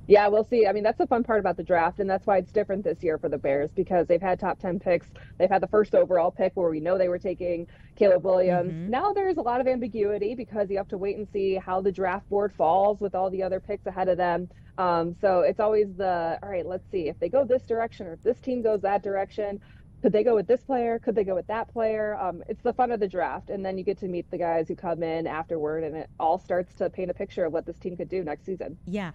Yeah, we'll see. I mean, that's the fun part about the draft, and that's why it's different this year for the Bears, because they've had top 10 picks. They've had the first overall pick where we know they were taking Caleb Williams. Mm-hmm. Now there's a lot of ambiguity because you have to wait and see how the draft board falls with all the other picks ahead of them. So it's always all right, let's see if they go this direction or if this team goes that direction. Could they go with this player? Could they go with that player? It's the fun of the draft. And then you get to meet the guys who come in afterward, and it all starts to paint a picture of what this team could do next season. Yeah.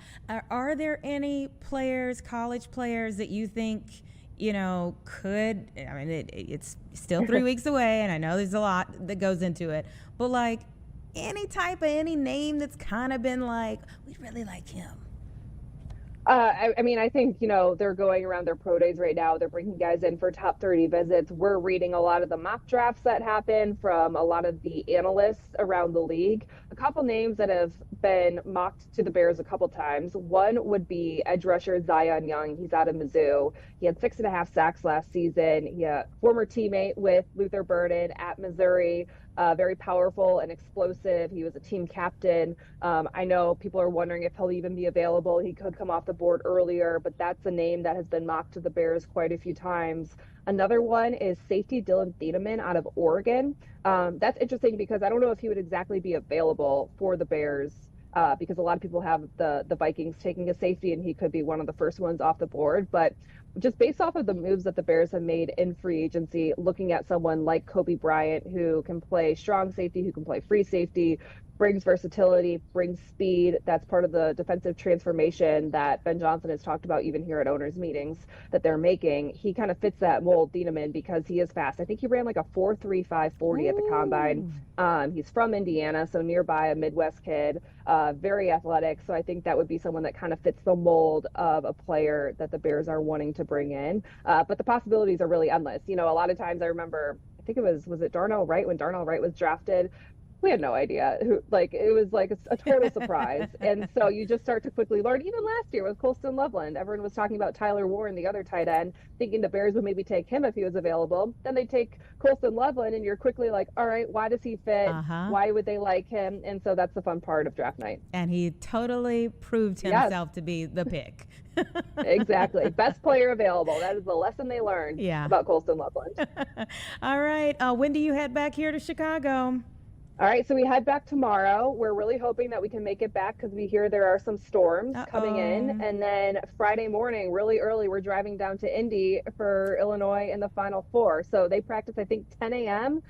Are there any players, college players, that you think, could, I mean, it's still 3 weeks away, and I know there's a lot that goes into it, but like any name that's kind of been like, we'd really like him? I mean, I think, they're going around their pro days right now. They're bringing guys in for top 30 visits. We're reading a lot of the mock drafts that happen from a lot of the analysts around the league. A couple names that have been mocked to the Bears a couple times. One would be edge rusher Zion Young. He's out of Mizzou. He had 6.5 sacks last season. He former teammate with Luther Burden at Missouri. Very powerful and explosive. He was a team captain. I know people are wondering if he'll even be available. He could come off the board earlier, but that's a name that has been mocked to the Bears quite a few times. Another one is safety Dylan Thiedemann out of Oregon. That's interesting because I don't know if he would exactly be available for the Bears because a lot of people have the Vikings taking a safety, and he could be one of the first ones off the board. But just based off of the moves that the Bears have made in free agency, looking at someone like Kobe Bryant, who can play strong safety, who can play free safety, brings versatility, brings speed. That's part of the defensive transformation that Ben Johnson has talked about even here at owners meetings that they're making. He kind of fits that mold, Thieneman, because he is fast. I think he ran like a 4.35 40 at the combine. He's from Indiana, so nearby, a Midwest kid, very athletic. So I think that would be someone that kind of fits the mold of a player that the Bears are wanting to bring in. But the possibilities are really endless. You know, a lot of times I remember, I think it was it Darnell Wright, when Darnell Wright was drafted, we had no idea who, like, it was like a total surprise. And so you just start to quickly learn. Even last year with Colston Loveland, everyone was talking about Tyler Warren, the other tight end, thinking the Bears would maybe take him if he was available. Then they take Colston Loveland, and you're quickly like, all right, why does he fit? Why would they like him? And so that's the fun part of draft night. And he totally proved himself to be the pick. Exactly. Best player available. That is the lesson they learned about Colston Loveland. All right. When do you head back here to Chicago? All right, so we head back tomorrow. We're really hoping that we can make it back because we hear there are some storms coming in. And then Friday morning, really early, we're driving down to Indy for Illinois in the Final Four. So they practice, I think, 10 a.m.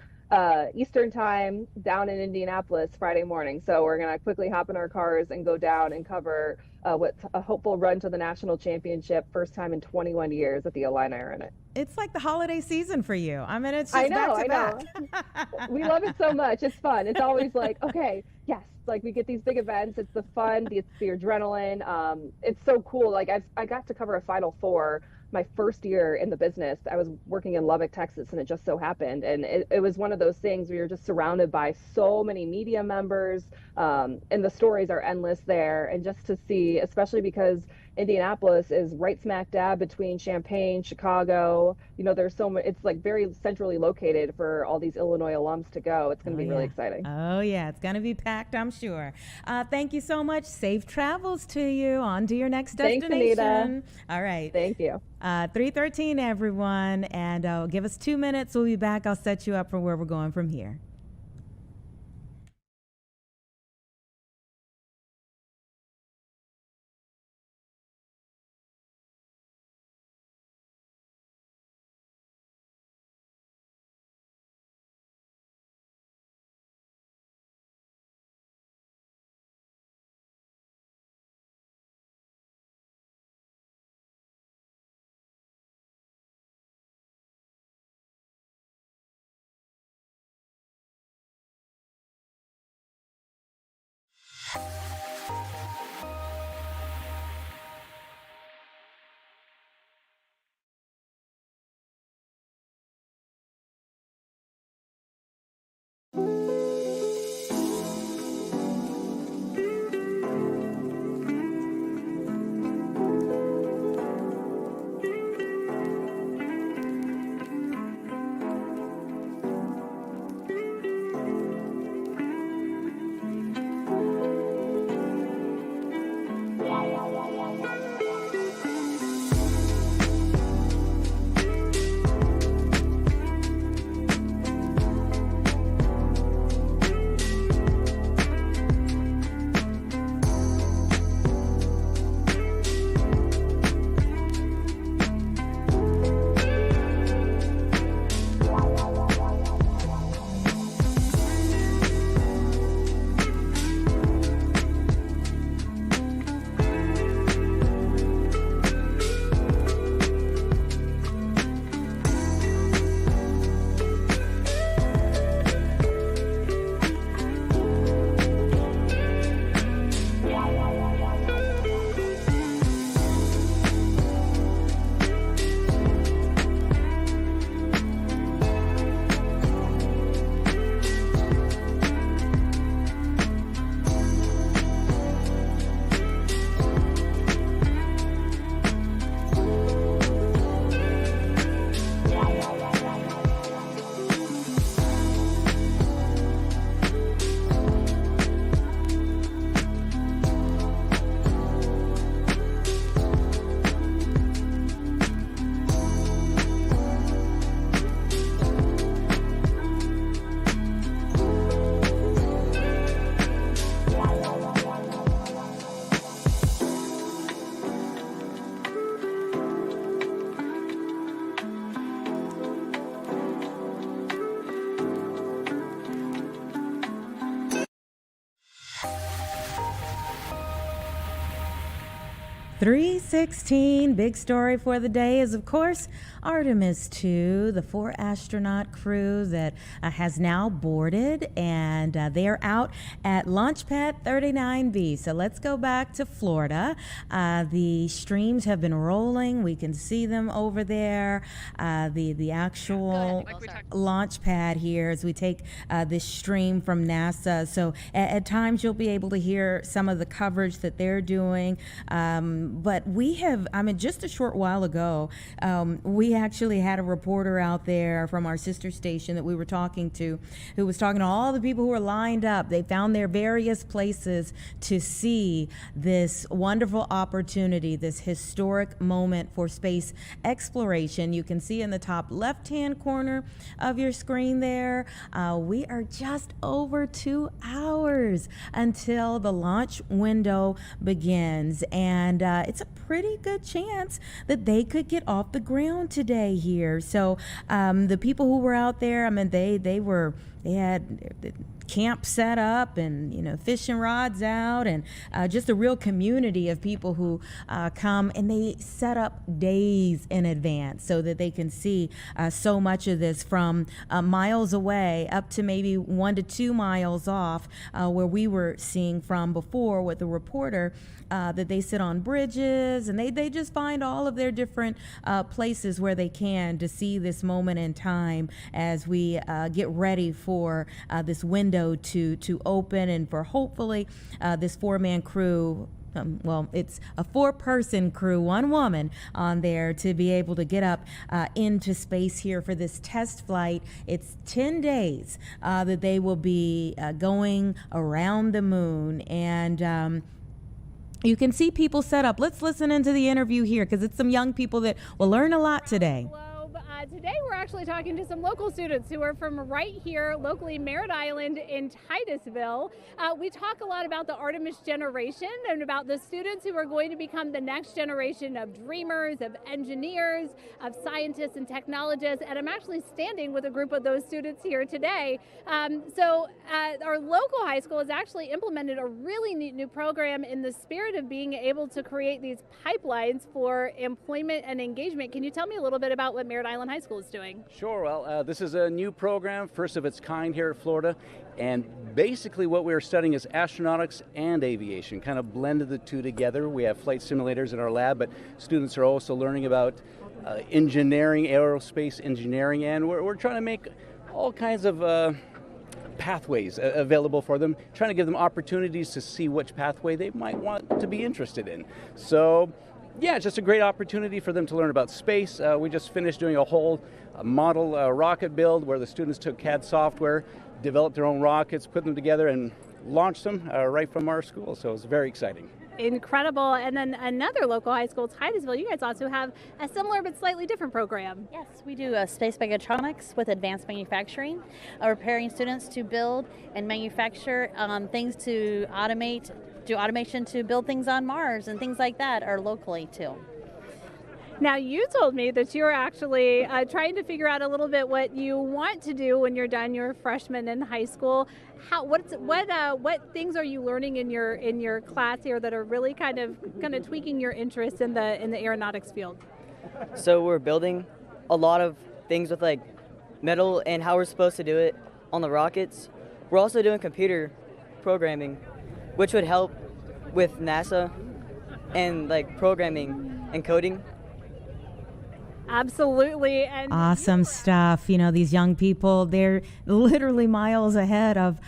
Eastern time down in Indianapolis Friday morning. So we're going to quickly hop in our cars and go down and cover what's a hopeful run to the national championship, first time in 21 years that the Illini are in it. It's like the holiday season for you. I mean, it's just back to back. We love it so much. It's fun. It's always like, okay, yes, like we get these big events. It's the fun, it's the adrenaline. It's so cool. Like I got to cover a Final Four my first year in the business. I was working in Lubbock, Texas, and it just so happened. And it was one of those things where you're just surrounded by so many media members, and the stories are endless there. And just to see, especially because Indianapolis is right smack dab between Champaign, Chicago, you know, there's so much, it's like very centrally located for all these Illinois alums to go. It's going to be really exciting. Oh yeah, it's going to be packed, I'm sure. Thank you so much. Safe travels to you. On to your next destination. Thanks, Anita. All right. Thank you. 3:13, everyone, and give us 2 minutes. We'll be back. I'll set you up for where we're going from here. 3:16, big story for the day is, of course, Artemis II, the 4-astronaut crew that has now boarded, and they are out at Launch Pad 39B. So let's go back to Florida. The streams have been rolling. We can see them over there. The actual launch pad here as we take this stream from NASA. So at times you'll be able to hear some of the coverage that they're doing. But we have, just a short while ago, we actually had a reporter out there from our sister station that we were talking to, who was talking to all the people who were lined up. They found their various places to see this wonderful opportunity, this historic moment for space exploration. You can see in the top left-hand corner of your screen there, we are just over 2 hours until the launch window begins. And it's a pretty good chance that they could get off the ground today here. So the people who were out there, they had camp set up and fishing rods out, and just a real community of people who come, and they set up days in advance so that they can see so much of this from miles away up to maybe 1 to 2 miles off where we were seeing from before with the reporter. That they sit on bridges, and they just find all of their different places where they can to see this moment in time as we get ready for this window to open, and for hopefully this 4-man crew. It's a 4-person crew, 1 woman on there, to be able to get up into space here for this test flight. It's 10 days that they will be going around the moon, and you can see people set up. Let's listen into the interview here, because it's some young people that will learn a lot today. Today we're actually talking to some local students who are from right here locally, Merritt Island in Titusville. We talk a lot about the Artemis generation and about the students who are going to become the next generation of dreamers, of engineers, of scientists and technologists, and I'm actually standing with a group of those students here today. Our local high school has actually implemented a really neat new program in the spirit of being able to create these pipelines for employment and engagement. Can you tell me a little bit about what Merritt Island High School is doing? Sure. Well, this is a new program, first of its kind here at Florida, and basically what we're studying is astronautics and aviation, kind of blended the two together. We have flight simulators in our lab, but students are also learning about engineering, aerospace engineering, and we're trying to make all kinds of pathways available for them, trying to give them opportunities to see which pathway they might want to be interested in. So yeah, it's just a great opportunity for them to learn about space. We just finished doing a whole model rocket build where the students took CAD software, developed their own rockets, put them together, and launched them right from our school. So it's very exciting. Incredible. And then another local high school, Titusville, you guys also have a similar but slightly different program. Yes, we do space mechatronics with advanced manufacturing, preparing students to build and manufacture things to automate, do automation to build things on Mars and things like that, or locally too. Now, you told me that you're actually trying to figure out a little bit what you want to do when you're done your freshman in high school. What things are you learning in your class here that are really kind of tweaking your interest in the aeronautics field? So we're building a lot of things with like metal and how we're supposed to do it on the rockets. We're also doing computer programming, which would help with NASA and like programming and coding. Absolutely. And awesome stuff. These young people, they're literally miles ahead of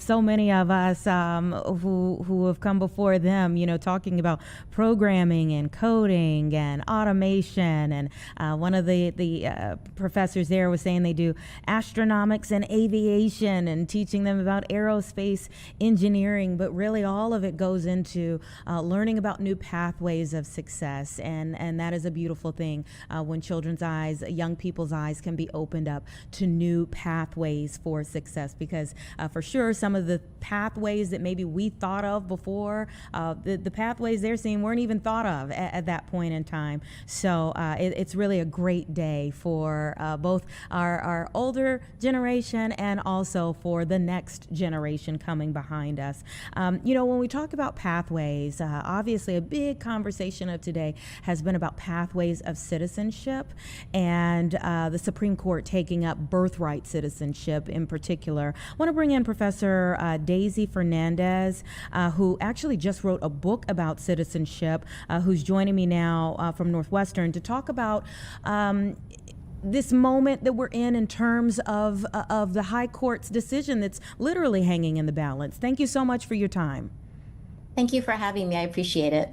so many of us who have come before them, talking about programming and coding and automation. And one of the professors there was saying they do astronomics and aviation and teaching them about aerospace engineering, but really all of it goes into learning about new pathways of success. And that is a beautiful thing when children's eyes, young people's eyes can be opened up to new pathways for success, because for sure some of the pathways that maybe we thought of before, the pathways they're seeing weren't even thought of at that point in time. So it's really a great day for both our older generation and also for the next generation coming behind us. When we talk about pathways, obviously a big conversation of today has been about pathways of citizenship, and the Supreme Court taking up birthright citizenship in particular. I want to bring in Professor Daisy Fernandez, who actually just wrote a book about citizenship, who's joining me now from Northwestern to talk about this moment that we're in terms of the High Court's decision that's literally hanging in the balance. Thank you so much for your time. Thank you for having me. I appreciate it.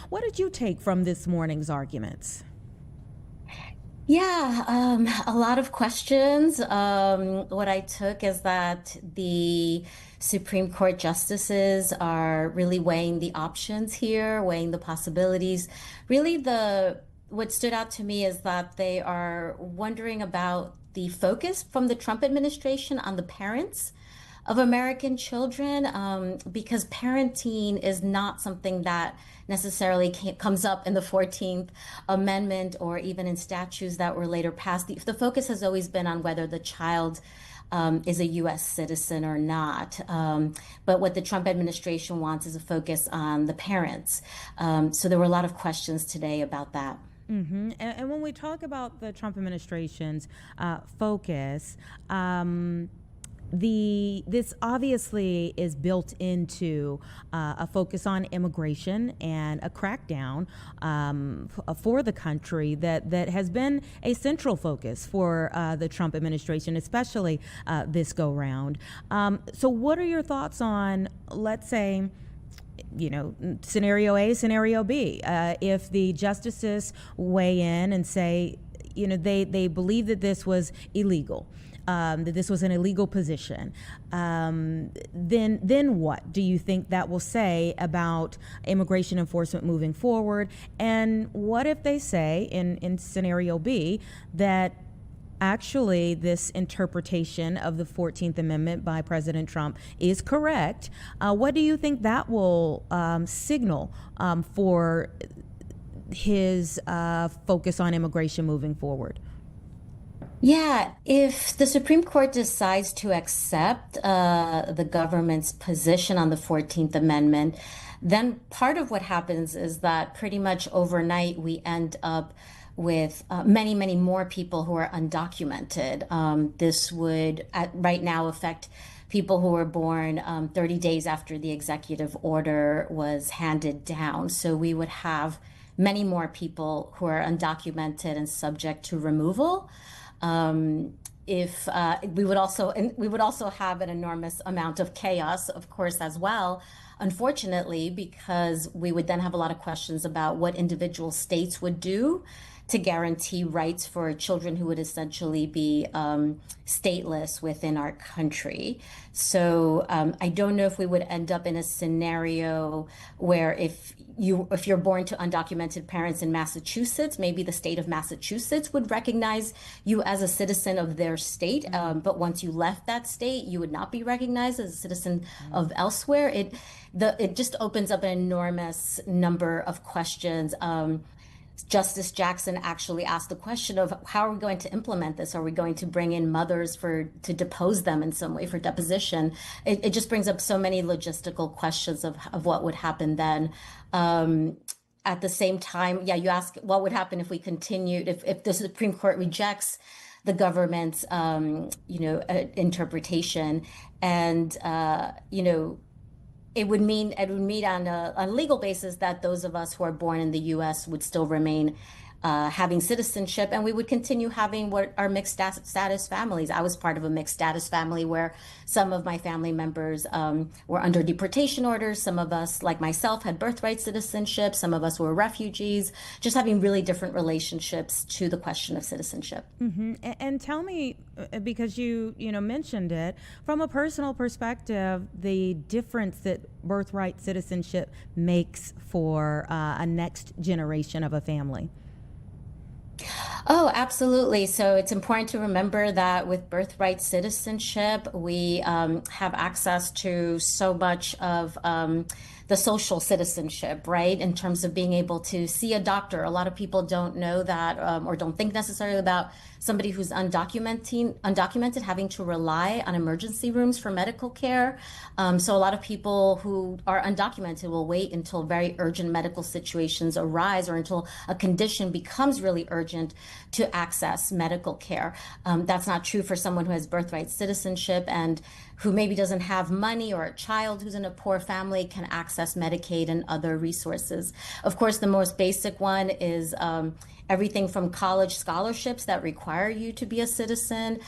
What did you take from this morning's arguments? Yeah, a lot of questions. What I took is that the Supreme Court justices are really weighing the options here, weighing the possibilities. Really, what stood out to me is that they are wondering about the focus from the Trump administration on the parents of American children, because parenting is not something that necessarily comes up in the 14th Amendment or even in statutes that were later passed. The focus has always been on whether the child is a U.S. citizen or not. But what the Trump administration wants is a focus on the parents. So there were a lot of questions today about that. And when we talk about the Trump administration's focus, this obviously is built into a focus on immigration and a crackdown for the country that has been a central focus for the Trump administration, especially this go round. So what are your thoughts on, let's say, scenario A, scenario B, if the justices weigh in and say, they believe that this was illegal, that this was an illegal position, then what do you think that will say about immigration enforcement moving forward? And what if they say in scenario B that actually this interpretation of the 14th Amendment by President Trump is correct? What do you think that will signal for his focus on immigration moving forward? Yeah, if the Supreme Court decides to accept the government's position on the 14th Amendment, then part of what happens is that pretty much overnight we end up with many, many more people who are undocumented. This would right now affect people who were born 30 days after the executive order was handed down. So we would have many more people who are undocumented and subject to removal. If we would also have an enormous amount of chaos, of course, as well, unfortunately, because we would then have a lot of questions about what individual states would do to guarantee rights for children who would essentially be stateless within our country. So I don't know if we would end up in a scenario where if you're born to undocumented parents in Massachusetts, maybe the state of Massachusetts would recognize you as a citizen of their state, but once you left that state, you would not be recognized as a citizen of elsewhere. It just opens up an enormous number of questions. Justice Jackson actually asked the question of how are we going to implement this? Are we going to bring in mothers to depose them in some way for deposition? It just brings up so many logistical questions of what would happen then. At the same time, you ask what would happen if we continued, if the Supreme Court rejects the government's, interpretation, and it would mean on a legal basis that those of us who are born in the U.S. would still remain having citizenship, and we would continue having what are mixed status families. I was part of a mixed status family where some of my family members were under deportation orders. Some of us, like myself, had birthright citizenship. Some of us were refugees, just having really different relationships to the question of citizenship. And tell me, because you mentioned it, from a personal perspective, the difference that birthright citizenship makes for a next generation of a family. Oh, absolutely. So it's important to remember that with birthright citizenship, we have access to so much of the social citizenship, right? In terms of being able to see a doctor. A lot of people don't know that or don't think necessarily about somebody who's undocumented having to rely on emergency rooms for medical care. So a lot of people who are undocumented will wait until very urgent medical situations arise or until a condition becomes really urgent to access medical care. That's not true for someone who has birthright citizenship and who maybe doesn't have money, or a child who's in a poor family can access Medicaid and other resources. Of course, the most basic one is everything from college scholarships that require you to be a citizen,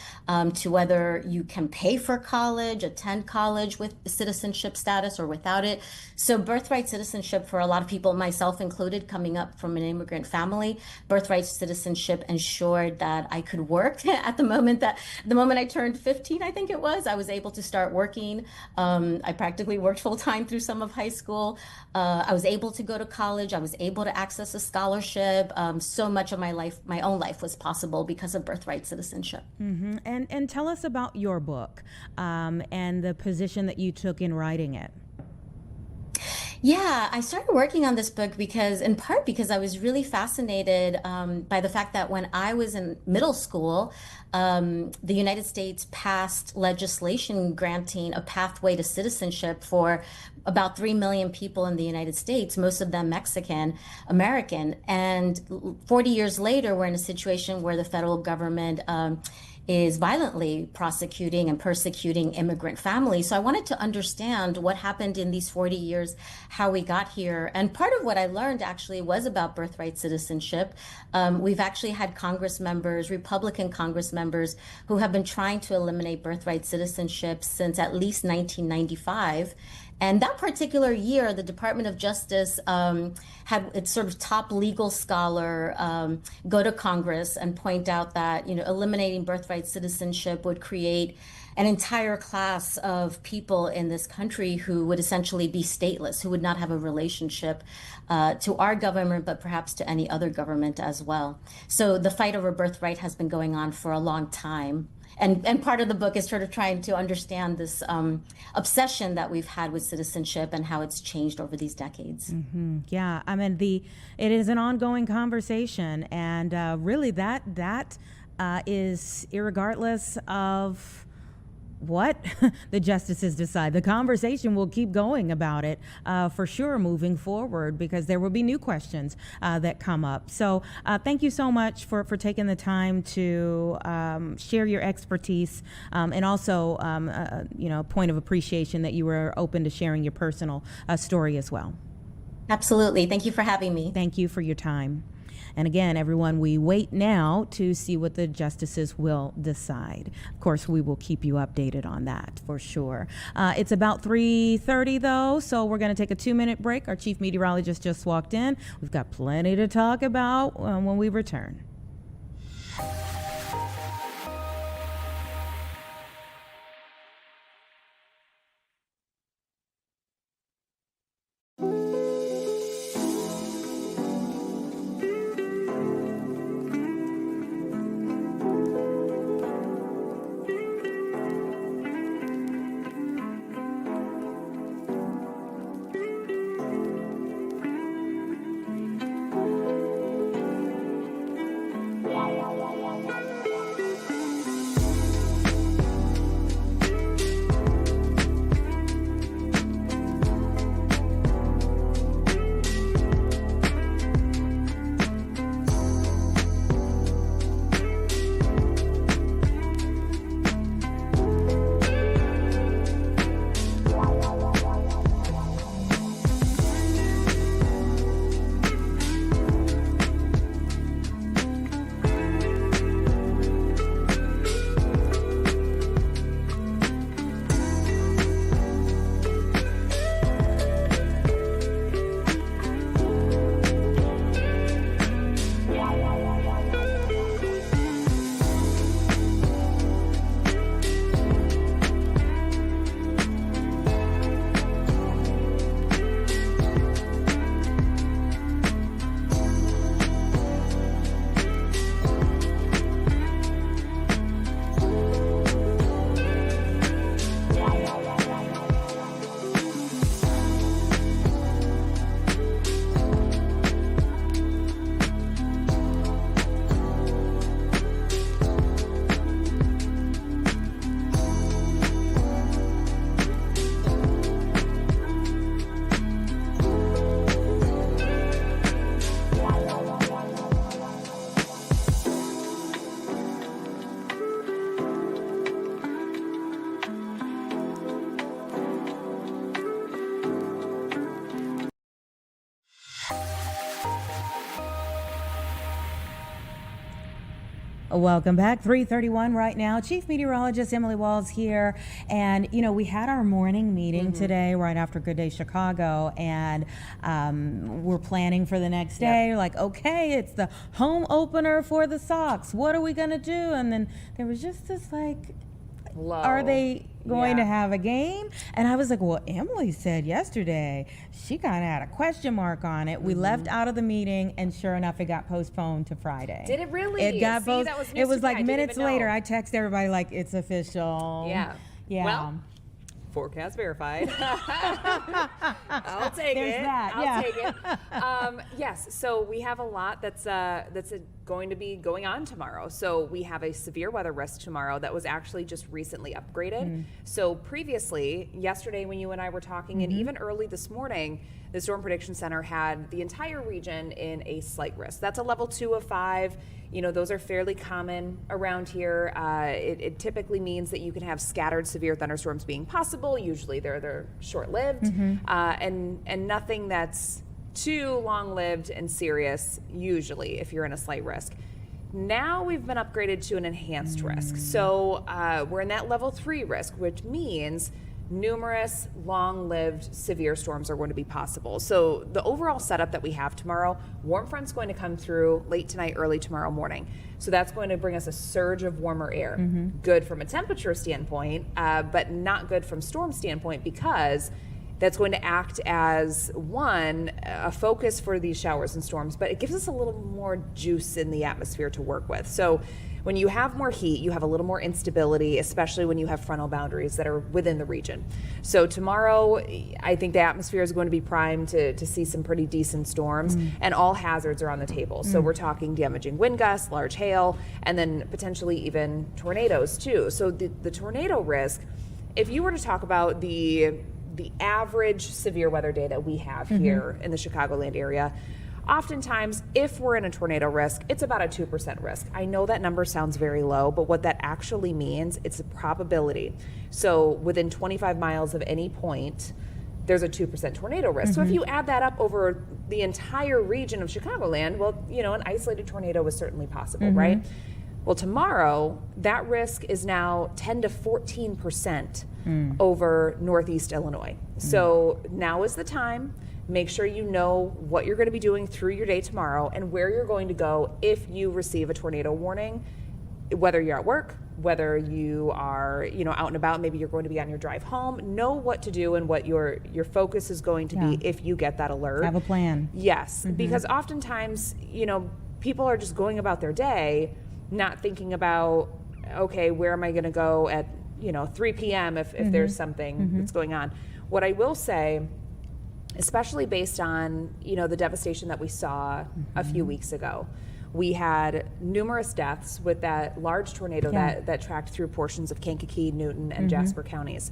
to whether you can pay for college, attend college with citizenship status or without it. So birthright citizenship for a lot of people, myself included, coming up from an immigrant family, birthright citizenship ensured that I could work. At the moment I turned 15, I think it was, I was able to start working. I practically worked full time through some of high school. I was able to go to college. I was able to access a scholarship. So much of my life, my own life, was possible because of birthright citizenship. Mm-hmm. And tell us about your book and the position that you took in writing it. Yeah, I started working on this book in part because I was really fascinated by the fact that when I was in middle school, the United States passed legislation granting a pathway to citizenship for about 3 million people in the United States, most of them Mexican American. And 40 years later, we're in a situation where the federal government is violently prosecuting and persecuting immigrant families. So I wanted to understand what happened in these 40 years, how we got here. And part of what I learned actually was about birthright citizenship. We've actually had Congress members, Republican Congress members, who have been trying to eliminate birthright citizenship since at least 1995. And that particular year, the Department of Justice had its sort of top legal scholar go to Congress and point out that, eliminating birthright citizenship would create an entire class of people in this country who would essentially be stateless, who would not have a relationship to our government, but perhaps to any other government as well. So the fight over birthright has been going on for a long time. And part of the book is sort of trying to understand this obsession that we've had with citizenship and how it's changed over these decades. Mm-hmm. Yeah, I mean, it is an ongoing conversation, and really that is irregardless of what the justices decide. The conversation will keep going about it for sure moving forward, because there will be new questions that come up. So thank you so much for taking the time to share your expertise and also point of appreciation that you were open to sharing your personal story as well. Absolutely. Thank you for having me. Thank you for your time. And again, everyone, we wait now to see what the justices will decide. Of course, we will keep you updated on that for sure. It's about 3:30 though, so we're going to take a 2-minute break. Our chief meteorologist just walked in. We've got plenty to talk about when we return. Welcome back. 3:31 right now. Chief Meteorologist Emily Walls here. And, you know, we had our morning meeting today right after Good Day Chicago, and we're planning for the next day. Like, okay, it's the home opener for the Sox. What are we going to do? And then there was just this, like, are they going to have a game? And I was like, well, Emily said yesterday she kind of had a question mark on it. We left out of the meeting, and sure enough, it got postponed to Friday. Did it really? It got postponed. It was like minutes later. I text everybody like, it's official. Yeah. Well, forecast verified. I'll take There's it. that, I'll take it. Yes, so we have a lot that's going to be going on tomorrow. So we have a severe weather risk tomorrow that was actually just recently upgraded. So previously, yesterday when you and I were talking, and even early this morning, the Storm Prediction Center had the entire region in a slight risk. That's a level 2 of 5. You know, those are fairly common around here. It typically means that you can have scattered severe thunderstorms being possible. Usually they're short-lived, and nothing that's too long-lived and serious, usually, if you're in a slight risk. Now we've been upgraded to an enhanced risk. So we're in that level 3 risk, which means numerous long-lived severe storms are going to be possible. So the overall setup that we have tomorrow, warm front's going to come through late tonight, early tomorrow morning. So that's going to bring us a surge of warmer air. Good from a temperature standpoint, but not good from storm standpoint, because that's going to act as, one, a focus for these showers and storms, but it gives us a little more juice in the atmosphere to work with. So when you have more heat, you have a little more instability, especially when you have frontal boundaries that are within the region. So tomorrow, I think the atmosphere is going to be primed to see some pretty decent storms, and all hazards are on the table. So we're talking damaging wind gusts, large hail, and then potentially even tornadoes too. So the tornado risk, if you were to talk about the average severe weather day that we have here in the Chicagoland area, oftentimes, if we're in a tornado risk, it's about a 2% risk. I know that number sounds very low, but what that actually means, it's a probability. So within 25 miles of any point, there's a 2% tornado risk. So if you add that up over the entire region of Chicagoland, well, you know, an isolated tornado is certainly possible, right? Well, tomorrow, that risk is now 10 to 14% over Northeast Illinois. So now is the time. Make sure you know what you're going to be doing through your day tomorrow and where you're going to go if you receive a tornado warning, whether you're at work, whether you are, you know, out and about, maybe you're going to be on your drive home. Know what to do and what your focus is going to be if you get that alert. Have a plan. Yes, because oftentimes, you know, people are just going about their day not thinking about, okay, where am I going to go at, you know, 3 p.m. if there's something that's going on. What I will say, especially based on, you know, the devastation that we saw a few weeks ago, we had numerous deaths with that large tornado that tracked through portions of Kankakee, Newton, and Jasper counties.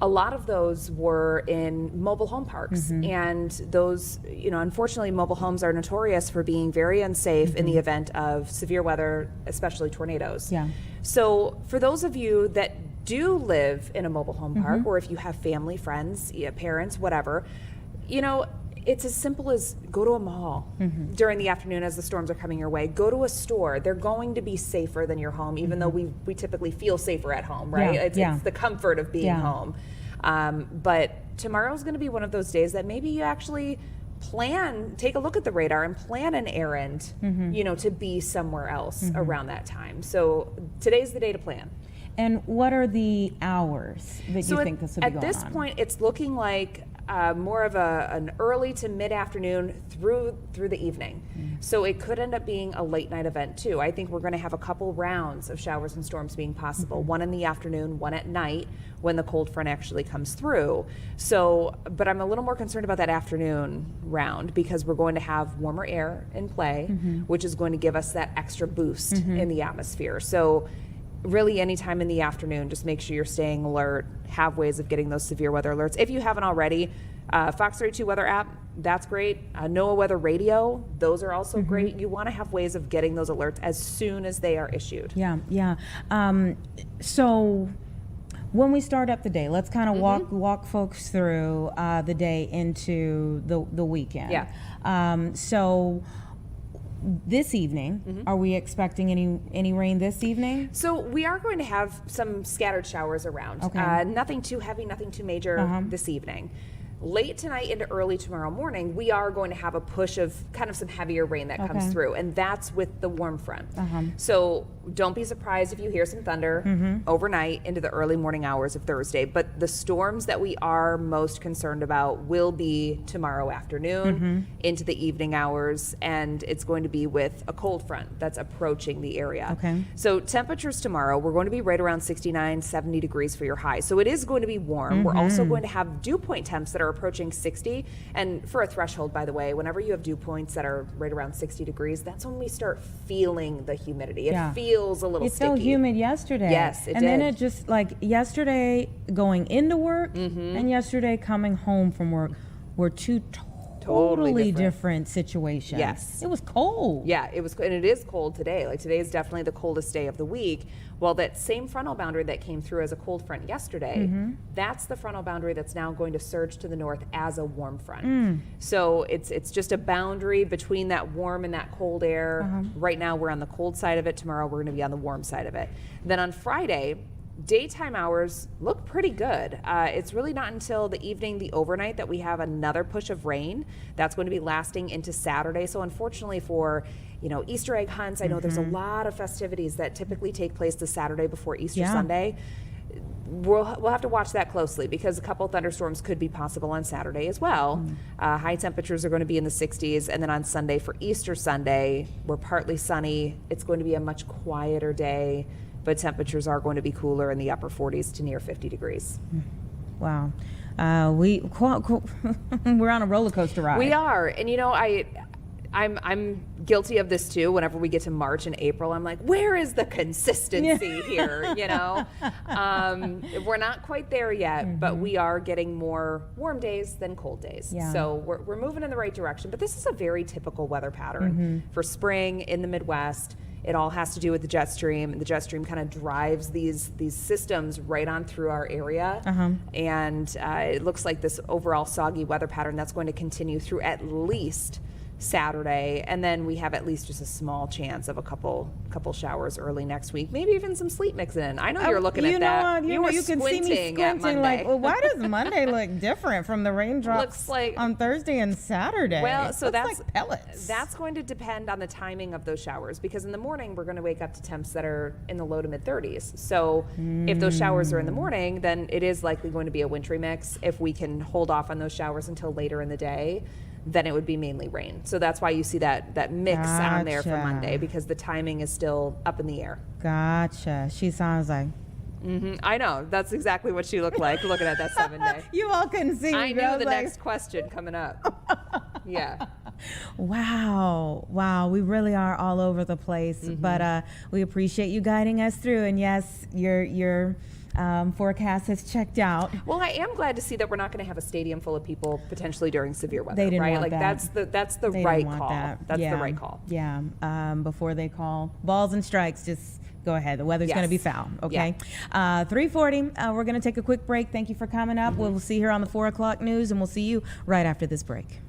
A lot of those were in mobile home parks, and those, you know, unfortunately, mobile homes are notorious for being very unsafe in the event of severe weather, especially tornadoes. So for those of you that do live in a mobile home park, or if you have family, friends, parents, whatever, you know, it's as simple as go to a mall during the afternoon as the storms are coming your way. Go to a store. They're going to be safer than your home, even though we typically feel safer at home, right? It's the comfort of being home. But tomorrow's going to be one of those days that maybe you actually take a look at the radar and plan an errand, you know, to be somewhere else around that time. So today's the day to plan. And what are the hours that you think this will be going on? At this point, it's looking like more of an early to mid-afternoon through the evening. So it could end up being a late night event too. I think we're going to have a couple rounds of showers and storms being possible, one in the afternoon, one at night when the cold front actually comes through. So, but I'm a little more concerned about that afternoon round because we're going to have warmer air in play, which is going to give us that extra boost in the atmosphere. So really anytime in the afternoon, just make sure you're staying alert, have ways of getting those severe weather alerts. If you haven't already, Fox 32 weather app, that's great. NOAA weather radio, those are also great. You want to have ways of getting those alerts as soon as they are issued. So when we start up the day, let's kind of walk folks through the day into the weekend. So this evening, are we expecting any rain this evening? So we are going to have some scattered showers around. Okay. Nothing too heavy, nothing too major this evening. Late tonight into early tomorrow morning, we are going to have a push of kind of some heavier rain that comes through, and that's with the warm front. So don't be surprised if you hear some thunder overnight into the early morning hours of Thursday. But the storms that we are most concerned about will be tomorrow afternoon into the evening hours, and it's going to be with a cold front that's approaching the area. Okay. So temperatures tomorrow, we're going to be right around 69, 70 degrees for your high. So it is going to be warm. We're also going to have dew point temps that are approaching 60. And for a threshold, by the way, whenever you have dew points that are right around 60 degrees, that's when we start feeling the humidity. It feels a little It sticky. felt humid yesterday. Yes, it and did. then it just, like, yesterday going into work and yesterday coming home from work were two totally different situations. Yes. It was cold. Yeah, it was, and it is cold today. Like, today is definitely the coldest day of the week. Well, that same frontal boundary that came through as a cold front yesterday, that's the frontal boundary that's now going to surge to the north as a warm front. So it's just a boundary between that warm and that cold air. Right now we're on the cold side of it. Tomorrow we're going to be on the warm side of it. Then on Friday, daytime hours look pretty good. It's really not until the evening, the overnight, that we have another push of rain. That's going to be lasting into Saturday. So unfortunately for, you know, Easter egg hunts, I know there's a lot of festivities that typically take place the Saturday before Easter Sunday. We'll have to watch that closely because a couple thunderstorms could be possible on Saturday as well. High temperatures are going to be in the 60s, and then on Sunday for Easter Sunday, we're partly sunny. It's going to be a much quieter day, but temperatures are going to be cooler in the upper 40s to near 50 degrees. Wow. We're on a roller coaster ride. We are. And you know, I'm guilty of this too. Whenever we get to March and April, I'm like, where is the consistency here? You know, we're not quite there yet, but we are getting more warm days than cold days. So we're moving in the right direction. But this is a very typical weather pattern for spring in the Midwest. It all has to do with the jet stream, and the jet stream kind of drives these systems right on through our area. And it looks like this overall soggy weather pattern that's going to continue through at least Saturday, and then we have at least just a small chance of a couple showers early next week, maybe even some sleet mixing in. I know you're looking at that. You were can see me at squinting Monday. like, well, why does Monday look different from the raindrops on Thursday and Saturday? Well, so that's like pellets. That's going to depend on the timing of those showers, because in the morning we're going to wake up to temps that are in the low to mid 30s. So if those showers are in the morning, then it is likely going to be a wintry mix. If we can hold off on those showers until later in the day, then it would be mainly rain. So that's why you see that mix on there for Monday, because the timing is still up in the air. Gotcha. She sounds like. I know. That's exactly what she looked like looking at that 7-day. You all couldn't see me. I knew the next question coming up. Yeah. Wow. We really are all over the place, but we appreciate you guiding us through. And yes, your forecast has checked out. Well, I am glad to see that we're not going to have a stadium full of people potentially during severe weather. They didn't right? want Like that. that's the They right didn't want call. that. That's Yeah. the right call. Yeah. Before they call balls and strikes, just go ahead. The weather's going to be foul. Okay. 3:40. We're going to take a quick break. Thank you for coming up. We'll see you here on the 4 o'clock news, and we'll see you right after this break.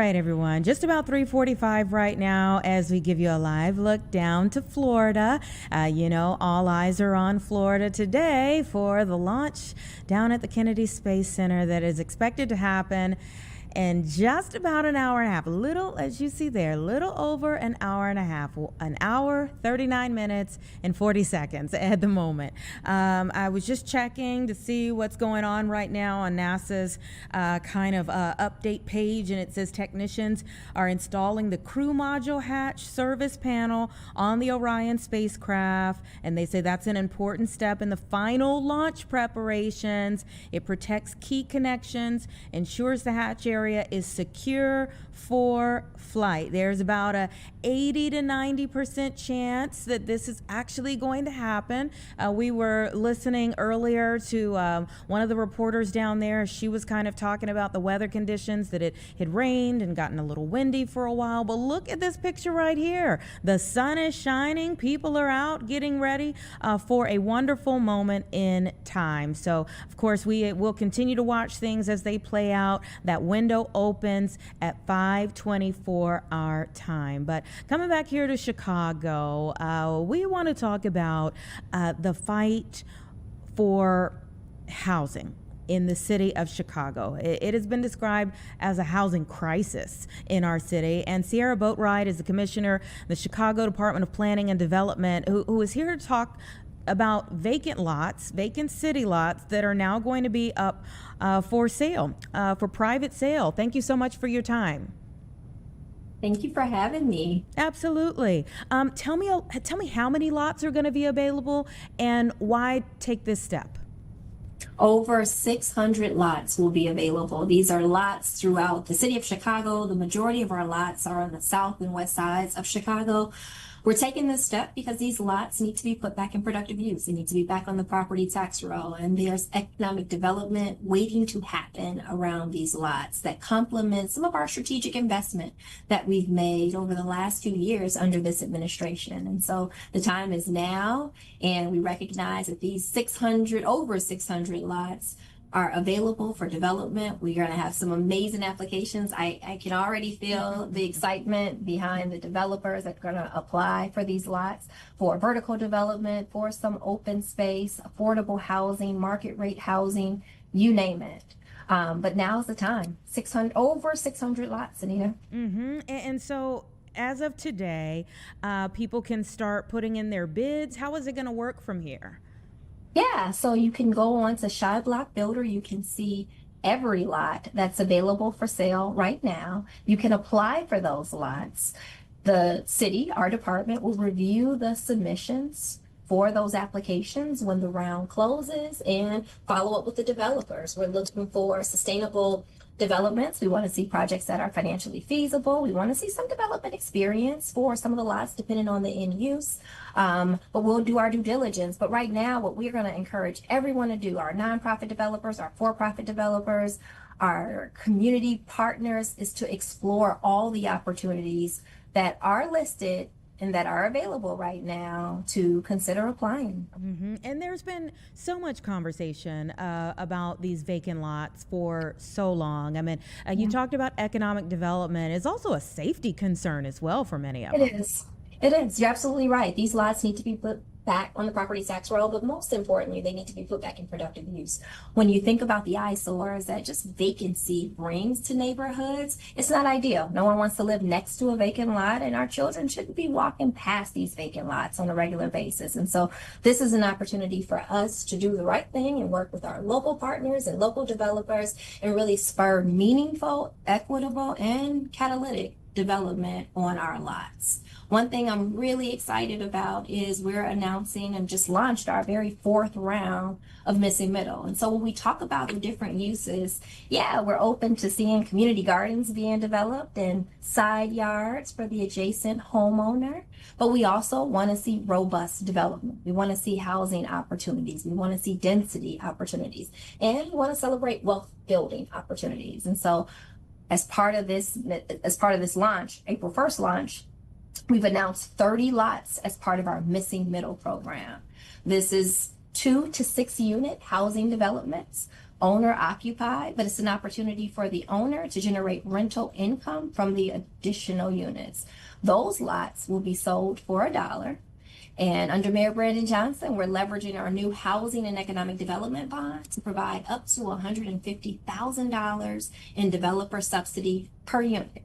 right, everyone. Just about 3:45 right now as we give you a live look down to Florida. All eyes are on Florida today for the launch down at the Kennedy Space Center that is expected to happen in just about an hour and a half. As you see there, little over an hour and a half. An hour, 39 minutes, and 40 seconds at the moment. I was just checking to see what's going on right now on NASA's update page, and it says technicians are installing the crew module hatch service panel on the Orion spacecraft, and they say that's an important step in the final launch preparations. It protects key connections, ensures the hatch area is secure for flight. There's about a 80 to 90% chance that this is actually going to happen. We were listening earlier to one of the reporters down there. She was kind of talking about the weather conditions, that it had rained and gotten a little windy for a while. But look at this picture right here. The sun is shining. People are out getting ready for a wonderful moment in time. So, of course, we will continue to watch things as they play out. That window opens at 5:24 our time. But coming back here to Chicago, we want to talk about the fight for housing in the city of Chicago. It has been described as a housing crisis in our city. And Sierra Boatwright is the commissioner, the Chicago Department of Planning and Development, who is here to talk about vacant city lots that are now going to be up for sale, for private sale. Thank you so much for your time. Thank you for having me. Absolutely. Tell me how many lots are going to be available and why take this step? Over 600 lots will be available. These are lots throughout the city of Chicago. The majority of our lots are on the south and west sides of Chicago. We're taking this step because these lots need to be put back in productive use. They need to be back on the property tax roll, and there's economic development waiting to happen around these lots that complement some of our strategic investment that we've made over the last few years under this administration. And so the time is now, and we recognize that these over 600 lots are available for development. We're going to have some amazing applications. I can already feel the excitement behind the developers that are going to apply for these lots for vertical development, for some open space, affordable housing, market rate housing, you name it. But now's the time. Over 600 lots, Anita. Mm-hmm. And so as of today, people can start putting in their bids. How is it going to work from here? Yeah, so you can go on to Shy Block Builder. You can see every lot that's available for sale right now. You can apply for those lots. The city, our department, will review the submissions for those applications when the round closes and follow up with the developers. We're looking for sustainable developments. We want to see projects that are financially feasible. We want to see some development experience for some of the lots depending on the end use. But we'll do our due diligence. But right now, what we're going to encourage everyone to do, our nonprofit developers, our for-profit developers, our community partners, is to explore all the opportunities that are listed and that are available right now to consider applying. Mm-hmm. And there's been so much conversation about these vacant lots for so long. I mean, you talked about economic development. It's also a safety concern as well for many of them. It is. It is. You're absolutely right. These lots need to be put back on the property tax roll, but most importantly, they need to be put back in productive use. When you think about the eyesores that just vacancy brings to neighborhoods, it's not ideal. No one wants to live next to a vacant lot, and our children shouldn't be walking past these vacant lots on a regular basis. And so this is an opportunity for us to do the right thing and work with our local partners and local developers and really spur meaningful, equitable, and catalytic development on our lots. One thing I'm really excited about is we're announcing and just launched our very 4th round of Missing Middle. And so when we talk about the different uses, yeah, we're open to seeing community gardens being developed and side yards for the adjacent homeowner. But we also want to see robust development. We want to see housing opportunities. We want to see density opportunities. And we want to celebrate wealth building opportunities. And so as part of this launch, April 1st launch, we've announced 30 lots as part of our Missing Middle program. This is 2 to 6 unit housing developments owner occupied, but it's an opportunity for the owner to generate rental income from the additional units. Those lots will be sold for $1. And under Mayor Brandon Johnson, we're leveraging our new housing and economic development bond to provide up to $150,000 in developer subsidy per unit.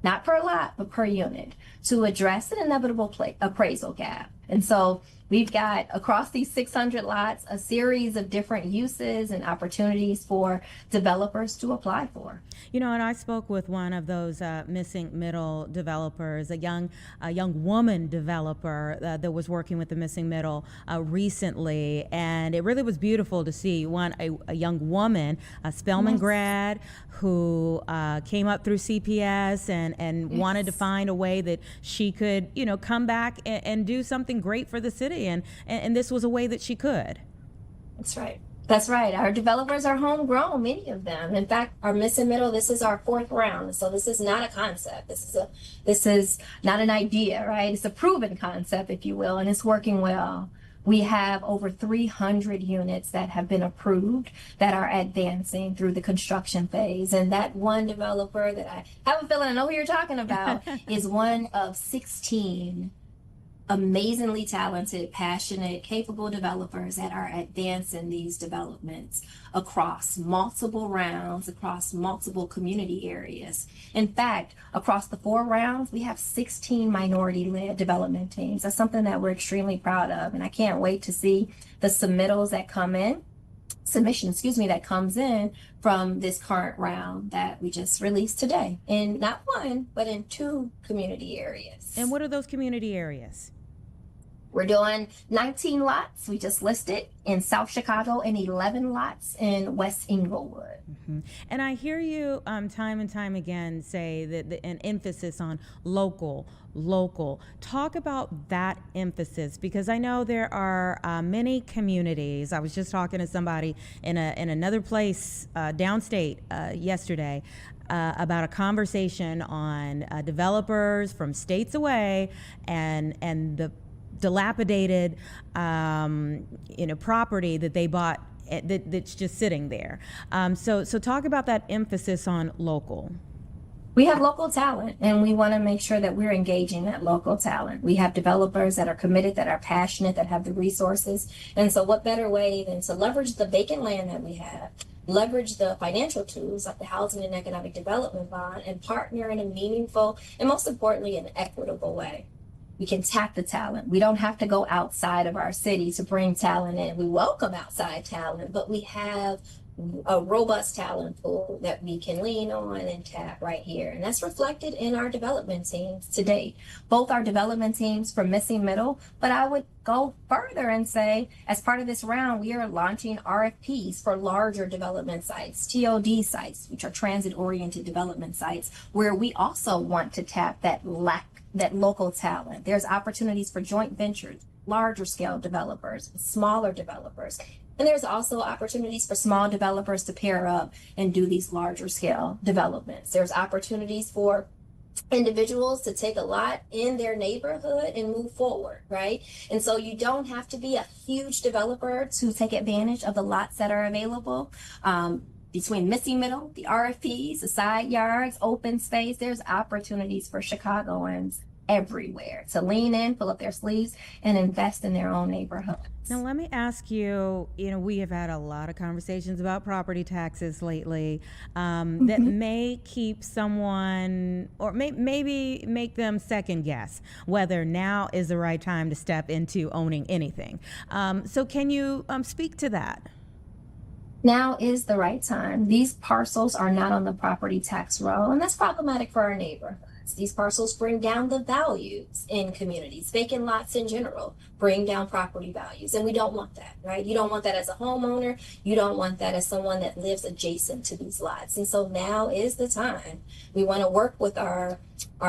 Not per lot, but per unit, to address an inevitable appraisal gap. And so we've got, across these 600 lots, a series of different uses and opportunities for developers to apply for. You know, and I spoke with one of those missing middle developers, a young woman developer that was working with the missing middle recently, and it really was beautiful to see a young woman, a Spelman grad, who came up through CPS and wanted to find a way that she could, you know, come back and do something great for the city, and this was a way that she could. That's right. That's right. Our developers are homegrown, many of them. In fact, our missing middle, this is our 4th round. So this is not a concept. This is not an idea, right? It's a proven concept, if you will, and it's working well. We have over 300 units that have been approved that are advancing through the construction phase. And that one developer that I have a feeling I know who you're talking about is one of 16 amazingly talented, passionate, capable developers that are advancing these developments across multiple rounds, across multiple community areas. In fact, across the 4 rounds, we have 16 minority-led development teams. That's something that we're extremely proud of, and I can't wait to see the submissions, that comes in from this current round that we just released today in not 1, but in 2 community areas. And what are those community areas? We're doing 19 lots we just listed in South Chicago and 11 lots in West Englewood. Mm-hmm. And I hear you time and time again say that an emphasis on local. Talk about that emphasis, because I know there are many communities. I was just talking to somebody in another place downstate yesterday about a conversation on developers from states away and the dilapidated property that they bought that's just sitting there. So talk about that emphasis on local. We have local talent, and we want to make sure that we're engaging that local talent. We have developers that are committed, that are passionate, that have the resources. And so what better way than to leverage the vacant land that we have, leverage the financial tools like the Housing and Economic Development Bond, and partner in a meaningful and, most importantly, an equitable way. We can tap the talent. We don't have to go outside of our city to bring talent in. We welcome outside talent, but we have a robust talent pool that we can lean on and tap right here. And that's reflected in our development teams to date. Both our development teams for missing middle, but I would go further and say, as part of this round, we are launching RFPs for larger development sites, TOD sites, which are transit-oriented development sites, where we also want to tap that local talent. There's opportunities for joint ventures, larger scale developers, smaller developers. And there's also opportunities for small developers to pair up and do these larger scale developments. There's opportunities for individuals to take a lot in their neighborhood and move forward, right? And so you don't have to be a huge developer to take advantage of the lots that are available. Between missing middle, the RFPs, the side yards, open space, there's opportunities for Chicagoans everywhere to lean in, pull up their sleeves, and invest in their own neighborhood. Now, let me ask you, we have had a lot of conversations about property taxes lately that may keep someone, or maybe make them second guess whether now is the right time to step into owning anything. So can you speak to that? Now is the right time. These parcels are not on the property tax roll, and that's problematic for our neighborhoods. These parcels bring down the values in communities. Vacant lots in general bring down property values, and we don't want that, right? You don't want that as a homeowner. You don't want that as someone that lives adjacent to these lots. And so now is the time. We want to work with our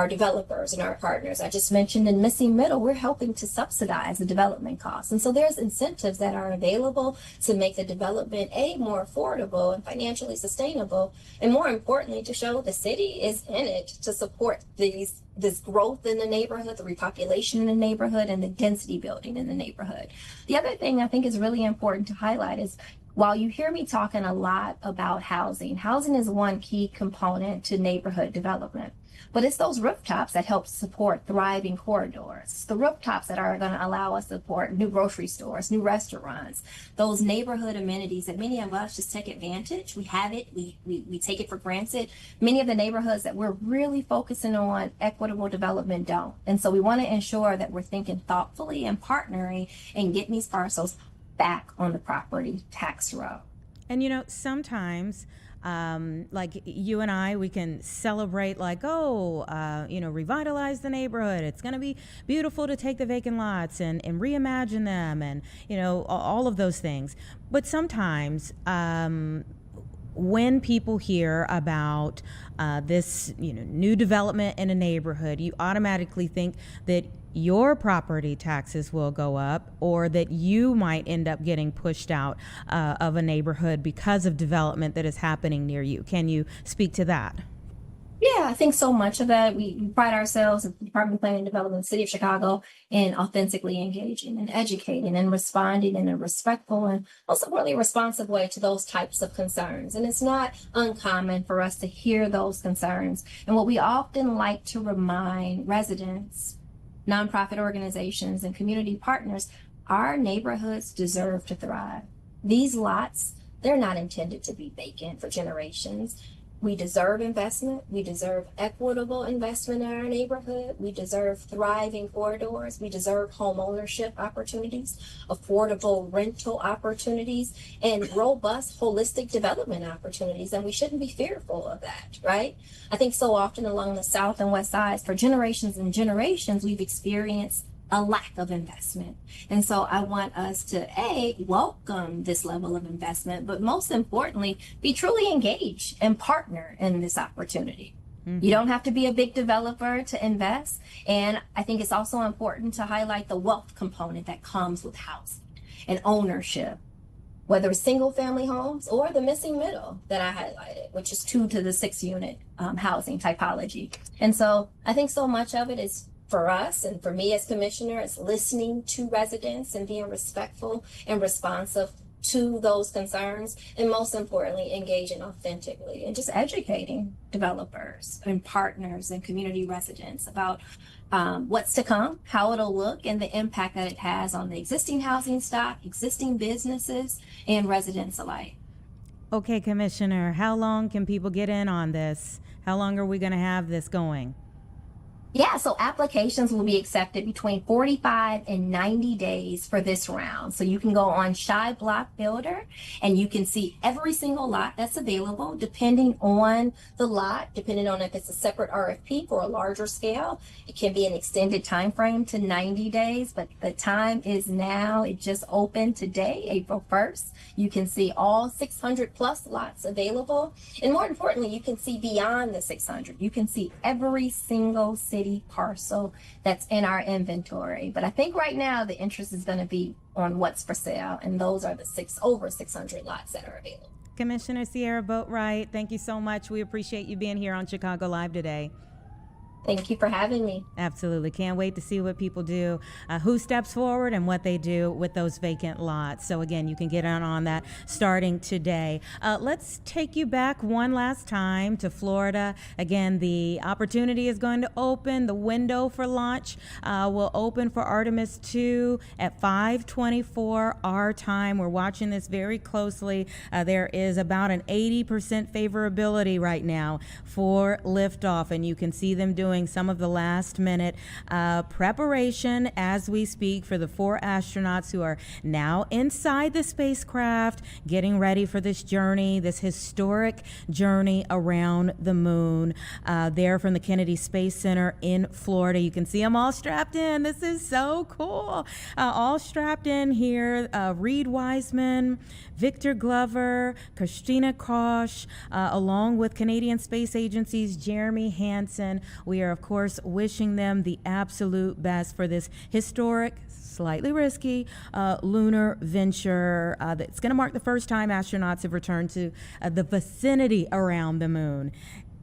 developers and our partners. I just mentioned in missing middle, we're helping to subsidize the development costs. And so there's incentives that are available to make the development more affordable and financially sustainable. And more importantly, to show the city is in it to support this growth in the neighborhood, the repopulation in the neighborhood, and the density building in the neighborhood. The other thing I think is really important to highlight is while you hear me talking a lot about housing, housing is one key component to neighborhood development. But it's those rooftops that help support thriving corridors. It's the rooftops that are going to allow us to support new grocery stores, new restaurants, those neighborhood amenities that many of us just take advantage. We have it, we take it for granted. Many of the neighborhoods that we're really focusing on equitable development don't. And so we want to ensure that we're thinking thoughtfully and partnering and getting these parcels back on the property tax roll. And you know, sometimes like you and I, we can celebrate like, revitalize the neighborhood. It's going to be beautiful to take the vacant lots and reimagine them and, all of those things. But sometimes when people hear about this, new development in a neighborhood, you automatically think that your property taxes will go up or that you might end up getting pushed out of a neighborhood because of development that is happening near you. Can you speak to that? Yeah, I think so much of that. We pride ourselves at the Department of Planning and Development, the City of Chicago, in authentically engaging and educating and responding in a respectful and also really responsive way to those types of concerns. And it's not uncommon for us to hear those concerns. And what we often like to remind residents, nonprofit organizations, and community partners, our neighborhoods deserve to thrive. These lots, they're not intended to be vacant for generations. We deserve investment. We deserve equitable investment in our neighborhood. We deserve thriving corridors. We deserve home ownership opportunities, affordable rental opportunities, and robust holistic development opportunities. And we shouldn't be fearful of that, right? I think so often along the South and West sides, for generations and generations, we've experienced a lack of investment. And so I want us to welcome this level of investment, but most importantly, be truly engaged and partner in this opportunity. Mm-hmm. You don't have to be a big developer to invest. And I think it's also important to highlight the wealth component that comes with housing and ownership, whether it's single family homes or the missing middle that I highlighted, which is 2 to the 6 unit housing typology. And so I think so much of it is for us and for me as commissioner is listening to residents and being respectful and responsive to those concerns, and most importantly, engaging authentically and just educating developers and partners and community residents about what's to come, how it'll look, and the impact that it has on the existing housing stock, existing businesses, and residents alike. Okay, Commissioner, how long can people get in on this? How long are we going to have this going? Yeah, so applications will be accepted between 45 and 90 days for this round. So you can go on Shy Block Builder and you can see every single lot that's available depending on the lot, depending on if it's a separate RFP for a larger scale. It can be an extended time frame to 90 days, but the time is now. It just opened today, April 1st. You can see all 600 plus lots available. And more importantly, you can see beyond the 600. You can see every single city parcel that's in our inventory. But I think right now the interest is going to be on what's for sale, and those are the over 600 lots that are available. Commissioner Sierra Boatwright, thank you so much. We appreciate you being here on Chicago Live today. Thank you for having me. Absolutely. Can't wait to see what people do, who steps forward and what they do with those vacant lots. So again, you can get on that starting today. Let's take you back one last time to Florida. Again, the opportunity is going to open. The window for launch will open for Artemis II at 5:24 our time. We're watching this very closely. There is about an 80% favorability right now for liftoff, and you can see them doing some of the last minute preparation as we speak for the 4 astronauts who are now inside the spacecraft getting ready for this journey, this historic journey around the moon. There from the Kennedy Space Center in Florida. You can see them all strapped in. This is so cool. All strapped in here. Reed Wiseman, Victor Glover, Christina Koch, along with Canadian Space Agency's Jeremy Hansen. We are, of course, wishing them the absolute best for this historic, slightly risky lunar venture that's going to mark the first time astronauts have returned to the vicinity around the moon.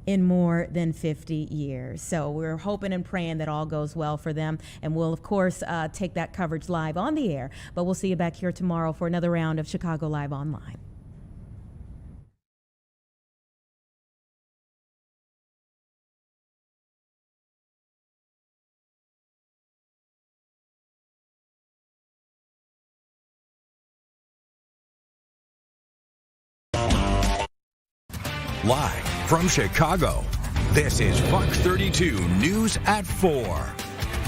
in more than 50 years. So we're hoping and praying that all goes well for them. And we'll, of course, take that coverage live on the air. But we'll see you back here tomorrow for another round of Chicago Live Online. Live from Chicago, this is Fox 32 News at 4.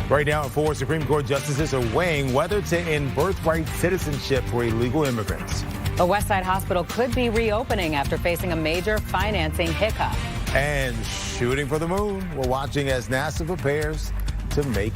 Right now, 4 Supreme Court justices are weighing whether to end birthright citizenship for illegal immigrants. A Westside hospital could be reopening after facing a major financing hiccup. And shooting for the moon, we're watching as NASA prepares to make